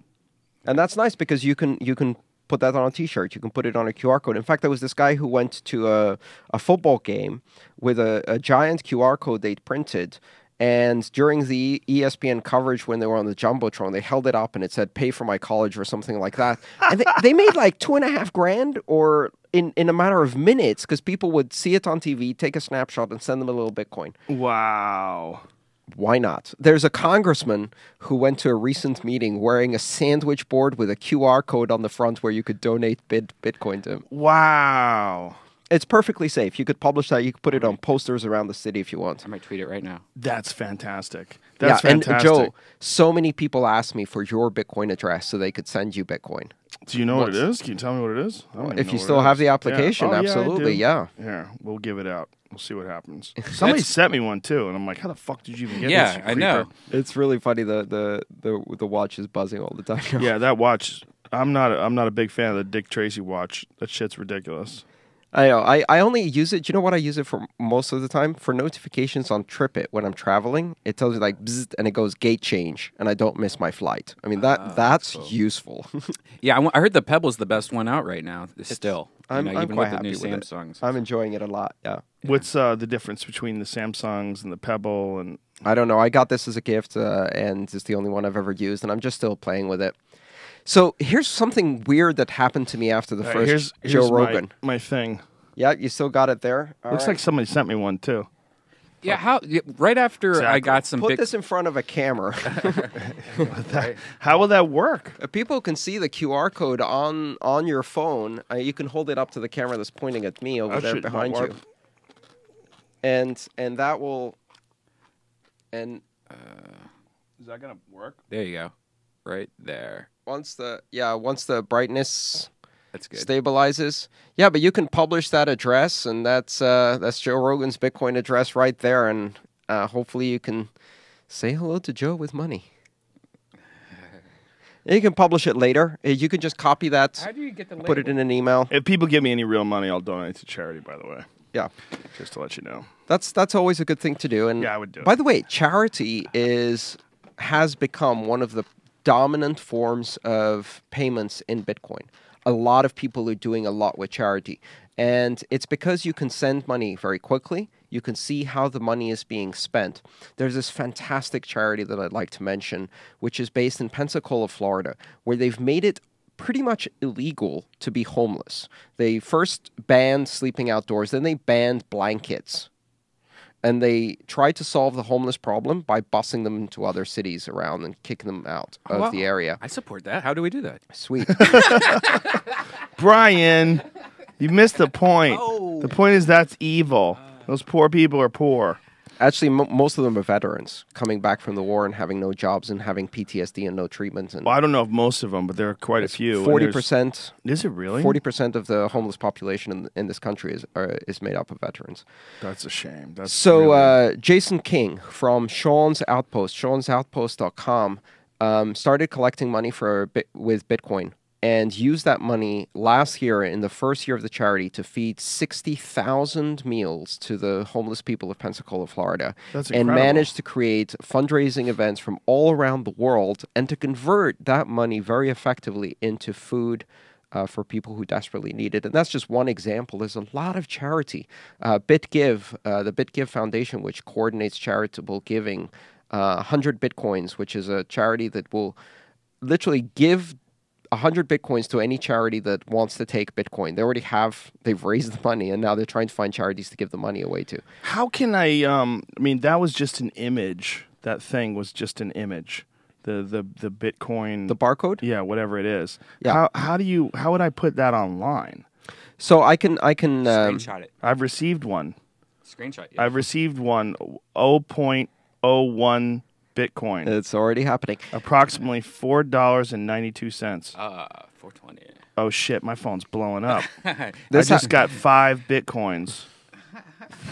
And that's nice because you can put that on a T-shirt. You can put it on a QR code. In fact, there was this guy who went to a football game with a giant QR code they'd printed, and during the ESPN coverage when they were on the Jumbotron, they held it up and it said, "Pay for my college," or something like that. And they made like $2,500 or in a matter of minutes because people would see it on TV, take a snapshot, and send them a little Bitcoin. Wow. Why not? There's a congressman who went to a recent meeting wearing a sandwich board with a QR code on the front where you could donate Bitcoin to him. Wow. It's perfectly safe. You could publish that. You could put it on posters around the city if you want. I might tweet it right now. That's fantastic. That's fantastic. And Joe, so many people ask me for your Bitcoin address so they could send you Bitcoin. Do you know what it is? Can you tell me what it is? If you still have the application, absolutely, yeah. Here, we'll give it out. We'll see what happens. Somebody sent me one too, and I'm like, "How the fuck did you even get this?" Yeah, I know. It's really funny. The watch is buzzing all the time. Yeah, that watch. I'm not a big fan of the Dick Tracy watch. That shit's ridiculous. I know. I only use it. Do you know what I use it for most of the time? For notifications on TripIt when I'm traveling. It tells you like bzzz, and it goes gate change, and I don't miss my flight. I mean that's cool. Useful. Yeah, I heard the Pebble's the best one out right now. Still, I'm even quite with the happy new with Samsungs. I'm enjoying it a lot. Yeah. What's the difference between the Samsungs and the Pebble? And I don't know. I got this as a gift, and it's the only one I've ever used, and I'm just still playing with it. So here's something weird that happened to me after the first here's Joe Rogan. My thing. Yeah, you still got it there. All Looks right. like somebody sent me one too. Yeah, right after I Exactly. got some Put this in front of a camera. How will that work? People can see the QR code on your phone. You can hold it up to the camera that's pointing at me over That there shit won't behind work. you. And that will and Is that gonna work? There you go. Right there. once the brightness That's good. stabilizes. Yeah, but you can publish that address, and that's Joe Rogan's Bitcoin address right there, and hopefully you can say hello to Joe with money. You can publish it later. You can just copy that, How do you get the put it in an email. If people give me any real money, I'll donate to charity. By the way, Yeah, just to let you know. that's always a good thing to do. And Yeah, I would do it. By the way, charity has become one of the dominant forms of payments in Bitcoin. A lot of people are doing a lot with charity. And it's because you can send money very quickly. You can see how the money is being spent. There's this fantastic charity that I'd like to mention, which is based in Pensacola, Florida, where they've made it pretty much illegal to be homeless. They first banned sleeping outdoors, then they banned blankets. And they tried to solve the homeless problem by busing them into other cities around and kicking them out of the area. I support that. How do we do that? Sweet. Brian, you missed the point. The point is that's evil. Those poor people are poor. Actually, most of them are veterans coming back from the war and having no jobs and having PTSD and no treatment. And Well, I don't know if most of them, but there are quite a few. and 40%. there's- Is it really? 40% of the homeless population in this country is made up of veterans. That's a shame. That's So really- Jason King from Sean's Outpost, seansoutpost.com, started collecting money with Bitcoin and used that money last year in the first year of the charity to feed 60,000 meals to the homeless people of Pensacola, Florida. That's and incredible. managed to create fundraising events from all around the world and to convert that money very effectively into food for people who desperately need it. And that's just one example. There's a lot of charity. BitGive, the BitGive Foundation, which coordinates charitable giving, 100 Bitcoins, which is a charity that will literally give 100 Bitcoins to any charity that wants to take Bitcoin. They've raised the money, and now they're trying to find charities to give the money away to. How can I mean, that was just an image. That thing was just an image. The Bitcoin. The barcode? Yeah, whatever it is. Yeah. How would I put that online? So I can Screenshot it. I've received one. Screenshot. Yeah. I've received one 0.01 Bitcoin. it's already happening. Approximately $4.92. 420. Oh shit, my phone's blowing up. I This just got 5 Bitcoins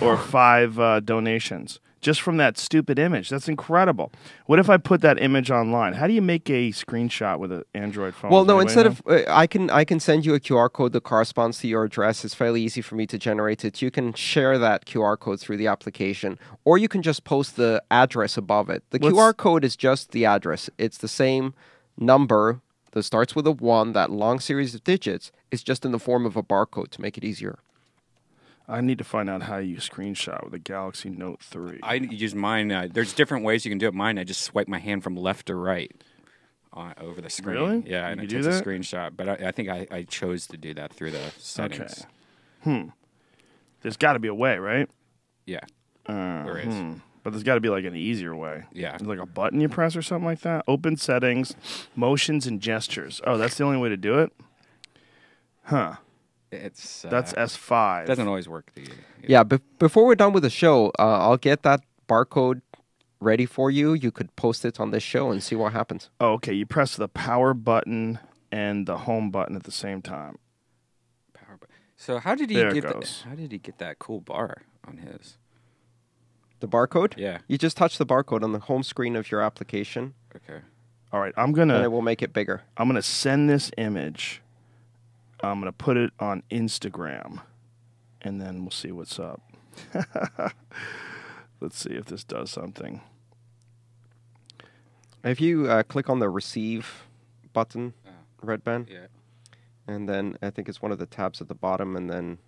or 5 donations just from that stupid image. That's incredible. What if I put that image online? How do you make a screenshot with an Android phone? Well, Does no. anybody Instead know? of I can send you a QR code that corresponds to your address. It's fairly easy for me to generate it. You can share that QR code through the application, or you can just post the address above it. The QR code is just the address. It's the same number that starts with a 1. That long series of digits is just in the form of a barcode to make it easier. I need to find out how you screenshot with a Galaxy Note 3. I use mine. There's different ways you can do it. Mine, I just swipe my hand from left to right over the screen. Really? Yeah, You and it do takes a that? screenshot. But I think I chose to do that through the settings. There's got to be a way, right? Yeah, there is. But there's got to be like an easier way. Yeah. There's like a button you press or something like that. Open settings, motions and gestures. Oh, that's the only way to do it? Huh. It's That's S5. doesn't always work. Yeah. Before we're done with the show, I'll get that barcode ready for you. You could post it on this show and see what happens. Oh, okay. You press the power button and the home button at the same time. So how did he There it get goes. How did he get that cool bar on his? The barcode? Yeah. You just touch the barcode on the home screen of your application, Okay. All right. I'm and it gonna will make it bigger. send this image. I'm gonna put it on Instagram, and then we'll see what's up. Let's see if this does something. If you click on the receive button, red band, Yeah. and then I think it's one of the tabs at the bottom, and then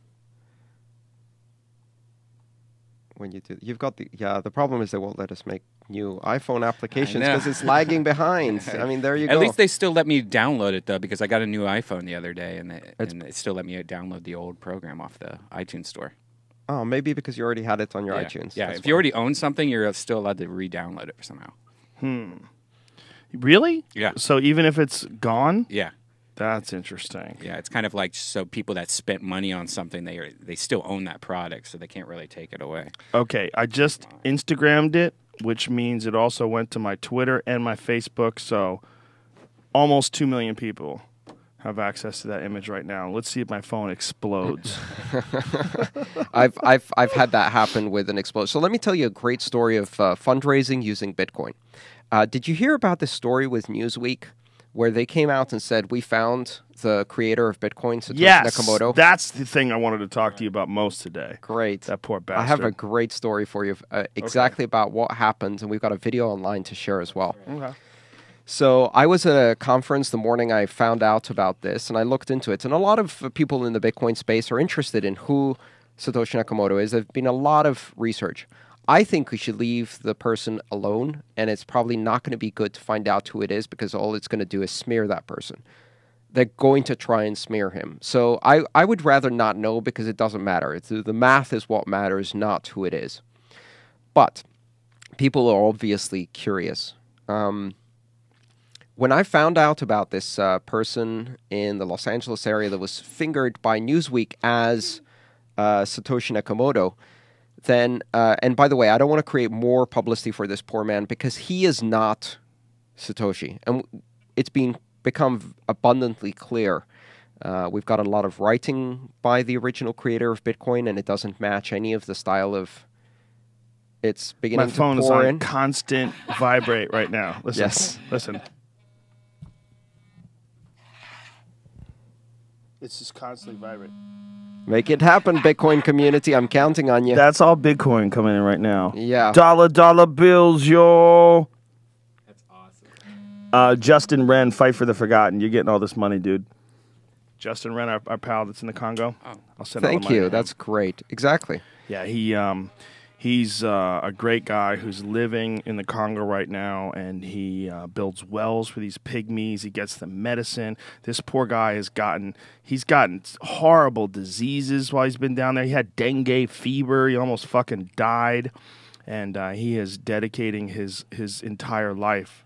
when you do, you've got the problem is they won't let us make new iPhone applications because it's lagging behind. I mean, there you go. At least they still let me download it, though, because I got a new iPhone the other day, and it still let me download the old program off the iTunes store. Oh, maybe because you already had it on your Yeah. iTunes. Yeah, That's if you already own something, you're still allowed to re-download it somehow. Really? Yeah. So even if it's gone? Yeah. That's interesting. Yeah, it's kind of like so people that spent money on something, they still own that product, so they can't really take it away. Okay, I just Instagrammed it, which means it also went to my Twitter and my Facebook, so almost 2 million people have access to that image right now. Let's see if my phone explodes. I've had that happen with an explosion. So let me tell you a great story of fundraising using Bitcoin. Did you hear about this story with Newsweek where they came out and said, we found the creator of Bitcoin, Satoshi Nakamoto? That's the thing I wanted to talk to you about most today. Great. That poor bastard. I have a great story for you exactly about what happened, and we've got a video online to share as well. Okay. So I was at a conference the morning I found out about this, and I looked into it. And a lot of people in the Bitcoin space are interested in who Satoshi Nakamoto is. There's been a lot of research. I think we should leave the person alone, and it's probably not going to be good to find out who it is because all it's going to do is smear that person. They're going to try and smear him. So I would rather not know because it doesn't matter. The math is what matters, not who it is. But people are obviously curious. When I found out about this person in the Los Angeles area that was fingered by Newsweek as Satoshi Nakamoto, then, and by the way, I don't want to create more publicity for this poor man because he is not Satoshi. And it's become abundantly clear. We've got a lot of writing by the original creator of Bitcoin, and it doesn't match any of the style of... It's beginning My phone to is pour on in. constant vibrate right now. Listen. Yes. Listen. It's just constantly vibrating. Make it happen, Bitcoin community. I'm counting on you. That's all Bitcoin coming in right now. Yeah. Dollar bills, yo. That's awesome. Justin Wren, Fight for the Forgotten. You're getting all this money, dude. Justin Wren, our pal that's in the Congo. Oh. I'll send all the Thank money to you. him. That's great. Exactly. Yeah, he's a great guy who's living in the Congo right now, and he builds wells for these pygmies. He gets them medicine. This poor guy he's gotten horrible diseases while he's been down there. He had dengue fever. He almost fucking died, and he is dedicating his entire life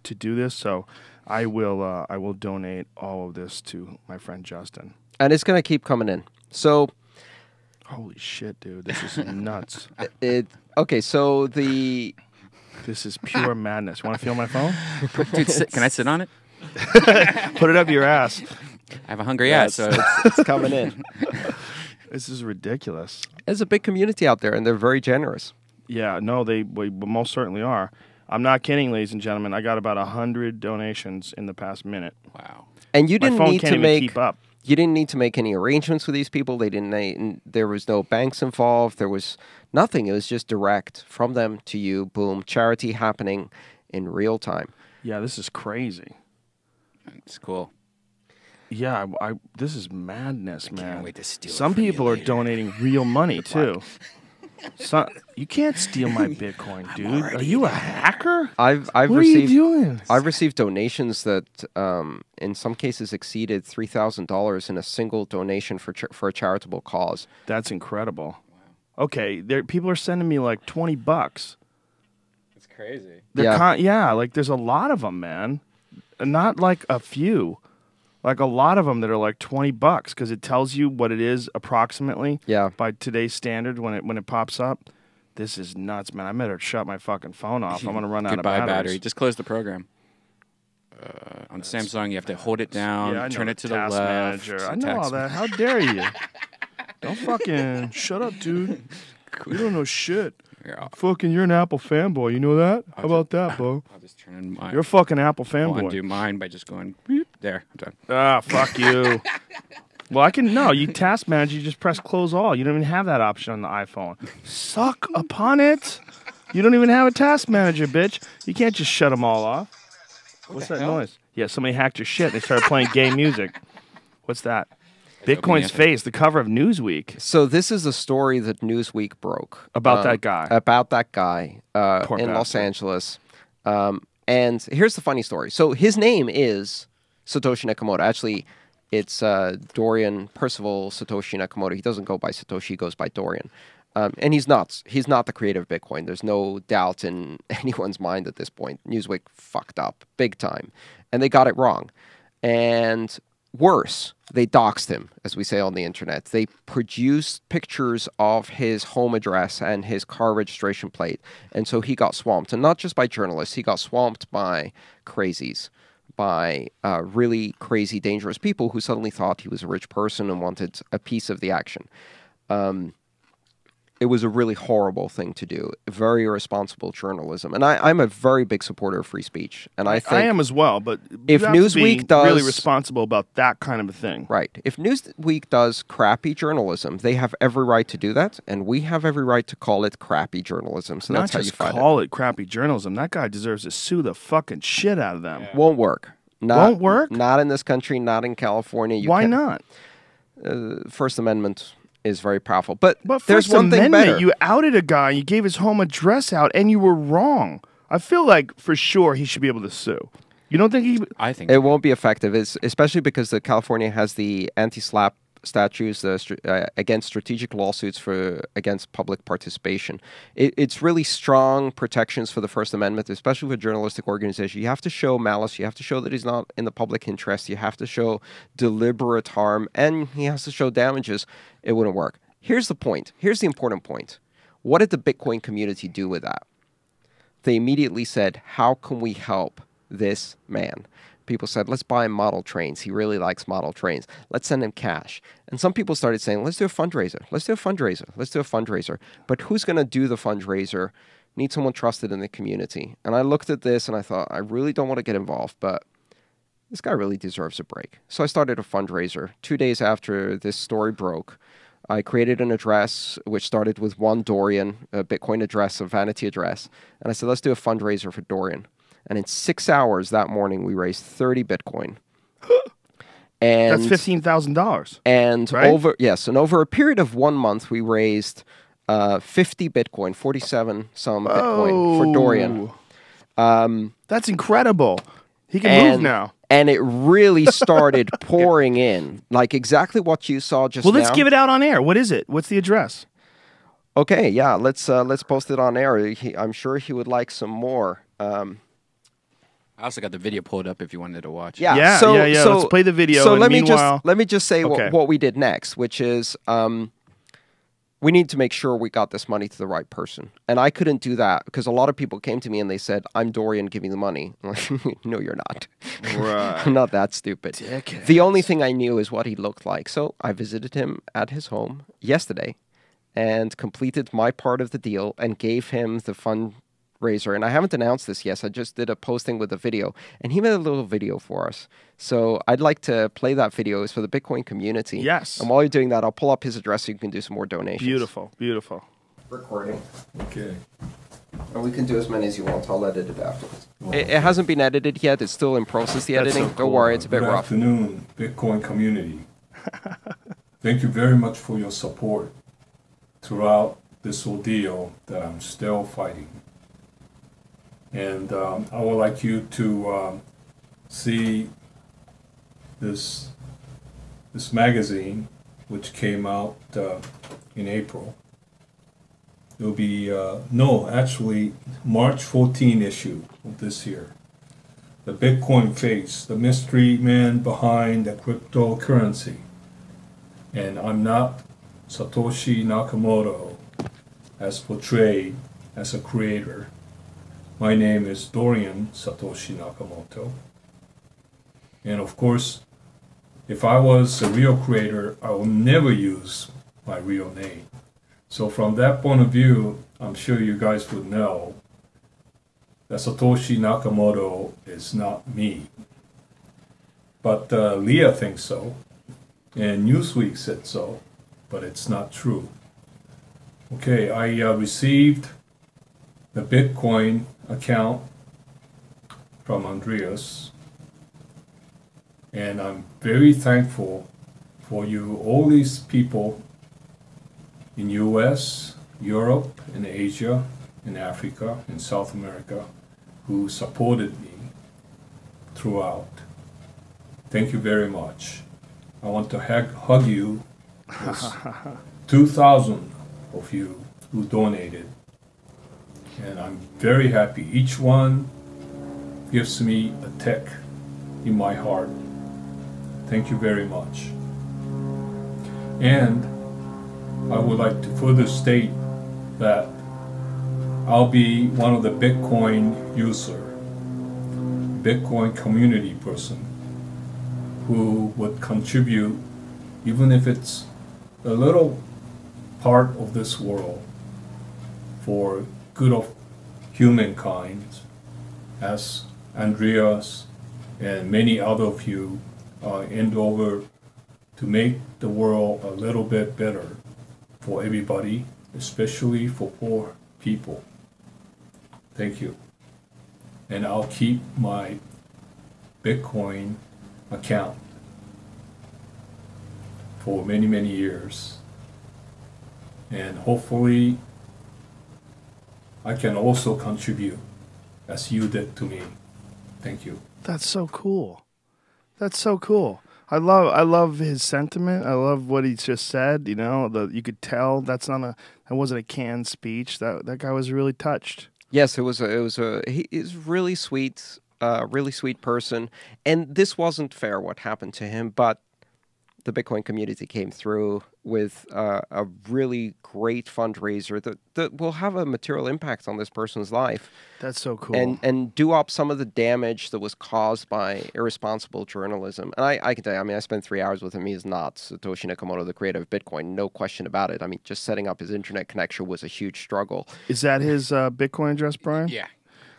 to do this. So I will donate all of this to my friend Justin. And it's going to keep coming in. So... Holy shit, dude. This is nuts. Okay, so the... This is pure madness. Want to feel my phone? Dude, can I sit on it? Put it up your ass. I have a hungry ass, so it's coming in. This is ridiculous. There's a big community out there, and they're very generous. Yeah, no, they most certainly are. I'm not kidding, ladies and gentlemen. I got about 100 donations in the past minute. wow. And you My didn't phone need can't to even make... keep up. You didn't need to make any arrangements with these people. There was no banks involved. There was nothing. It was just direct from them to you. Boom. Charity happening in real time. Yeah, this is crazy. It's cool. Yeah, this is madness, man. Can't wait to steal it Some from you people are later. donating real money, too. You can't steal my Bitcoin, dude. Are you a hacker? I've What received are you doing? I've received donations that in some cases exceeded $3,000 in a single donation for a charitable cause. That's incredible. Okay, people are sending me like $20. It's crazy. Yeah. Like there's a lot of them, man. Not like a few. Like a lot of them that are like $20 because it tells you what it is approximately. Yeah. By today's standard when it pops up. This is nuts, man. I better shut my fucking phone off. I'm gonna run out of Goodbye, batteries. battery. Just close the program. On Samsung, you have to hold it down, Yeah, I know turn it to the task left. manager. It's a I know task all that. How dare you? Don't fucking shut up, dude. You don't know shit. Yeah, Fucking, you're an Apple fanboy. You know that? How about that, bro? I'll just turn in mine. You're a fucking Apple I'll fanboy. undo mine by just going beep. There, I'm done. Ah, fuck you. Well, you task manager, you just press close all. You don't even have that option on the iPhone. Suck upon it. You don't even have a task manager, bitch. You can't just shut them all off. What's that noise? Yeah, somebody hacked your shit. They started playing gay music. What's that? Bitcoin's face, the cover of Newsweek. So this is a story that Newsweek broke About that guy. About that guy in Los bastard. Angeles. And here's the funny story. So his name is Satoshi Nakamoto. Actually, it's Dorian Percival Satoshi Nakamoto. He doesn't go by Satoshi, he goes by Dorian. And he's not the creator of Bitcoin. There's no doubt in anyone's mind at this point. Newsweek fucked up big time. And they got it wrong. And worse, they doxed him, as we say on the internet. They produced pictures of his home address and his car registration plate. And so he got swamped. And not just by journalists. He got swamped by crazies, by really crazy, dangerous people who suddenly thought he was a rich person and wanted a piece of the action. It was a really horrible thing to do. Very irresponsible journalism. And I'm a very big supporter of free speech. And I think I am as well, but if you have to Newsweek be does really responsible about that kind of a thing. Right. If Newsweek does crappy journalism, they have every right to do that, and we have every right to call it crappy journalism. So Not that's how you just fight call it crappy journalism. That guy deserves to sue the fucking shit out of them. it. Won't work. Won't work? Not in this country, not in California. Why not? First Amendment is very powerful. But But there's First one Amendment, thing better. you outed a guy, you gave his home address out, and you were wrong. I feel like for sure he should be able to sue. You don't think he? I think It won't be effective, especially because the California has the anti-SLAPP statutes against strategic lawsuits against public participation. It's really strong protections for the First Amendment, especially for journalistic organization. You have to show malice. You have to show that he's not in the public interest. You have to show deliberate harm, and he has to show damages. It wouldn't work. Here's the point. Here's the important point. What did the Bitcoin community do with that? They immediately said, how can we help this man? People said, let's buy him model trains. He really likes model trains. Let's send him cash. And some people started saying, let's do a fundraiser. Let's do a fundraiser. Let's do a fundraiser. But who's going to do the fundraiser? Need someone trusted in the community. And I looked at this and I thought, I really don't want to get involved, but this guy really deserves a break. So I started a fundraiser. 2 days after this story broke, I created an address which started with one Dorian, a Bitcoin address, a vanity address. And I said, let's do a fundraiser for Dorian. And in 6 hours that morning, we raised 30 Bitcoin. And That's $15,000. And right? over a period of 1 month, we raised 50 Bitcoin, 47 some Bitcoin for Dorian. That's incredible. He can move now. And it really started pouring in, like exactly what you saw just now. Well, let's give it out on air. What is it? What's the address? Okay, yeah, let's post it on air. I'm sure he would like some more. I also got the video pulled up if you wanted to watch. Yeah, So let's play the video. So and let meanwhile, me just say Okay. what we did next, which is we need to make sure we got this money to the right person. And I couldn't do that because a lot of people came to me and they said, I'm Dorian giving the money. I'm like, no, you're not. Right. I'm not that stupid. Dickheads. The only thing I knew is what he looked like. So I visited him at his home yesterday and completed my part of the deal and gave him the fundraiser. And I haven't announced this yet. I just did a posting with a video. And he made a little video for us. So I'd like to play that video. It's for the Bitcoin community. Yes. And while you're doing that, I'll pull up his address so you can do some more donations. Beautiful, beautiful. Recording. Okay. And we can do as many as you want. I'll edit it afterwards. It hasn't been edited yet. It's still in process, the That's editing. so Don't cool. worry, it's a bit Good rough. afternoon, Bitcoin community. Thank you very much for your support throughout this ordeal that I'm still fighting. And I would like you to see this magazine, which came out in April. It'll be, actually March 14 issue of this year. The Bitcoin Face, the mystery man behind the cryptocurrency. And I'm not Satoshi Nakamoto as portrayed as a creator. My name is Dorian Satoshi Nakamoto. And of course, if I was a real creator, I would never use my real name. So from that point of view, I'm sure you guys would know that Satoshi Nakamoto is not me. But Leah thinks so, and Newsweek said so, but it's not true. Okay, I received the Bitcoin account from Andreas, and I'm very thankful for you, all these people in US, Europe, in Asia, in Africa, in South America, who supported me throughout. Thank you very much. I want to hug you. There's 2,000 of you who donated, and I'm very happy. Each one gives me a tick in my heart. Thank you very much. And I would like to further state that I'll be one of the Bitcoin user, Bitcoin community person who would contribute, even if it's a little part of this world, for good of humankind, as Andreas and many other of you endeavor to make the world a little bit better for everybody, especially for poor people. Thank you. And I'll keep my Bitcoin account for many, many years. And hopefully I can also contribute as you did to me. Thank you. That's so cool. That's so cool. I love his sentiment. I love what he just said. You know, you could tell that wasn't a canned speech. That guy was really touched. Yes, he is really sweet person. And this wasn't fair what happened to him, but the Bitcoin community came through with a really great fundraiser that will have a material impact on this person's life. That's so cool. And do up some of the damage that was caused by irresponsible journalism. And I can tell you, I mean, I spent 3 hours with him. He is not Satoshi Nakamoto, the creator of Bitcoin. No question about it. I mean, just setting up his internet connection was a huge struggle. Is that his Bitcoin address, Brian? Yeah.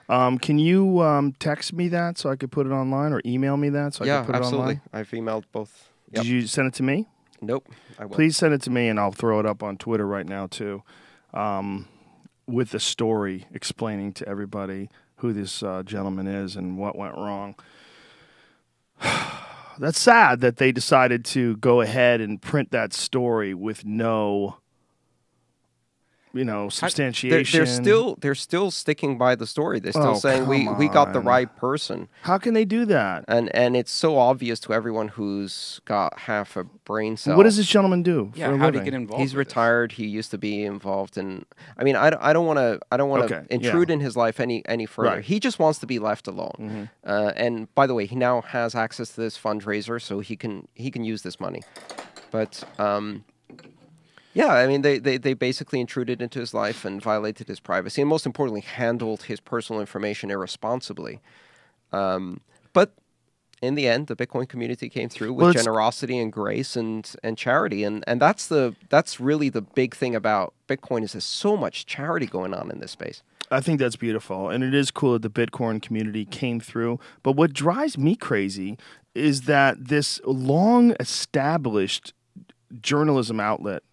Can you text me that so I could put it online, or email me that so I could put it absolutely. online? I've emailed both. Yep. Did you send it to me? Nope. I will. Please send it to me, and I'll throw it up on Twitter right now, too, with the story explaining to everybody who this gentleman is and what went wrong. That's sad that they decided to go ahead and print that story with no, substantiation. They're still sticking by the story. They're still saying come we got the on. right person. How can they do that? And it's so obvious to everyone who's got half a brain cell. What does this gentleman do? Yeah, for a how did he living? get involved? He's with this? retired. He used to be involved in. I mean, I don't want to Okay, intrude in his life any further. Right. He just wants to be left alone. And by the way, he now has access to this fundraiser, so he can use this money. But yeah, I mean, they basically intruded into his life and violated his privacy, and most importantly, handled his personal information irresponsibly. But in the end, the Bitcoin community came through with generosity and grace and charity, and that's really the big thing about Bitcoin is there's so much charity going on in this space. I think that's beautiful, and it is cool that the Bitcoin community came through. But what drives me crazy is that this long-established journalism outlet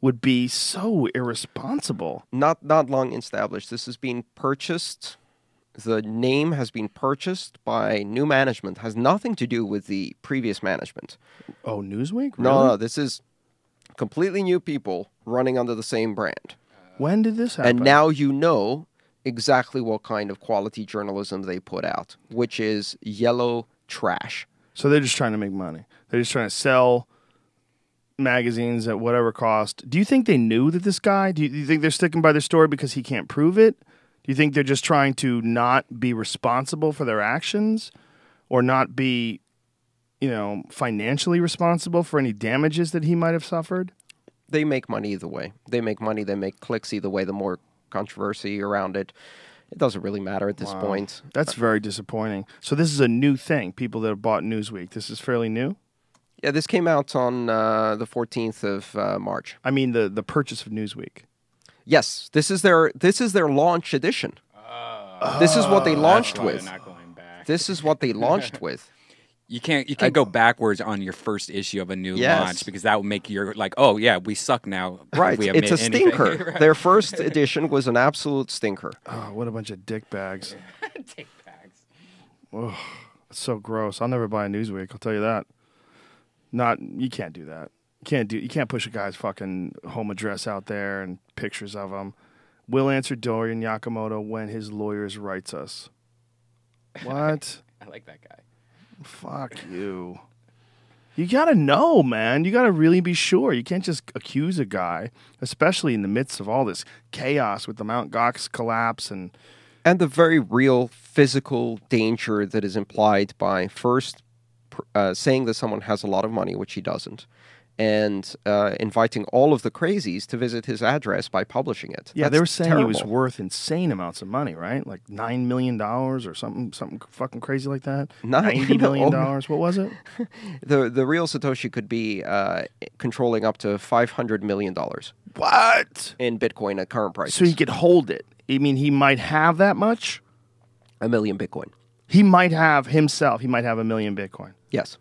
would be so irresponsible. Not long established. This has been purchased. The name has been purchased by new management. Has nothing to do with the previous management. Oh, Newsweek? Really? No, this is completely new people running under the same brand. When did this happen? And now you know exactly what kind of quality journalism they put out, which is yellow trash. So they're just trying to make money. They're just trying to sell magazines at whatever cost. Do you think they knew that this guy? Do you think they're sticking by their story because he can't prove it? Do you think they're just trying to not be responsible for their actions, or not be, financially responsible for any damages that he might have suffered? They make money either way. They make money. They make clicks either way. The more controversy around it, it doesn't really matter at this point. That's very disappointing. So this is a new thing. People that have bought Newsweek. This is fairly new. Yeah, this came out on the 14th of March. I mean the purchase of Newsweek. Yes, this is their launch edition. This is what they launched That's why with. they're not going back. This is what they launched with. You can't go backwards on your first issue of a new Yes. launch, because that would make you like, oh yeah, we suck now. Right, We it's a admit anything. stinker. Right. Their first edition was an absolute stinker. Oh, what a bunch of dick bags. Take bags. Oh, it's so gross. I'll never buy a Newsweek. I'll tell you that. You can't do that. You can't push a guy's fucking home address out there and pictures of him. Will answer Dorian Nakamoto when his lawyers writes us. What? I like that guy. Fuck you. You gotta know, man. You gotta really be sure. You can't just accuse a guy, especially in the midst of all this chaos with the Mt. Gox collapse and the very real physical danger that is implied by first saying that someone has a lot of money, which he doesn't, and inviting all of the crazies to visit his address by publishing it. Yeah, That's they were saying terrible. he was worth insane amounts of money, right? Like $9 million or something fucking crazy like that. $90 million. What was it? The real Satoshi could be controlling up to $500 million. What? In Bitcoin at current prices. So he could hold it. I mean, he might have that much? 1 million Bitcoin. He might have himself. He might have 1 million Bitcoin. Yes.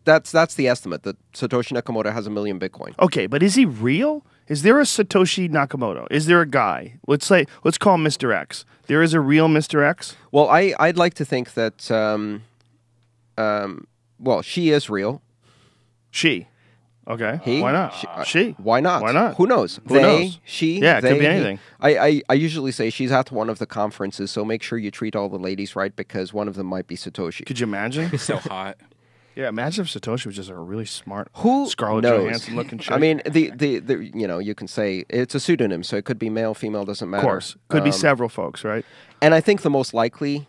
That's the estimate, that Satoshi Nakamoto has 1 million Bitcoin. Okay, but is he real? Is there a Satoshi Nakamoto? Is there a guy? Let's call him Mr. X. There is a real Mr. X? Well, I'd like to think that, she is real. She. Okay. He? Why not? She. Why not? Why not? Who knows? Who knows? She. Yeah, it they, could be he. anything. I usually say she's at one of the conferences, so make sure you treat all the ladies right, because one of them might be Satoshi. Could you imagine? So hot. Yeah, imagine if Satoshi was just a really smart, Who Scarlett knows? Johansson looking chick. I mean, the you can say it's a pseudonym, so it could be male, female, doesn't matter. Of course. Could be several folks, right? And I think the most likely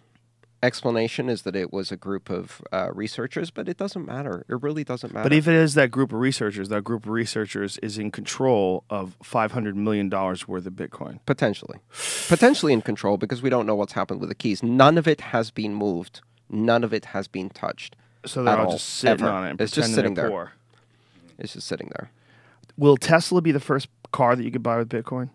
explanation is that it was a group of researchers, but it doesn't matter. It really doesn't matter. But if it is that group of researchers is in control of $500 million worth of Bitcoin. Potentially in control, because we don't know what's happened with the keys. None of it has been moved. None of it has been touched. So they're all just sitting on it and it's just pretending sitting they're there. poor. It's just sitting there. Will Tesla be the first car that you could buy with Bitcoin?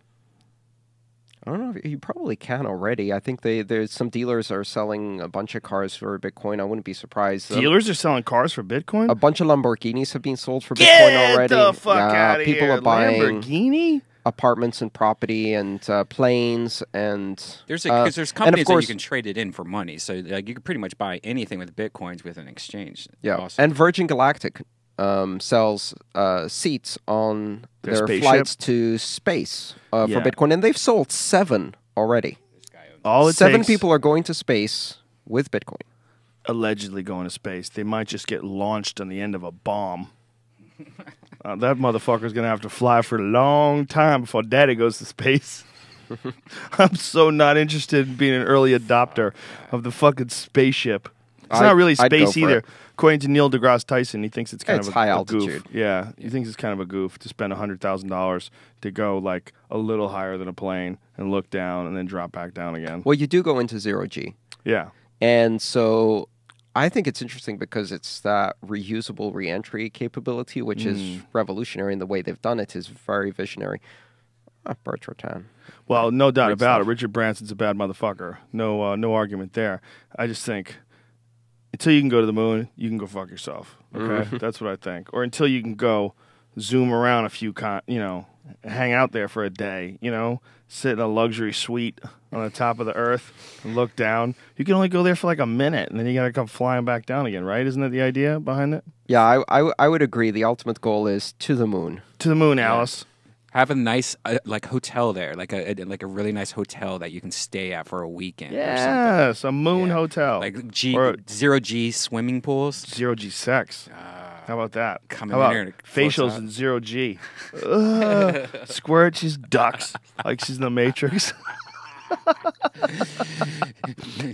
I don't know. You probably can already. I think there's some dealers are selling a bunch of cars for Bitcoin. I wouldn't be surprised. Dealers are selling cars for Bitcoin? A bunch of Lamborghinis have been sold for Bitcoin already. Get the fuck out of people here. are buying Lamborghini? apartments and property and planes and There's and of companies that course, you can trade it in for money, so like you can pretty much buy anything with Bitcoins with an exchange. Yeah, Awesome. and Virgin Galactic sells seats on their spaceship? flights to space for Bitcoin, and they've sold 7 already. All it 7 takes, people are going to space with Bitcoin. allegedly going to space. They might just get launched on the end of a bomb. That motherfucker's going to have to fly for a long time before daddy goes to space. I'm so not interested in being an early adopter of the fucking spaceship. It's not really I'd go space for either. it. According to Neil deGrasse Tyson, he thinks it's kind It's of high a altitude. goof. Yeah, he thinks it's kind of a goof to spend $100,000 to go like a little higher than a plane and look down and then drop back down again. Well, you do go into 0G. Yeah. And so I think it's interesting because it's that reusable reentry capability, which is revolutionary, and the way they've done it is very visionary. Bert Rotan. Well, no doubt Great about stuff. it. Richard Branson's a bad motherfucker. No argument there. I just think until you can go to the moon, you can go fuck yourself. Okay, that's what I think. Or until you can go zoom around a few, hang out there for a day. Sit in a luxury suite on the top of the earth and look down. You can only go there for like a minute, and then you got to come flying back down again. Right? Isn't that the idea behind it? Yeah, I would agree. The ultimate goal is to the moon. To the moon, Alice. Have a nice hotel there, like a really nice hotel that you can stay at for a weekend. Or something. Yes, a moon hotel. Like Or 0G swimming pools. 0G sex. How about that? Come How in about here and it facials floats in 0G? Squirt, she's ducks like she's in the Matrix.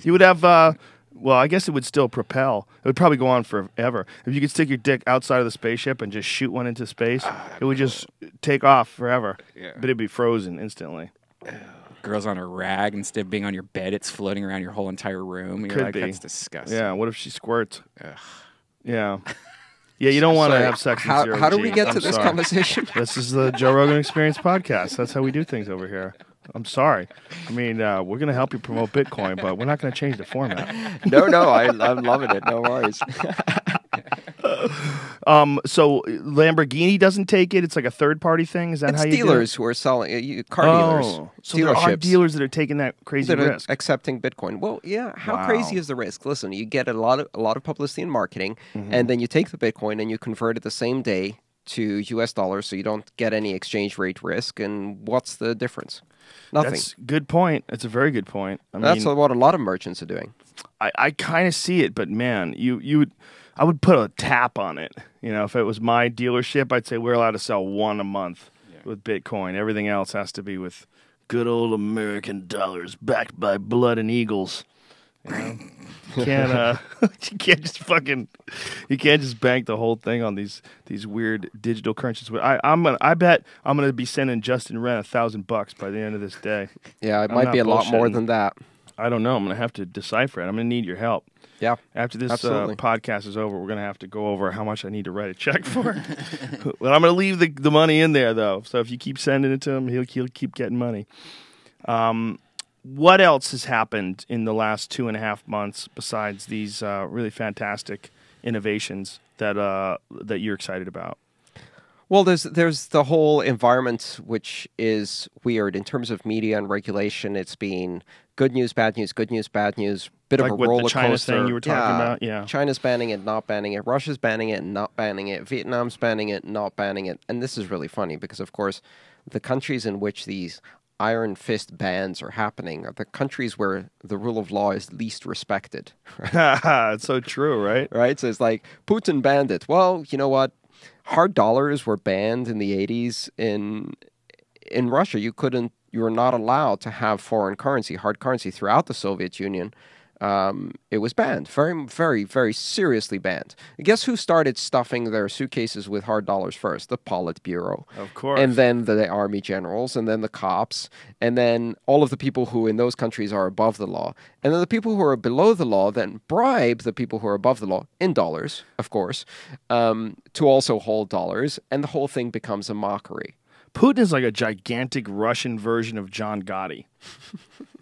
You would have, well, I guess it would still propel. It would probably go on forever. If you could stick your dick outside of the spaceship and just shoot one into space, it would just take off forever. Yeah. But it'd be frozen instantly. Girls on a rag instead of being on your bed, it's floating around your whole entire room. You're Could like, be. that's disgusting. Yeah, what if she squirts? Ugh. Yeah. Yeah, you don't want to Sorry, have sex in how 0G. how do we get I'm to this sorry. conversation? This is the Joe Rogan Experience podcast. That's how we do things over here. I'm sorry. I mean, we're going to help you promote Bitcoin, but we're not going to change the format. No, I'm loving it. No worries. So Lamborghini doesn't take it. It's like a third-party thing. Is that It's how you do it? dealers who are selling car dealers. So there are dealerships dealers that are taking that crazy that are risk. accepting Bitcoin. Well, yeah. How Wow. crazy is the risk? Listen, you get a lot of publicity and marketing, and then you take the Bitcoin and you convert it the same day to US dollars, so you don't get any exchange rate risk. And what's the difference? Nothing. That's a good point. It's a very good point. That's what a lot of merchants are doing. I kind of see it, but man, I would put a tap on it. You know, if it was my dealership, I'd say we're allowed to sell one a month with Bitcoin. Everything else has to be with good old American dollars backed by blood and eagles. You know, you can't you can't just bank the whole thing on these weird digital currencies. I bet I'm gonna be sending Justin Wren $1,000 by the end of this day. Yeah, it I'm might not be a lot more bullshitting. than that. I don't know. I'm gonna have to decipher it. I'm gonna need your help. Yeah. After this absolutely. podcast is over, we're going to have to go over how much I need to write a check for. Well, I'm going to leave the money in there, though. So if you keep sending it to him, he'll keep getting money. What else has happened in the last 2.5 months besides these really fantastic innovations that you're excited about? Well, there's the whole environment, which is weird in terms of media and regulation. It's been good news, bad news, good news, bad news. Bit Like of a with the roller China coaster. thing you were talking about? Yeah. China's banning it, not banning it. Russia's banning it, not banning it. Vietnam's banning it, not banning it. And this is really funny because, of course, the countries in which these iron fist bans are happening are the countries where the rule of law is least respected. It's so true, right? Right? So it's like Putin banned it. Well, you know what? Hard dollars were banned in the 80s in Russia. You were not allowed to have foreign currency, hard currency throughout the Soviet Union. It was banned, very, very, very seriously banned. Guess who started stuffing their suitcases with hard dollars first? The Politburo. Of course. And then the army generals, and then the cops, and then all of the people who in those countries are above the law. And then the people who are below the law then bribe the people who are above the law, in dollars, of course, to also hold dollars, and the whole thing becomes a mockery. Putin is like a gigantic Russian version of John Gotti.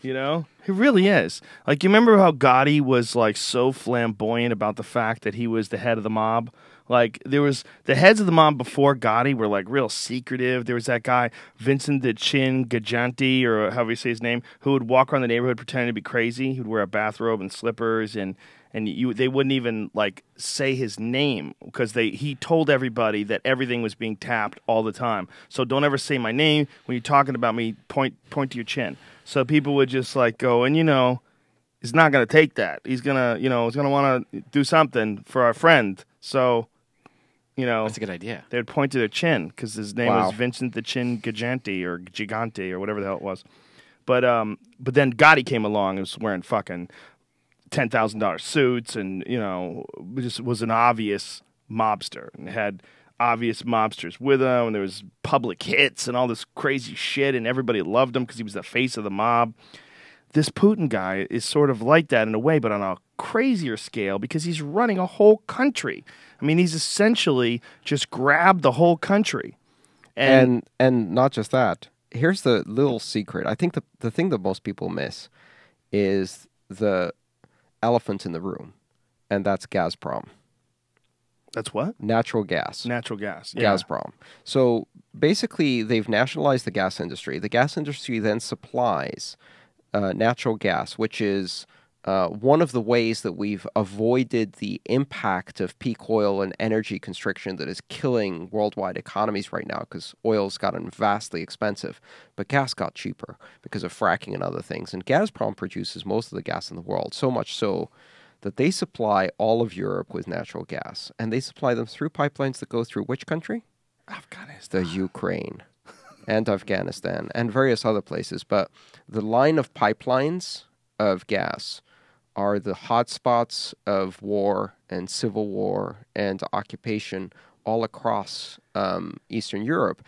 You know? He really is. Like, you remember how Gotti was, like, so flamboyant about the fact that he was the head of the mob? Like, the heads of the mob before Gotti were, like, real secretive. There was that guy, Vincent the Chin Gajanti, or however you say his name, who would walk around the neighborhood pretending to be crazy. He would wear a bathrobe and slippers, and they wouldn't even, like, say his name because he told everybody that everything was being tapped all the time. So don't ever say my name. When you're talking about me, point to your chin. So people would just, like, go, and, he's not going to take that. He's going to, he's going to want to do something for our friend. So, That's a good idea. They would point to their chin because his name Wow. was Vincent the Chin Gajanti or Gigante or whatever the hell it was. But then Gotti came along and was wearing fucking $10,000 suits and, just was an obvious mobster and had obvious mobsters with him, and there was public hits and all this crazy shit, and everybody loved him because he was the face of the mob. This Putin guy is sort of like that in a way, but on a crazier scale because he's running a whole country. I mean, he's essentially just grabbed the whole country. And not just that. Here's the little secret. I think the thing that most people miss is the elephant in the room, and that's Gazprom. That's what? Natural gas. Natural gas. Yeah. Gazprom. So basically, they've nationalized the gas industry. The gas industry then supplies natural gas, which is one of the ways that we've avoided the impact of peak oil and energy constriction that is killing worldwide economies right now because oil's gotten vastly expensive, but gas got cheaper because of fracking and other things. And Gazprom produces most of the gas in the world, so much so that they supply all of Europe with natural gas. And they supply them through pipelines that go through which country? Afghanistan. The Ukraine and Afghanistan and various other places. But the line of pipelines of gas are the hotspots of war and civil war and occupation all across Eastern Europe.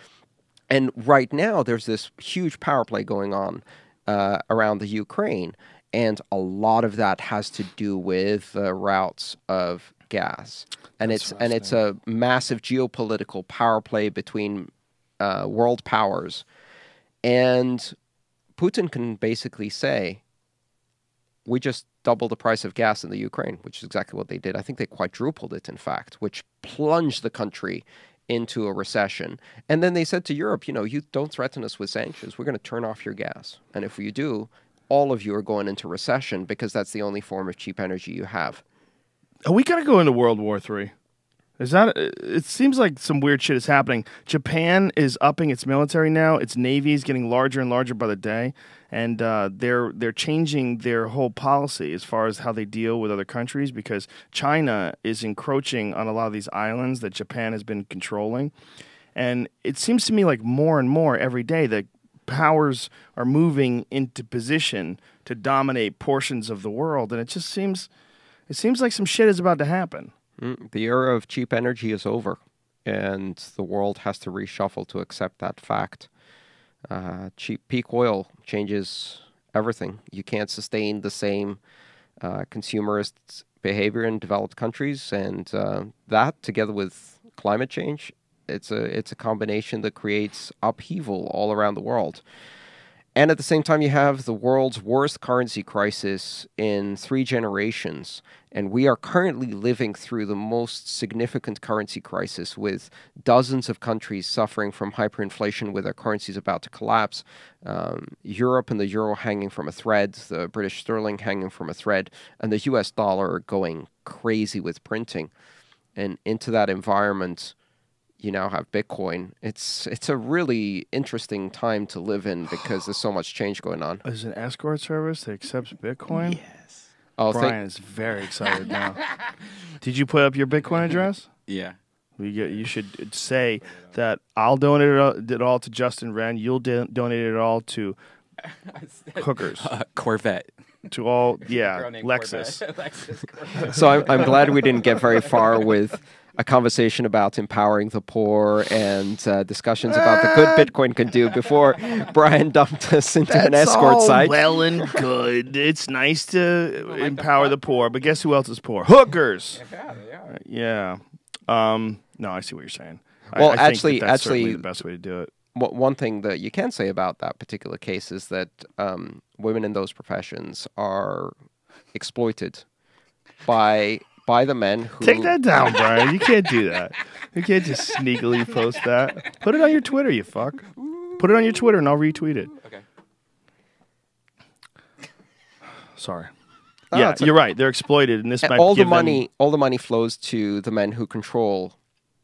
And right now, there's this huge power play going on around the Ukraine. And a lot of that has to do with the routes of gas. And it's a massive geopolitical power play between world powers. And Putin can basically say, we just double the price of gas in the Ukraine, which is exactly what they did. I think they quadrupled it, in fact, which plunged the country into a recession. And then they said to Europe, you don't threaten us with sanctions. We're going to turn off your gas. And if you do, all of you are going into recession because that's the only form of cheap energy you have. Are we going to go into World War III? It seems like some weird shit is happening. Japan is upping its military now. Its navy is getting larger and larger by the day, and they're changing their whole policy as far as how they deal with other countries because China is encroaching on a lot of these islands that Japan has been controlling. And it seems to me like more and more every day that powers are moving into position to dominate portions of the world, and it seems like some shit is about to happen. The era of cheap energy is over, and the world has to reshuffle to accept that fact. Cheap peak oil changes everything. You can't sustain the same consumerist behavior in developed countries, and that, together with climate change, it's a combination that creates upheaval all around the world. And at the same time, you have the world's worst currency crisis in 3 generations. And we are currently living through the most significant currency crisis with dozens of countries suffering from hyperinflation with their currencies about to collapse. Europe and the euro hanging from a thread, the British sterling hanging from a thread, and the US dollar going crazy with printing. And into that environment, you now have Bitcoin. It's a really interesting time to live in because there's so much change going on. Is an escort service that accepts Bitcoin? Yes. Oh, Brian is very excited now. Did you put up your Bitcoin address? Yeah. You should say that I'll donate it all to Justin Wren. You'll donate it all to hookers. Corvette. To all, Lexus. Lexus. So I'm glad we didn't get very far with a conversation about empowering the poor and discussions about the good Bitcoin can do before Brian dumped us into an escort all site. Well and good. It's nice to empower the poor, but guess who else is poor? Hookers. Yeah. No, I see what you're saying. Well, I think that's actually, certainly the best way to do it. One thing that you can say about that particular case is that women in those professions are exploited by the men who... Take that down, Brian. You can't do that. You can't just sneakily post that. Put it on your Twitter, you fuck. Put it on your Twitter and I'll retweet it. Okay. Sorry. You're right. They're exploited, and this might all give the money flows to the men who control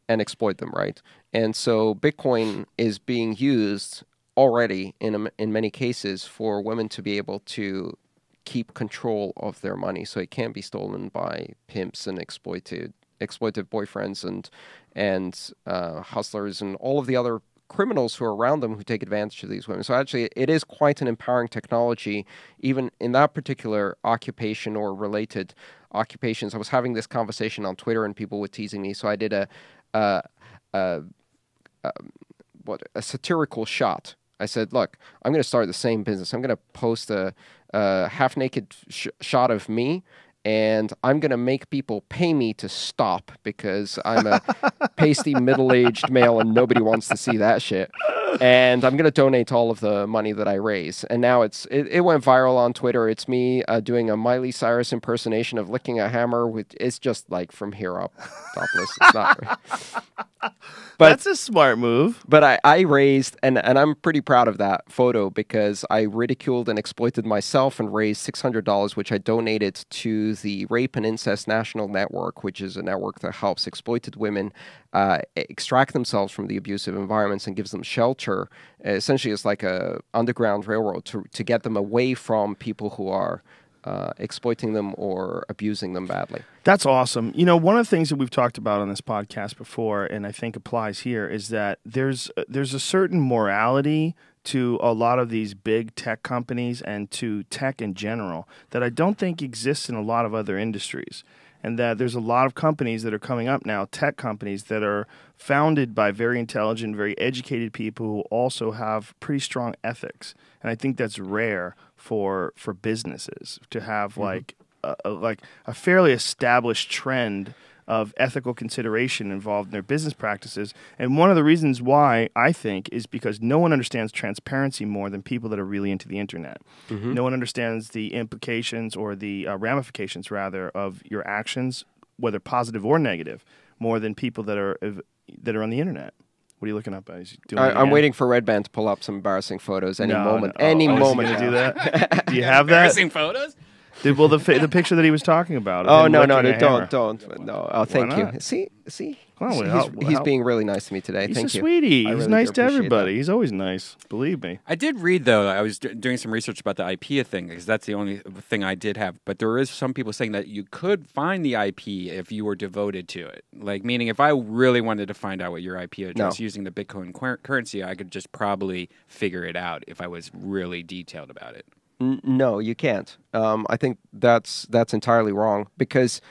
and exploit them, right? And so Bitcoin is being used already in many cases for women to be able to keep control of their money, so it can't be stolen by pimps and exploitive boyfriends and hustlers and all of the other criminals who are around them who take advantage of these women. So actually, it is quite an empowering technology, even in that particular occupation or related occupations. I was having this conversation on Twitter, and people were teasing me, so I did a satirical shot. I said, look, I'm going to start the same business. I'm going to post a half-naked shot of me, and I'm going to make people pay me to stop because I'm a pasty middle-aged male and nobody wants to see that shit. And I'm going to donate all of the money that I raise. And now it went viral on Twitter. It's me doing a Miley Cyrus impersonation of licking a hammer. It's just like from here up, topless. It's not... But that's a smart move. But I raised, and I'm pretty proud of that photo because I ridiculed and exploited myself and raised $600, which I donated to the Rape and Incest National Network, which is a network that helps exploited women extract themselves from the abusive environments and gives them shelter. Essentially, it's like a underground railroad to get them away from people who are exploiting them or abusing them badly. That's awesome. You know, one of the things that we've talked about on this podcast before, and I think applies here, is that there's a certain morality to a lot of these big tech companies and to tech in general that I don't think exists in a lot of other industries. And that there's a lot of companies that are coming up now, tech companies that are founded by very intelligent, very educated people who also have pretty strong ethics. And I think that's rare for businesses to have like a fairly established trend of ethical consideration involved in their business practices. And one of the reasons why, I think, is because no one understands transparency more than people that are really into the internet. No one understands the implications or the ramifications, rather, of your actions, whether positive or negative, more than people that are on the internet. What are you looking up? I'm waiting for Red Band to pull up some embarrassing photos any moment. No. Any moment. Is he gonna do that? Do you have that? Embarrassing photos? Well, the picture that he was talking about. Oh him no, licking a hammer. don't. No. Oh, thank you. not? See. Well, He's being really nice to me today. He's Thank a you. sweetie. I He's really nice do to appreciate everybody. that. He's always nice. Believe me. I did read, though, I was doing some research about the IP thing, because that's the only thing I did have. But there is some people saying that you could find the IP if you were devoted to it. Like, meaning if I really wanted to find out what your IP address using the Bitcoin currency, I could just probably figure it out if I was really detailed about it. No, you can't. I think that's entirely wrong, because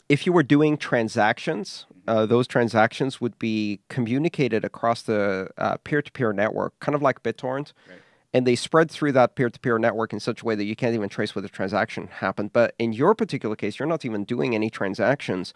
if you were doing transactions, those transactions would be communicated across the peer-to-peer network, kind of like BitTorrent, and they spread through that peer-to-peer network in such a way that you can't even trace where the transaction happened. But in your particular case, you're not even doing any transactions.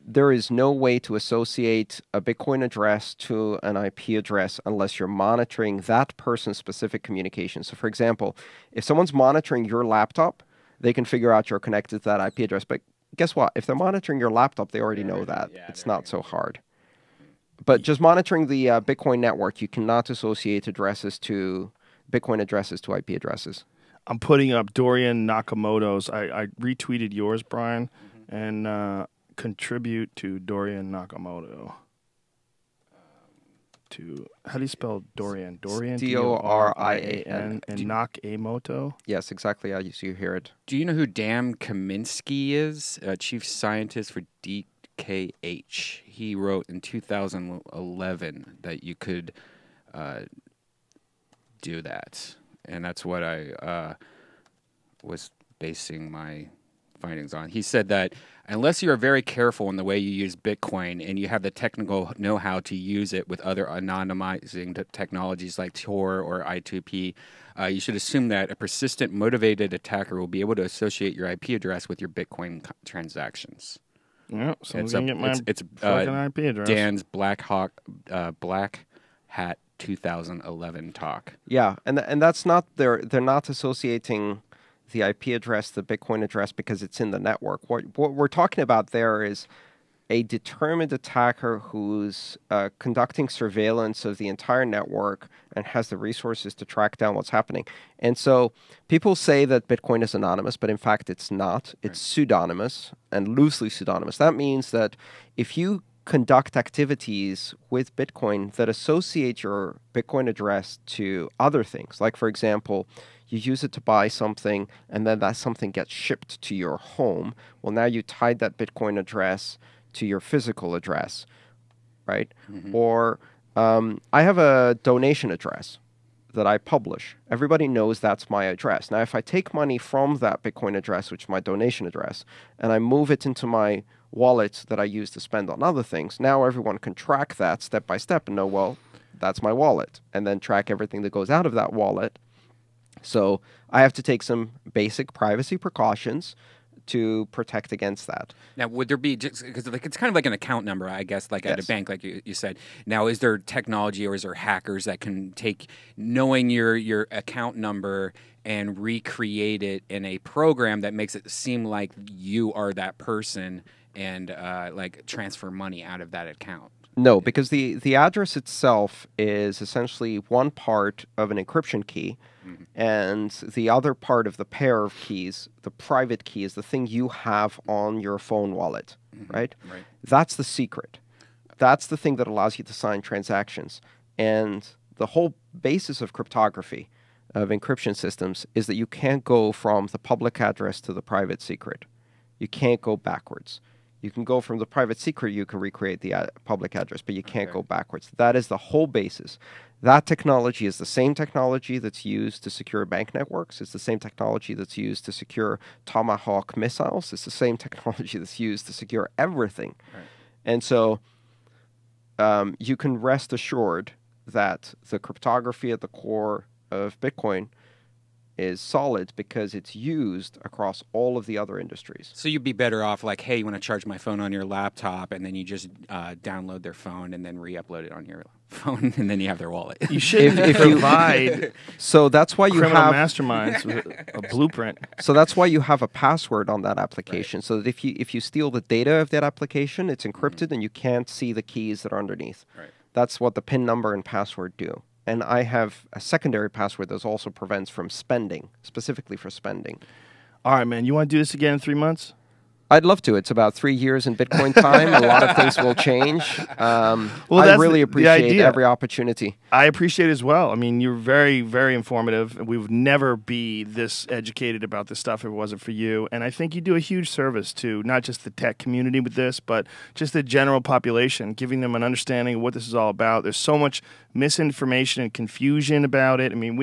There is no way to associate a Bitcoin address to an IP address unless you're monitoring that person's specific communication. So, for example, if someone's monitoring your laptop, they can figure out you're connected to that IP address. But guess what? If they're monitoring your laptop, they already know that. It's not so hard. But just monitoring the Bitcoin network, you cannot associate Bitcoin addresses to IP addresses. I'm putting up Dorian Nakamoto's. I retweeted yours, Brian, and contribute to Dorian Nakamoto. How do you spell Dorian? Dorian, Dorian, and Nakamoto. Yes, exactly how you hear it. Do you know who Dan Kaminsky is? Chief scientist for DKH. He wrote in 2011 that you could do that, and that's what I was basing my findings on. He said that unless you are very careful in the way you use Bitcoin and you have the technical know-how to use it with other anonymizing technologies like Tor or I2P, you should assume that a persistent, motivated attacker will be able to associate your IP address with your Bitcoin transactions. Yeah, someone's gonna get my fucking IP address. Dan's Black Hat 2011 talk. Yeah, and that's not they're not associating the IP address, the Bitcoin address, because it's in the network. What we're talking about there is a determined attacker who's conducting surveillance of the entire network and has the resources to track down what's happening. And so people say that Bitcoin is anonymous, but in fact it's not. It's pseudonymous and loosely pseudonymous. That means that if you conduct activities with Bitcoin that associate your Bitcoin address to other things, like, for example, you use it to buy something and then that something gets shipped to your home. Well, now you tied that Bitcoin address to your physical address, right? Or I have a donation address that I publish. Everybody knows that's my address. Now, if I take money from that Bitcoin address, which is my donation address, and I move it into my wallet that I use to spend on other things, now everyone can track that step by step and know, well, that's my wallet, and then track everything that goes out of that wallet. So I have to take some basic privacy precautions to protect against that. Now, would there be, just because like it's kind of like an account number, I guess, like at a bank, like you said. Now, is there technology or is there hackers that can take knowing your account number and recreate it in a program that makes it seem like you are that person and like transfer money out of that account? No, because the address itself is essentially one part of an encryption key, and the other part of the pair of keys, the private key, is the thing you have on your phone wallet, right? That's the secret. That's the thing that allows you to sign transactions. And the whole basis of cryptography, of encryption systems, is that you can't go from the public address to the private secret. You can't go backwards. You can go from the private secret, you can recreate the public address, but you can't go backwards. That is the whole basis. That technology is the same technology that's used to secure bank networks. It's the same technology that's used to secure Tomahawk missiles. It's the same technology that's used to secure everything. And so you can rest assured that the cryptography at the core of Bitcoin is solid because it's used across all of the other industries. So you'd be better off like, hey, you want to charge my phone on your laptop, and then you just download their phone and then re-upload it on your phone, and then you have their wallet. You should if you provide so that's why you criminal have masterminds with a blueprint. So that's why you have a password on that application, so that if you steal the data of that application, it's encrypted and you can't see the keys that are underneath. Right. That's what the PIN number and password do. And I have a secondary password that also prevents from spending, specifically for spending. All right, man. You want to do this again in 3 months? I'd love to. It's about 3 years in Bitcoin time. A lot of things will change. I that's really the appreciate idea. every opportunity. I appreciate it as well. I mean, you're very, very informative. We would never be this educated about this stuff if it wasn't for you. And I think you do a huge service to not just the tech community with this, but just the general population, giving them an understanding of what this is all about. There's so much misinformation and confusion about it. I mean,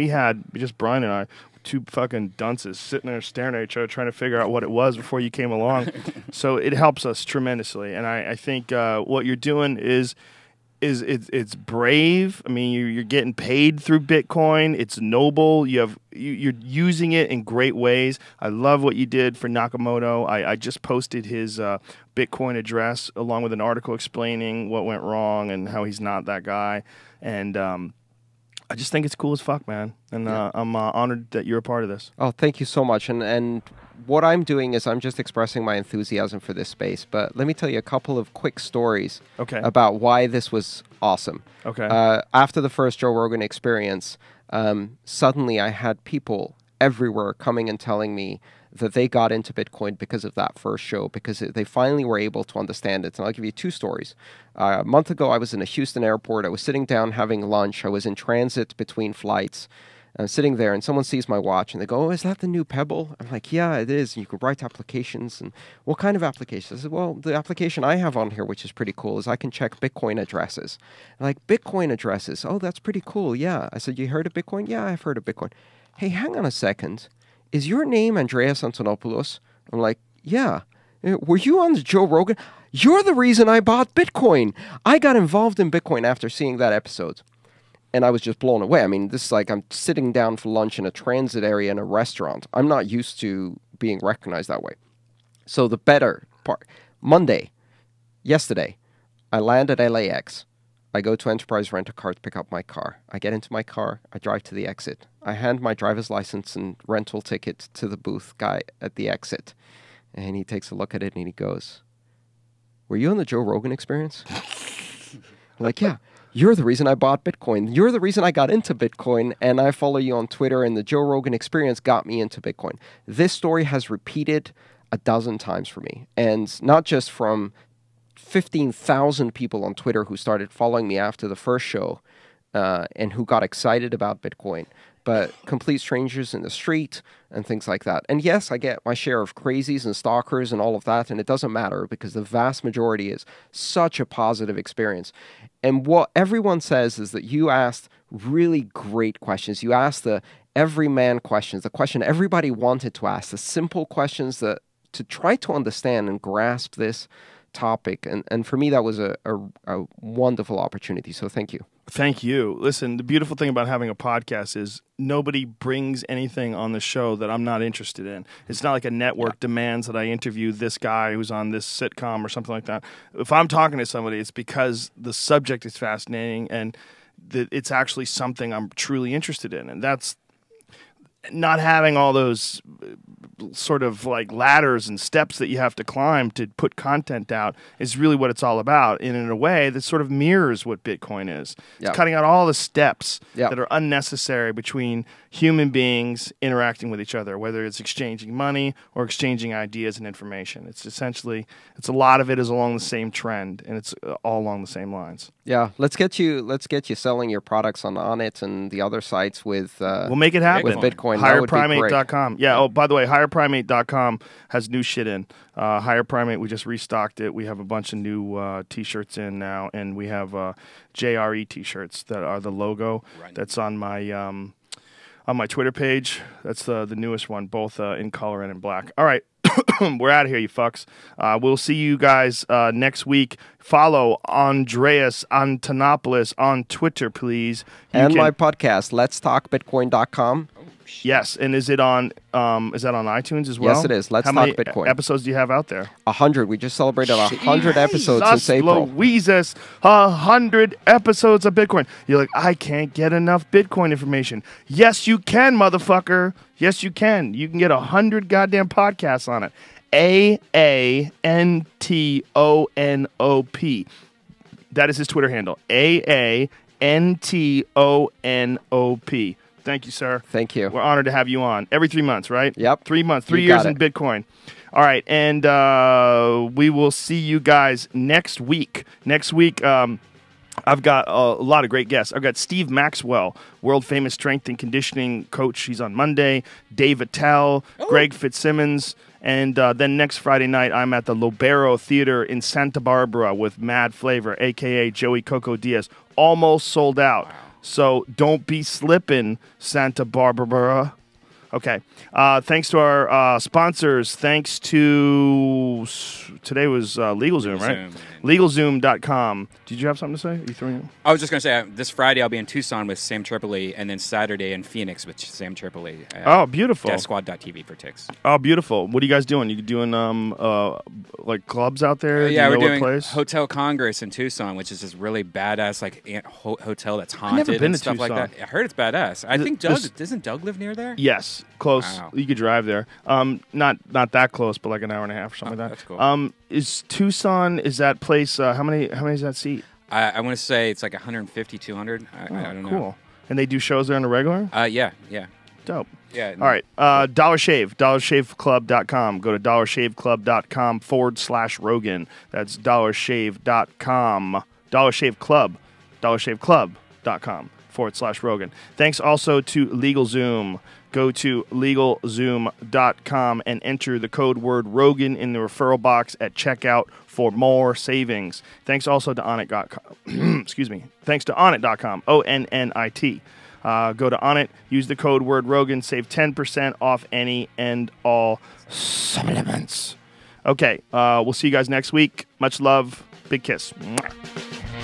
just Brian and I, two fucking dunces sitting there staring at each other trying to figure out what it was before you came along. So it helps us tremendously. And I think what you're doing is it's brave. I mean, you're getting paid through Bitcoin. It's noble. You're using it in great ways. I love what you did for Nakamoto. I just posted his Bitcoin address along with an article explaining what went wrong and how he's not that guy. And I just think it's cool as fuck, man. And I'm honored that you're a part of this. Oh, thank you so much. And what I'm doing is I'm just expressing my enthusiasm for this space. But let me tell you a couple of quick stories about why this was awesome. Okay. After the first Joe Rogan experience, suddenly I had people everywhere coming and telling me that they got into Bitcoin because of that first show, because they finally were able to understand it. And I'll give you two stories. A month ago, I was in a Houston airport. I was sitting down having lunch. I was in transit between flights. I'm sitting there, and someone sees my watch, and they go, "Oh, is that the new Pebble?" I'm like, "Yeah, it is. You can write applications." And what kind of applications? I said, "Well, the application I have on here, which is pretty cool, is I can check Bitcoin addresses." I'm like, "Bitcoin addresses? Oh, that's pretty cool. Yeah." I said, "You heard of Bitcoin?" "Yeah, I've heard of Bitcoin." "Hey, hang on a second. Is your name Andreas Antonopoulos?" I'm like, "Yeah." "Were you on Joe Rogan?" "You're the reason I bought Bitcoin. I got involved in Bitcoin after seeing that episode." And I was just blown away. I mean, this is like I'm sitting down for lunch in a transit area in a restaurant. I'm not used to being recognized that way. So the better part, yesterday, I land at LAX. I go to Enterprise Rent-A-Car to pick up my car. I get into my car. I drive to the exit. I hand my driver's license and rental ticket to the booth guy at the exit. And he takes a look at it and he goes, "Were you on the Joe Rogan Experience?" I'm like, "Yeah. You're the reason I bought Bitcoin. You're the reason I got into Bitcoin, and I follow you on Twitter, and the Joe Rogan Experience got me into Bitcoin." This story has repeated a dozen times for me, and not just from 15,000 people on Twitter who started following me after the first show and who got excited about Bitcoin, but complete strangers in the street and things like that. And yes, I get my share of crazies and stalkers and all of that, and it doesn't matter because the vast majority is such a positive experience. And what everyone says is that you asked really great questions. You asked the everyman questions, the question everybody wanted to ask, the simple questions that to try to understand and grasp this topic. And for me, that was a wonderful opportunity. So thank you. Thank you. Listen, the beautiful thing about having a podcast is nobody brings anything on the show that I'm not interested in. It's not like a network demands that I interview this guy who's on this sitcom or something like that. If I'm talking to somebody, it's because the subject is fascinating and it's actually something I'm truly interested in. And that's not having all those sort of like ladders and steps that you have to climb to put content out is really what it's all about. And in a way that sort of mirrors what Bitcoin is. It's cutting out all the steps that are unnecessary between human beings interacting with each other, whether it's exchanging money or exchanging ideas and information. It's essentially, a lot of it is along the same trend, and it's all along the same lines. Yeah, let's get you selling your products on it and the other sites with we'll make it happen with Bitcoin. HigherPrimate.com. Yeah. Oh, by the way, HigherPrimate.com has new shit in. Higher Primate, we just restocked it. We have a bunch of new T-shirts in now, and we have JRE T-shirts that are the logo that's on my Twitter page. That's the newest one, both in color and in black. All right. We're out of here, you fucks. We'll see you guys next week. Follow Andreas Antonopoulos on Twitter, please. My podcast, letstalkbitcoin.com. shit. Yes, and is that on iTunes as well? Yes, it is. Let's How Talk many Bitcoin. Episodes do you have out there? 100. We just celebrated 100 episodes Jesus since April. Louises, 100 episodes of Bitcoin. You're like, I can't get enough Bitcoin information. Yes, you can, motherfucker. Yes, you can. You can get 100 goddamn podcasts on it. AANTONOP. That is his Twitter handle. AANTONOP. Thank you, sir. Thank you. We're honored to have you on. Every 3 months, right? Yep. 3 months. 3 You years got in it. Bitcoin. All right. And we will see you guys next week. Next week, I've got a lot of great guests. I've got Steve Maxwell, world-famous strength and conditioning coach. He's on Monday. Dave Attell, Greg Fitzsimmons. And then next Friday night, I'm at the Lobero Theater in Santa Barbara with Mad Flavor, a.k.a. Joey Coco Diaz. Almost sold out. Wow. So don't be slipping, Santa Barbara. Okay. Thanks to our sponsors. Thanks to... Today was LegalZoom, right? LegalZoom.com. Did you have something to say? Are you throwing it? I was just going to say, this Friday I'll be in Tucson with Sam Tripoli, and then Saturday in Phoenix with Sam Tripoli. Oh, beautiful. DeathSquad.tv for ticks. Oh, beautiful. What are you guys doing? You doing like clubs out there? Yeah, Do you we're know what doing place? Hotel Congress in Tucson, which is this really badass like hotel that's I've haunted never been and to stuff Tucson. like that. I heard it's badass. I think doesn't Doug live near there? Yes, close. Wow. You could drive there. Not that close, but like an hour and a half or something like that. That's cool. Is Tucson? Is that place? How many does that seat? I want to say it's like 150, 200. I don't know. Cool. And they do shows there on the regular? Yeah. Dope. Yeah. All right. Dollar Shave, dollarshaveclub.com. Go to dollarshaveclub.com/Rogan. That's dollarshaveclub.com. dollarshaveclub.com/Rogan. Thanks also to LegalZoom. Go to LegalZoom.com and enter the code word Rogan in the referral box at checkout for more savings. Thanks also to Onnit.com. Excuse me. Thanks to Onnit.com. ONNIT. Go to Onnit, use the code word Rogan, save 10% off any and all supplements. Okay, we'll see you guys next week. Much love. Big kiss. Mwah.